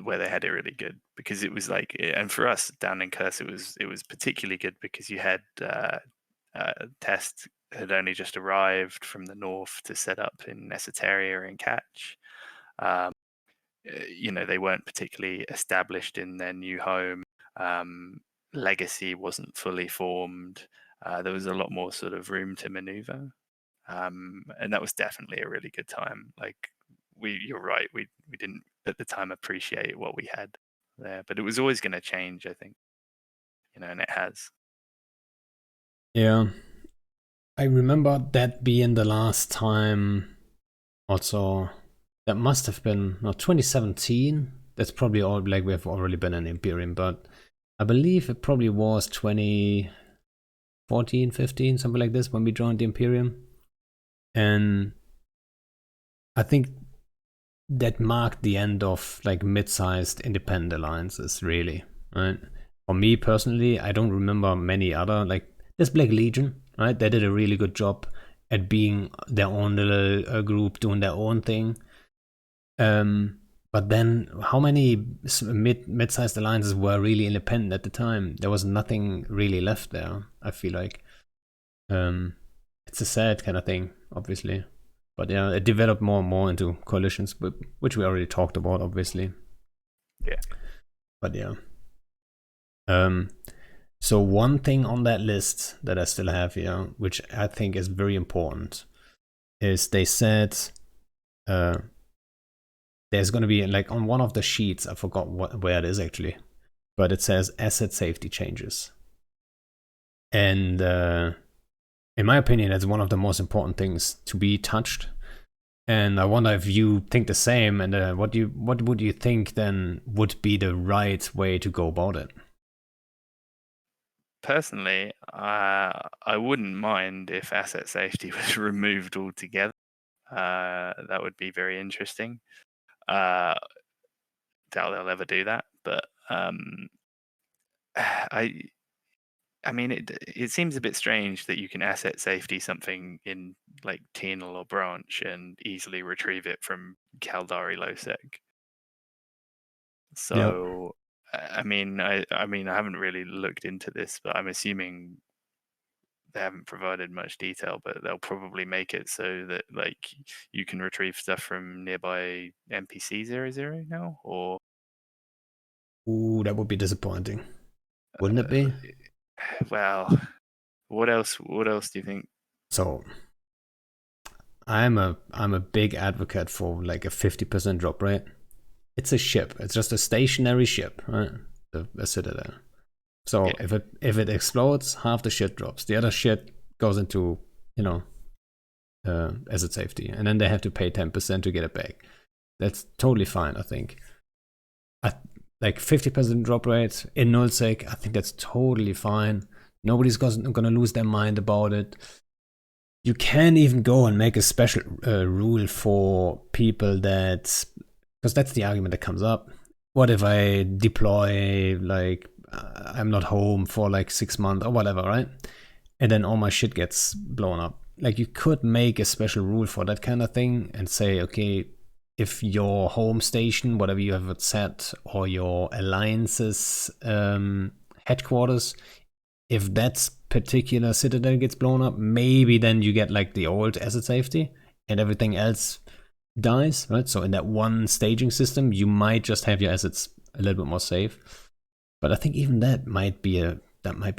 Speaker 4: where they had it really good, because it was like, and for us down in Curse, it was particularly good because you had Test had only just arrived from the north to set up in Esoteria and Catch. You know, they weren't particularly established in their new home. Legacy wasn't fully formed. There was a lot more sort of room to maneuver, and that was definitely a really good time. Like you're right, we didn't at the time appreciate what we had there, but it was always going to change, I think, you know, and it has.
Speaker 2: Yeah, I remember that being the last time. Also, that must have been 2017. That's probably all like we have already been in Imperium, but I believe it probably was 2014, 15, something like this when we joined the Imperium. And I think that marked the end of like mid-sized independent alliances, really, right? For me personally, I don't remember many other, like there's Black Legion, right? They did a really good job at being their own little group, doing their own thing. But then how many mid-sized alliances were really independent at the time? There was nothing really left there, I feel like. It's a sad kind of thing, obviously. But yeah, it developed more and more into coalitions, which we already talked about, obviously.
Speaker 4: Yeah.
Speaker 2: But yeah. So one thing on that list that I still have here, which I think is very important, is they said there's going to be like on one of the sheets, I forgot where it is actually, but it says asset safety changes. And in my opinion, that's one of the most important things to be touched. And I wonder if you think the same, and what would you think then would be the right way to go about it?
Speaker 4: Personally, I wouldn't mind if asset safety was removed altogether. That would be very interesting. Doubt they'll ever do that, but I I mean, it seems a bit strange that you can asset safety something in like Tenal or Branch and easily retrieve it from Caldari Losec.
Speaker 2: Yep.
Speaker 4: So, I mean, I haven't really looked into this, but I'm assuming they haven't provided much detail, but they'll probably make it so that like you can retrieve stuff from nearby NPC 00 now, or
Speaker 2: Ooh, that would be disappointing. Wouldn't it be?
Speaker 4: well, what else? What else do you think?
Speaker 2: So I'm a big advocate for like a 50% drop rate. It's a ship. It's just a stationary ship, right? A citadel. So
Speaker 4: Yeah.
Speaker 2: if it explodes, half the shit drops. The other shit goes into, asset safety, and then they have to pay 10% to get it back. That's totally fine, I think. Like 50% drop rate in nullsec, I think that's totally fine. Nobody's gonna lose their mind about it. You can even go and make a special rule for people that, because that's the argument that comes up. What if I deploy, like, I'm not home for like 6 months or whatever, right? And then all my shit gets blown up. Like, you could make a special rule for that kind of thing and say, okay, if your home station, whatever you have it set, or your alliance's headquarters, if that particular citadel gets blown up, maybe then you get like the old asset safety and everything else dies, right? So in that one staging system, you might just have your assets a little bit more safe. But I think even that might be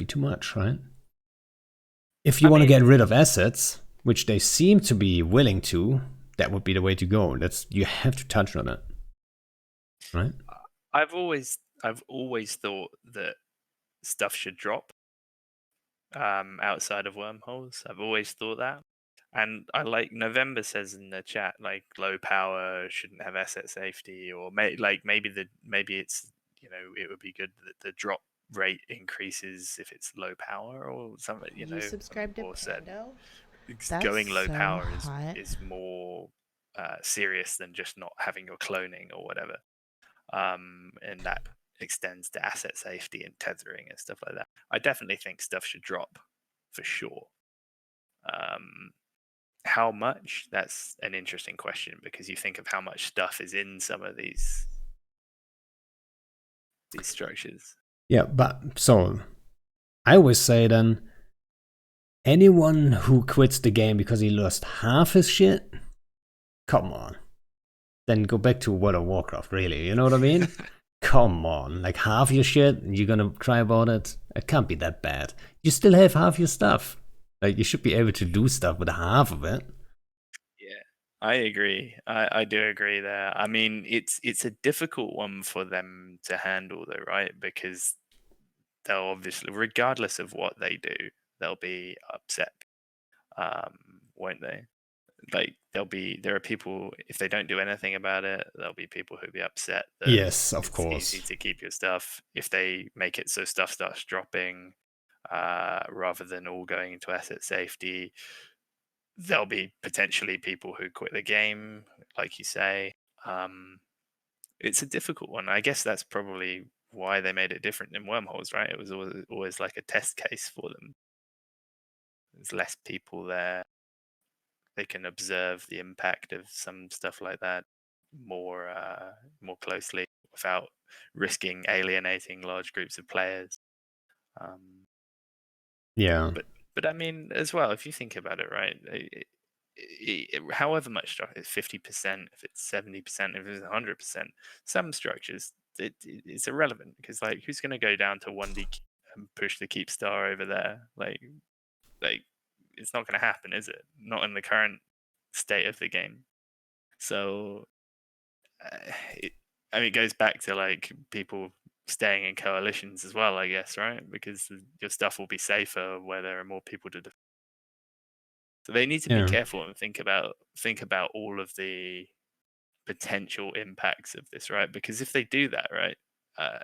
Speaker 2: too much, right? If you
Speaker 4: I
Speaker 2: want to get
Speaker 4: mean,
Speaker 2: rid of assets, which they seem to be willing to, that would be the way to go. You have to touch on it, right?
Speaker 4: I've always thought that stuff should drop outside of wormholes. I've always thought that. And I like November says in the chat like low power shouldn't have asset safety, or maybe it's it would be good that the drop rate increases if it's low power or something.
Speaker 1: You
Speaker 4: Something
Speaker 1: subscribe to
Speaker 4: more said.
Speaker 1: Pando? That's
Speaker 4: Going low
Speaker 1: so
Speaker 4: power
Speaker 1: hot.
Speaker 4: is more serious than just not having your cloning or whatever. And that extends to asset safety and tethering and stuff like that. I definitely think stuff should drop for sure. How much? That's an interesting question because you think of how much stuff is in some of these structures.
Speaker 2: Yeah, but so I always say then, anyone who quits the game because he lost half his shit, come on. Then go back to World of Warcraft, really. You know what I mean? Come on. Like half your shit, and you're gonna cry about it? It can't be that bad. You still have half your stuff. Like, you should be able to do stuff with half of it.
Speaker 4: Yeah, I agree. I do agree there. I mean, it's a difficult one for them to handle, though, right? Because they'll obviously, regardless of what they do, they'll be upset, won't they? Like there are people, if they don't do anything about it, there'll be people who'll be upset that
Speaker 2: Yes, of
Speaker 4: it's easy
Speaker 2: course.
Speaker 4: to keep your stuff. If they make it so stuff starts dropping, rather than all going into asset safety, there'll be potentially people who quit the game, like you say. It's a difficult one. I guess that's probably why they made it different in wormholes, right? It was always like a test case for them. There's less people there. They can observe the impact of some stuff like that more closely without risking alienating large groups of players. Um,
Speaker 2: Yeah.
Speaker 4: but I mean, as well, if you think about it, right? However much stuff, it's 50%, if it's 70%, if it's 100%, some structures it's irrelevant because like who's going to go down to 1D and push the keep star over there? Like it's not going to happen, is it? Not in the current state of the game. So it, I mean, it goes back to like people staying in coalitions as well, I guess, right? Because your stuff will be safer where there are more people to. So they need to be
Speaker 2: Yeah.
Speaker 4: careful and think about all of the potential impacts of this, right? Because if they do that, right, uh,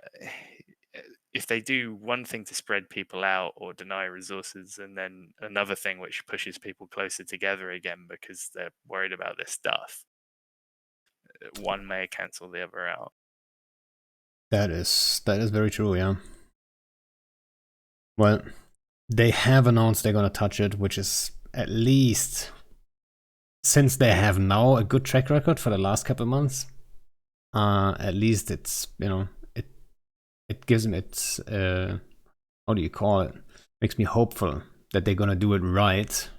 Speaker 4: if they do one thing to spread people out or deny resources, and then another thing which pushes people closer together again because they're worried about this stuff, one may cancel the other out.
Speaker 2: That is very true, yeah. Well, they have announced they're gonna touch it, which is at least, since they have now a good track record for the last couple of months. At least it's, it gives me, it's how do you call it? Makes me hopeful that they're gonna do it right,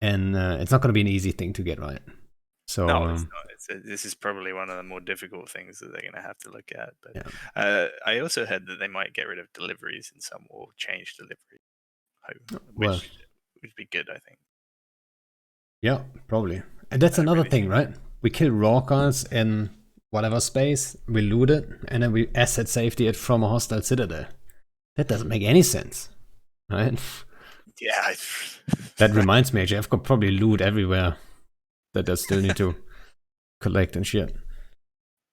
Speaker 2: and it's not gonna be an easy thing to get right. So
Speaker 4: No, it's not. This is probably one of the more difficult things that they're going to have to look at. But
Speaker 2: yeah.
Speaker 4: I also heard that they might get rid of deliveries in some, or change delivery,
Speaker 2: Well,
Speaker 4: which would be good, I think.
Speaker 2: yeah, probably. And that's another thing, right? We kill raw cards in whatever space, we loot it, and then we asset safety it from a hostile citadel. That doesn't make any sense, right?
Speaker 4: Yeah.
Speaker 2: That reminds me, actually, I've got probably loot everywhere that I still need to collect and shit.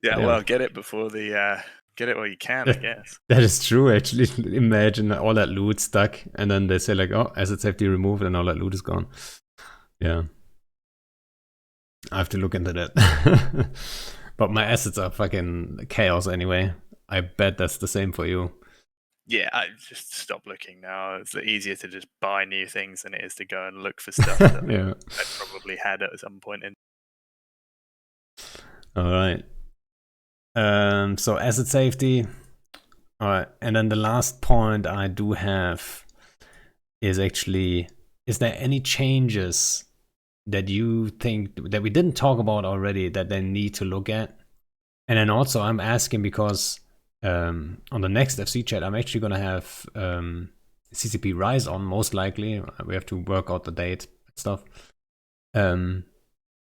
Speaker 4: Yeah,
Speaker 2: Yeah.
Speaker 4: well, get it before the get it while you can, I guess.
Speaker 2: That is true, actually. Imagine all that loot stuck, and then they say like, "Oh, asset safety removed," and all that loot is gone. Yeah, I have to look into that. But my assets are fucking chaos anyway. I bet that's the same for you.
Speaker 4: Yeah, I just stop looking now. It's easier to just buy new things than it is to go and look for stuff that
Speaker 2: Yeah.
Speaker 4: I probably had at some point in.
Speaker 2: All right. So asset safety. All right, and then the last point I do have is actually, is there any changes that you think that we didn't talk about already that they need to look at? And then also I'm asking because on the next FC chat, I'm actually going to have CCP Rise on, most likely. We have to work out the date and stuff.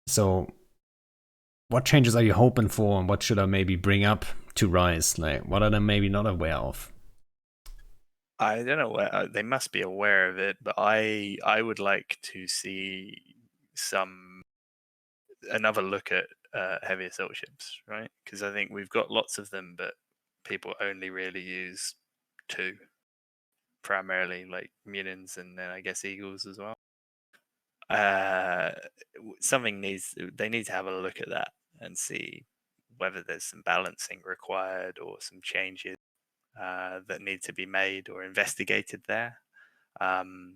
Speaker 2: So what changes are you hoping for, and what should I maybe bring up to Rise? Like, what are they maybe not aware of?
Speaker 4: I don't know. They must be aware of it, but I would like to see another look at heavy assault ships, right? Because I think we've got lots of them, but people only really use two, primarily like Munions and then I guess Eagles as well. They need to have a look at that and see whether there's some balancing required or some changes that need to be made or investigated there. And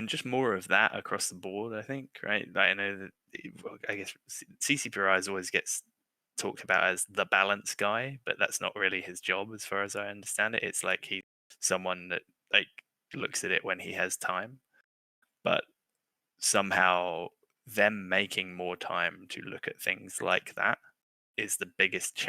Speaker 4: just more of that across the board, I think, right? I know that, I guess CCPRI always gets talked about as the balance guy, but that's not really his job as far as I understand it. It's like he's someone that like looks at it when he has time, but somehow them making more time to look at things like that is the biggest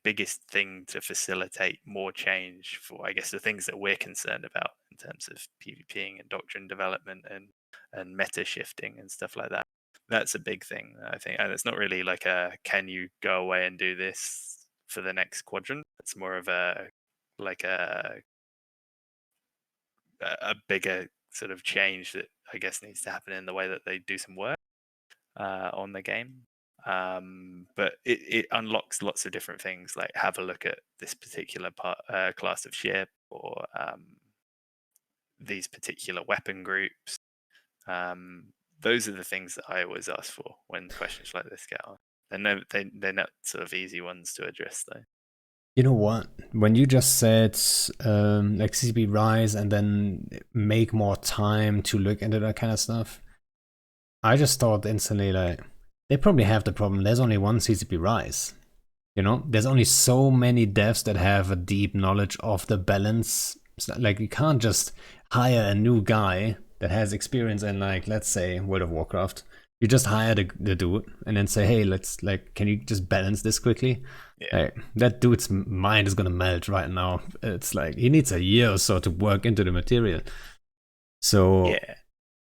Speaker 4: biggest thing to facilitate more change for, I guess, the things that we're concerned about in terms of PvPing and doctrine development and meta shifting and stuff like that. That's a big thing, I think, and it's not really like a can you go away and do this for the next quadrant. It's more of a like a bigger sort of change that I guess needs to happen in the way that they do some work on the game. But it unlocks lots of different things, like have a look at this particular class of ship, or these particular weapon groups. Those are the things that I always ask for when questions like this get on. They're not sort of easy ones to address, though.
Speaker 2: You know what? When you just said like CCP Rise and then make more time to look into that kind of stuff, I just thought instantly like they probably have the problem. There's only one CCP Rise. You know, there's only so many devs that have a deep knowledge of the balance. Like you can't just hire a new guy that has experience in, like, let's say World of Warcraft. You just hire the dude and then say, hey, let's, like, can you just balance this quickly?
Speaker 4: Yeah.
Speaker 2: Like, that dude's mind is gonna melt right now. It's like he needs a year or so to work into the material. So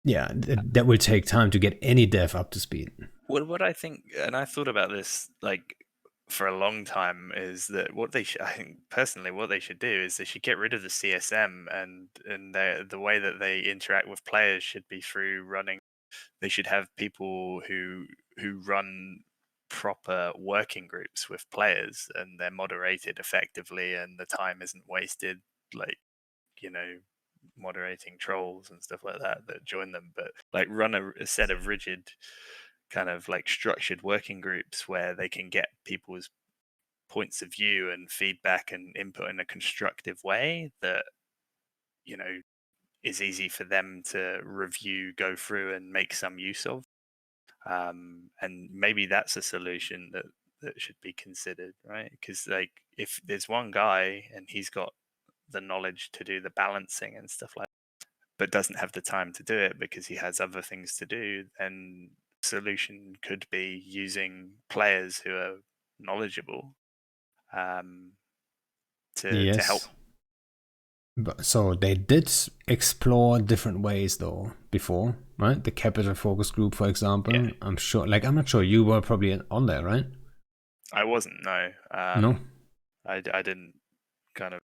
Speaker 2: yeah, that will take time to get any dev up to speed.
Speaker 4: Well, what I think, and I thought about this like for a long time, is that I think personally, what they should do is they should get rid of the CSM, and the way that they interact with players should be through running. They should have people who run proper working groups with players, and they're moderated effectively, and the time isn't wasted, like, you know, moderating trolls and stuff like that join them, but like run a set of rigid kind of like structured working groups where they can get people's points of view and feedback and input in a constructive way that, you know, is easy for them to review, go through, and make some use of. And maybe that's a solution that should be considered, right? Because like if there's one guy and he's got the knowledge to do the balancing and stuff like that, but doesn't have the time to do it because he has other things to do, then solution could be using players who are knowledgeable to help.
Speaker 2: Yes. But, so they did explore different ways though before, right? The capital focus group, for example.
Speaker 4: Yeah.
Speaker 2: I'm sure. Like I'm not sure you were probably on there, right?
Speaker 4: I wasn't. No.
Speaker 2: No.
Speaker 4: I didn't kind of.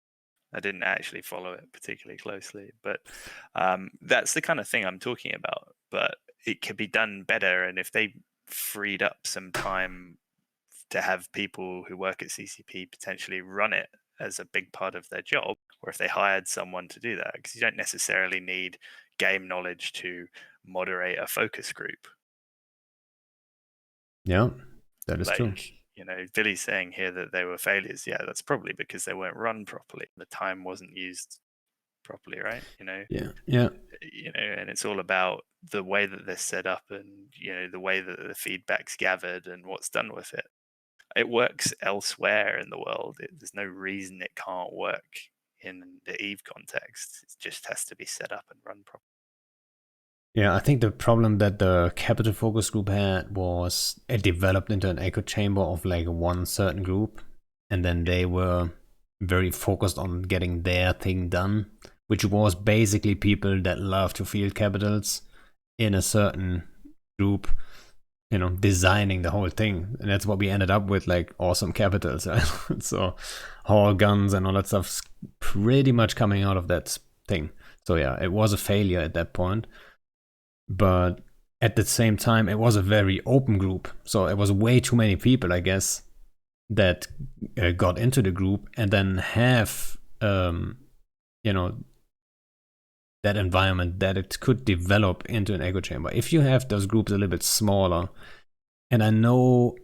Speaker 4: I didn't actually follow it particularly closely, but that's the kind of thing I'm talking about. But it could be done better, and if they freed up some time to have people who work at CCP potentially run it as a big part of their job, or if they hired someone to do that, because you don't necessarily need game knowledge to moderate a focus group.
Speaker 2: Yeah, that is true.
Speaker 4: Billy's saying here that they were failures. Yeah, that's probably because they weren't run properly. The time wasn't used properly, right?
Speaker 2: Yeah.
Speaker 4: And it's all about the way that they're set up and, the way that the feedback's gathered and what's done with it. It works elsewhere in the world. There's no reason it can't work in the Eve context. It just has to be set up and run properly.
Speaker 2: Yeah, I think the problem that the capital focus group had was it developed into an echo chamber of like one certain group, and then they were very focused on getting their thing done, which was basically people that love to field capitals in a certain group, designing the whole thing. And that's what we ended up with, like awesome capitals, right? So Hall guns and all that stuff's pretty much coming out of that thing. So yeah, it was a failure at that point. But at the same time, it was a very open group. So it was way too many people, I guess, that got into the group and then have, that environment that it could develop into an echo chamber. If you have those groups a little bit smaller, and I know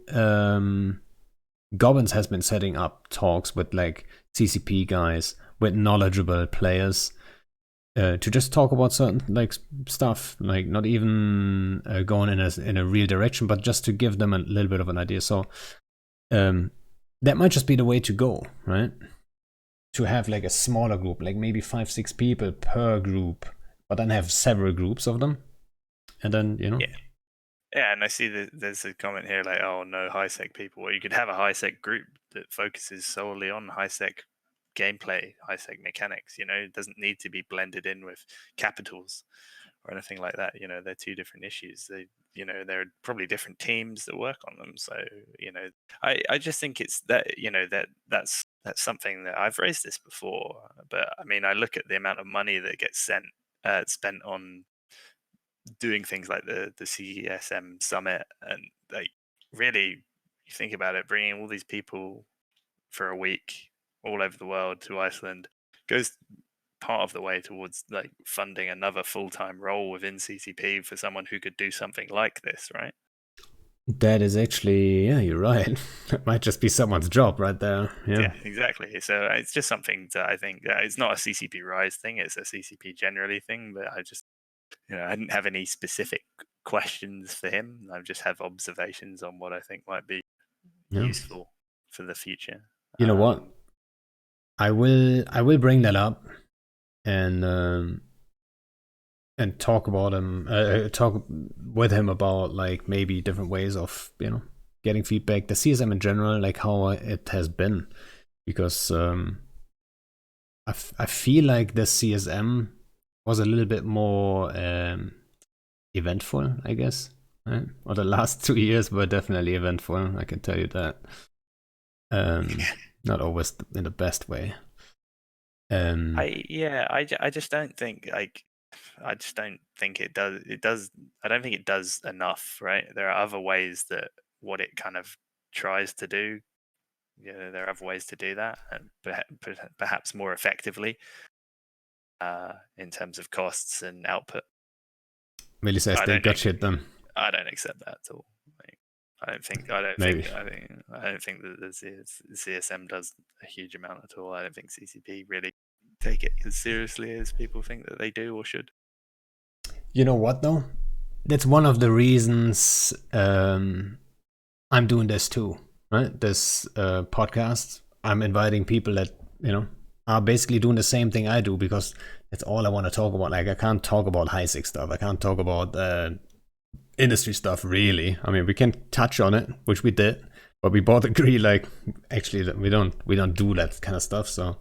Speaker 2: Gobbins has been setting up talks with like CCP guys, with knowledgeable players, to just talk about certain like stuff, like not even going in a real direction, but just to give them a little bit of an idea. So that might just be the way to go, right? To have like a smaller group, like maybe 5-6 people per group, but then have several groups of them, and then
Speaker 4: Yeah, and I see that there's a comment here like, oh, no high-sec people. Well, you could have a high-sec group that focuses solely on high-sec gameplay, high-sec mechanics. It doesn't need to be blended in with capitals or anything like that. They're two different issues. There are probably different teams that work on them. So, I just think it's that, that's something that I've raised this before. But I mean, I look at the amount of money that gets spent on doing things like the CESM summit, and like really, you think about it, bringing all these people for a week all over the world to Iceland goes part of the way towards like funding another full-time role within CCP for someone who could do something like this, right?
Speaker 2: That is actually, yeah, you're right. That might just be someone's job right there.
Speaker 4: Yeah, exactly. So it's just something that I think it's not a CCP Rise thing, it's a CCP generally thing, but I just I didn't have any specific questions for him. I just have observations on what I think might be useful for the future.
Speaker 2: You know what? I will bring that up and talk about him. Talk with him about like maybe different ways of getting feedback. The CSM in general, like how it has been, because I feel like the CSM was a little bit more eventful, I guess. Right? Or the last 2 years were definitely eventful. I can tell you that. Not always in the best way.
Speaker 4: I just don't think I just don't think it does. I don't think it does enough, right? There are other ways that what it kind of tries to do. There are other ways to do that, and perhaps more effectively in terms of costs and output.
Speaker 2: Willie says they got shit done.
Speaker 4: I don't accept that at all. I don't think that the CSM does a huge amount at all. I don't think CCP really take it as seriously as people think that they do or should.
Speaker 2: You know what though? That's one of the reasons I'm doing this too, right? This podcast. I'm inviting people that, are basically doing the same thing I do, because that's all I want to talk about. Like, I can't talk about HiSig stuff. I can't talk about industry stuff, really. I mean, we can touch on it, which we did, but we both agree, like, actually, that we don't do that kind of stuff. So,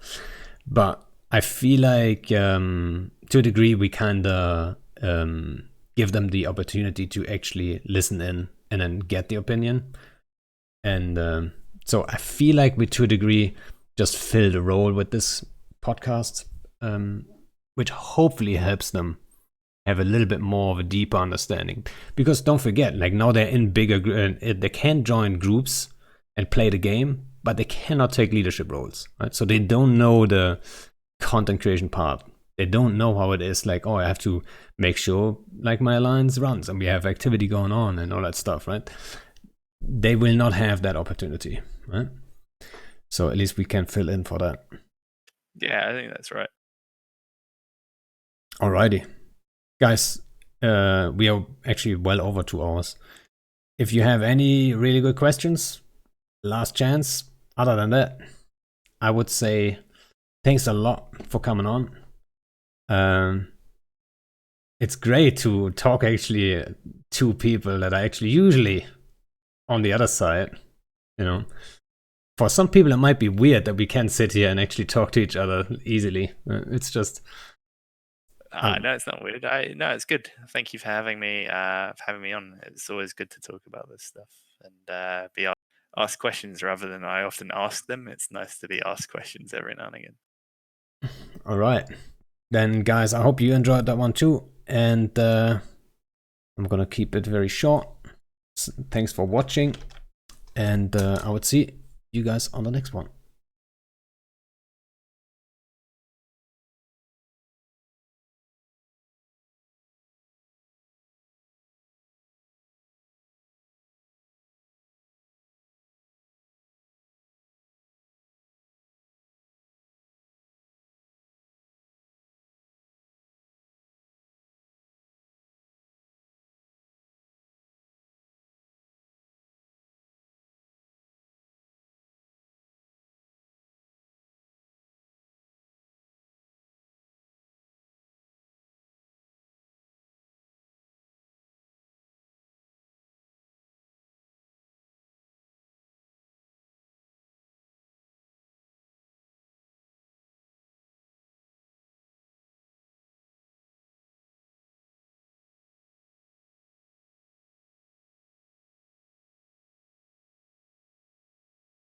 Speaker 2: but I feel like to a degree we kind of give them the opportunity to actually listen in and then get the opinion. And so I feel like we, to a degree, just fill the role with this podcast, which hopefully helps them have a little bit more of a deeper understanding. Because don't forget, like, now they're in bigger, they can join groups and play the game, but they cannot take leadership roles, right? So they don't know the content creation part. They don't know how it is, like, oh, I have to make sure, like, my alliance runs and we have activity going on and all that stuff, right? They will not have that opportunity, right? So at least we can fill in for that.
Speaker 4: Yeah, I think that's right.
Speaker 2: Alrighty. Guys, we are actually well over 2 hours. If you have any really good questions, last chance. Other than that, I would say thanks a lot for coming on. It's great to talk actually to people that are actually usually on the other side, For some people, it might be weird that we can sit here and actually talk to each other easily. It's just...
Speaker 4: No, it's not weird. No, it's good. Thank you for having me on. It's always good to talk about this stuff and be asked questions rather than I often ask them. It's nice to be asked questions every now and again.
Speaker 2: All right. Then, guys, I hope you enjoyed that one too. And I'm going to keep it very short. Thanks for watching. And I would see you guys on the next one.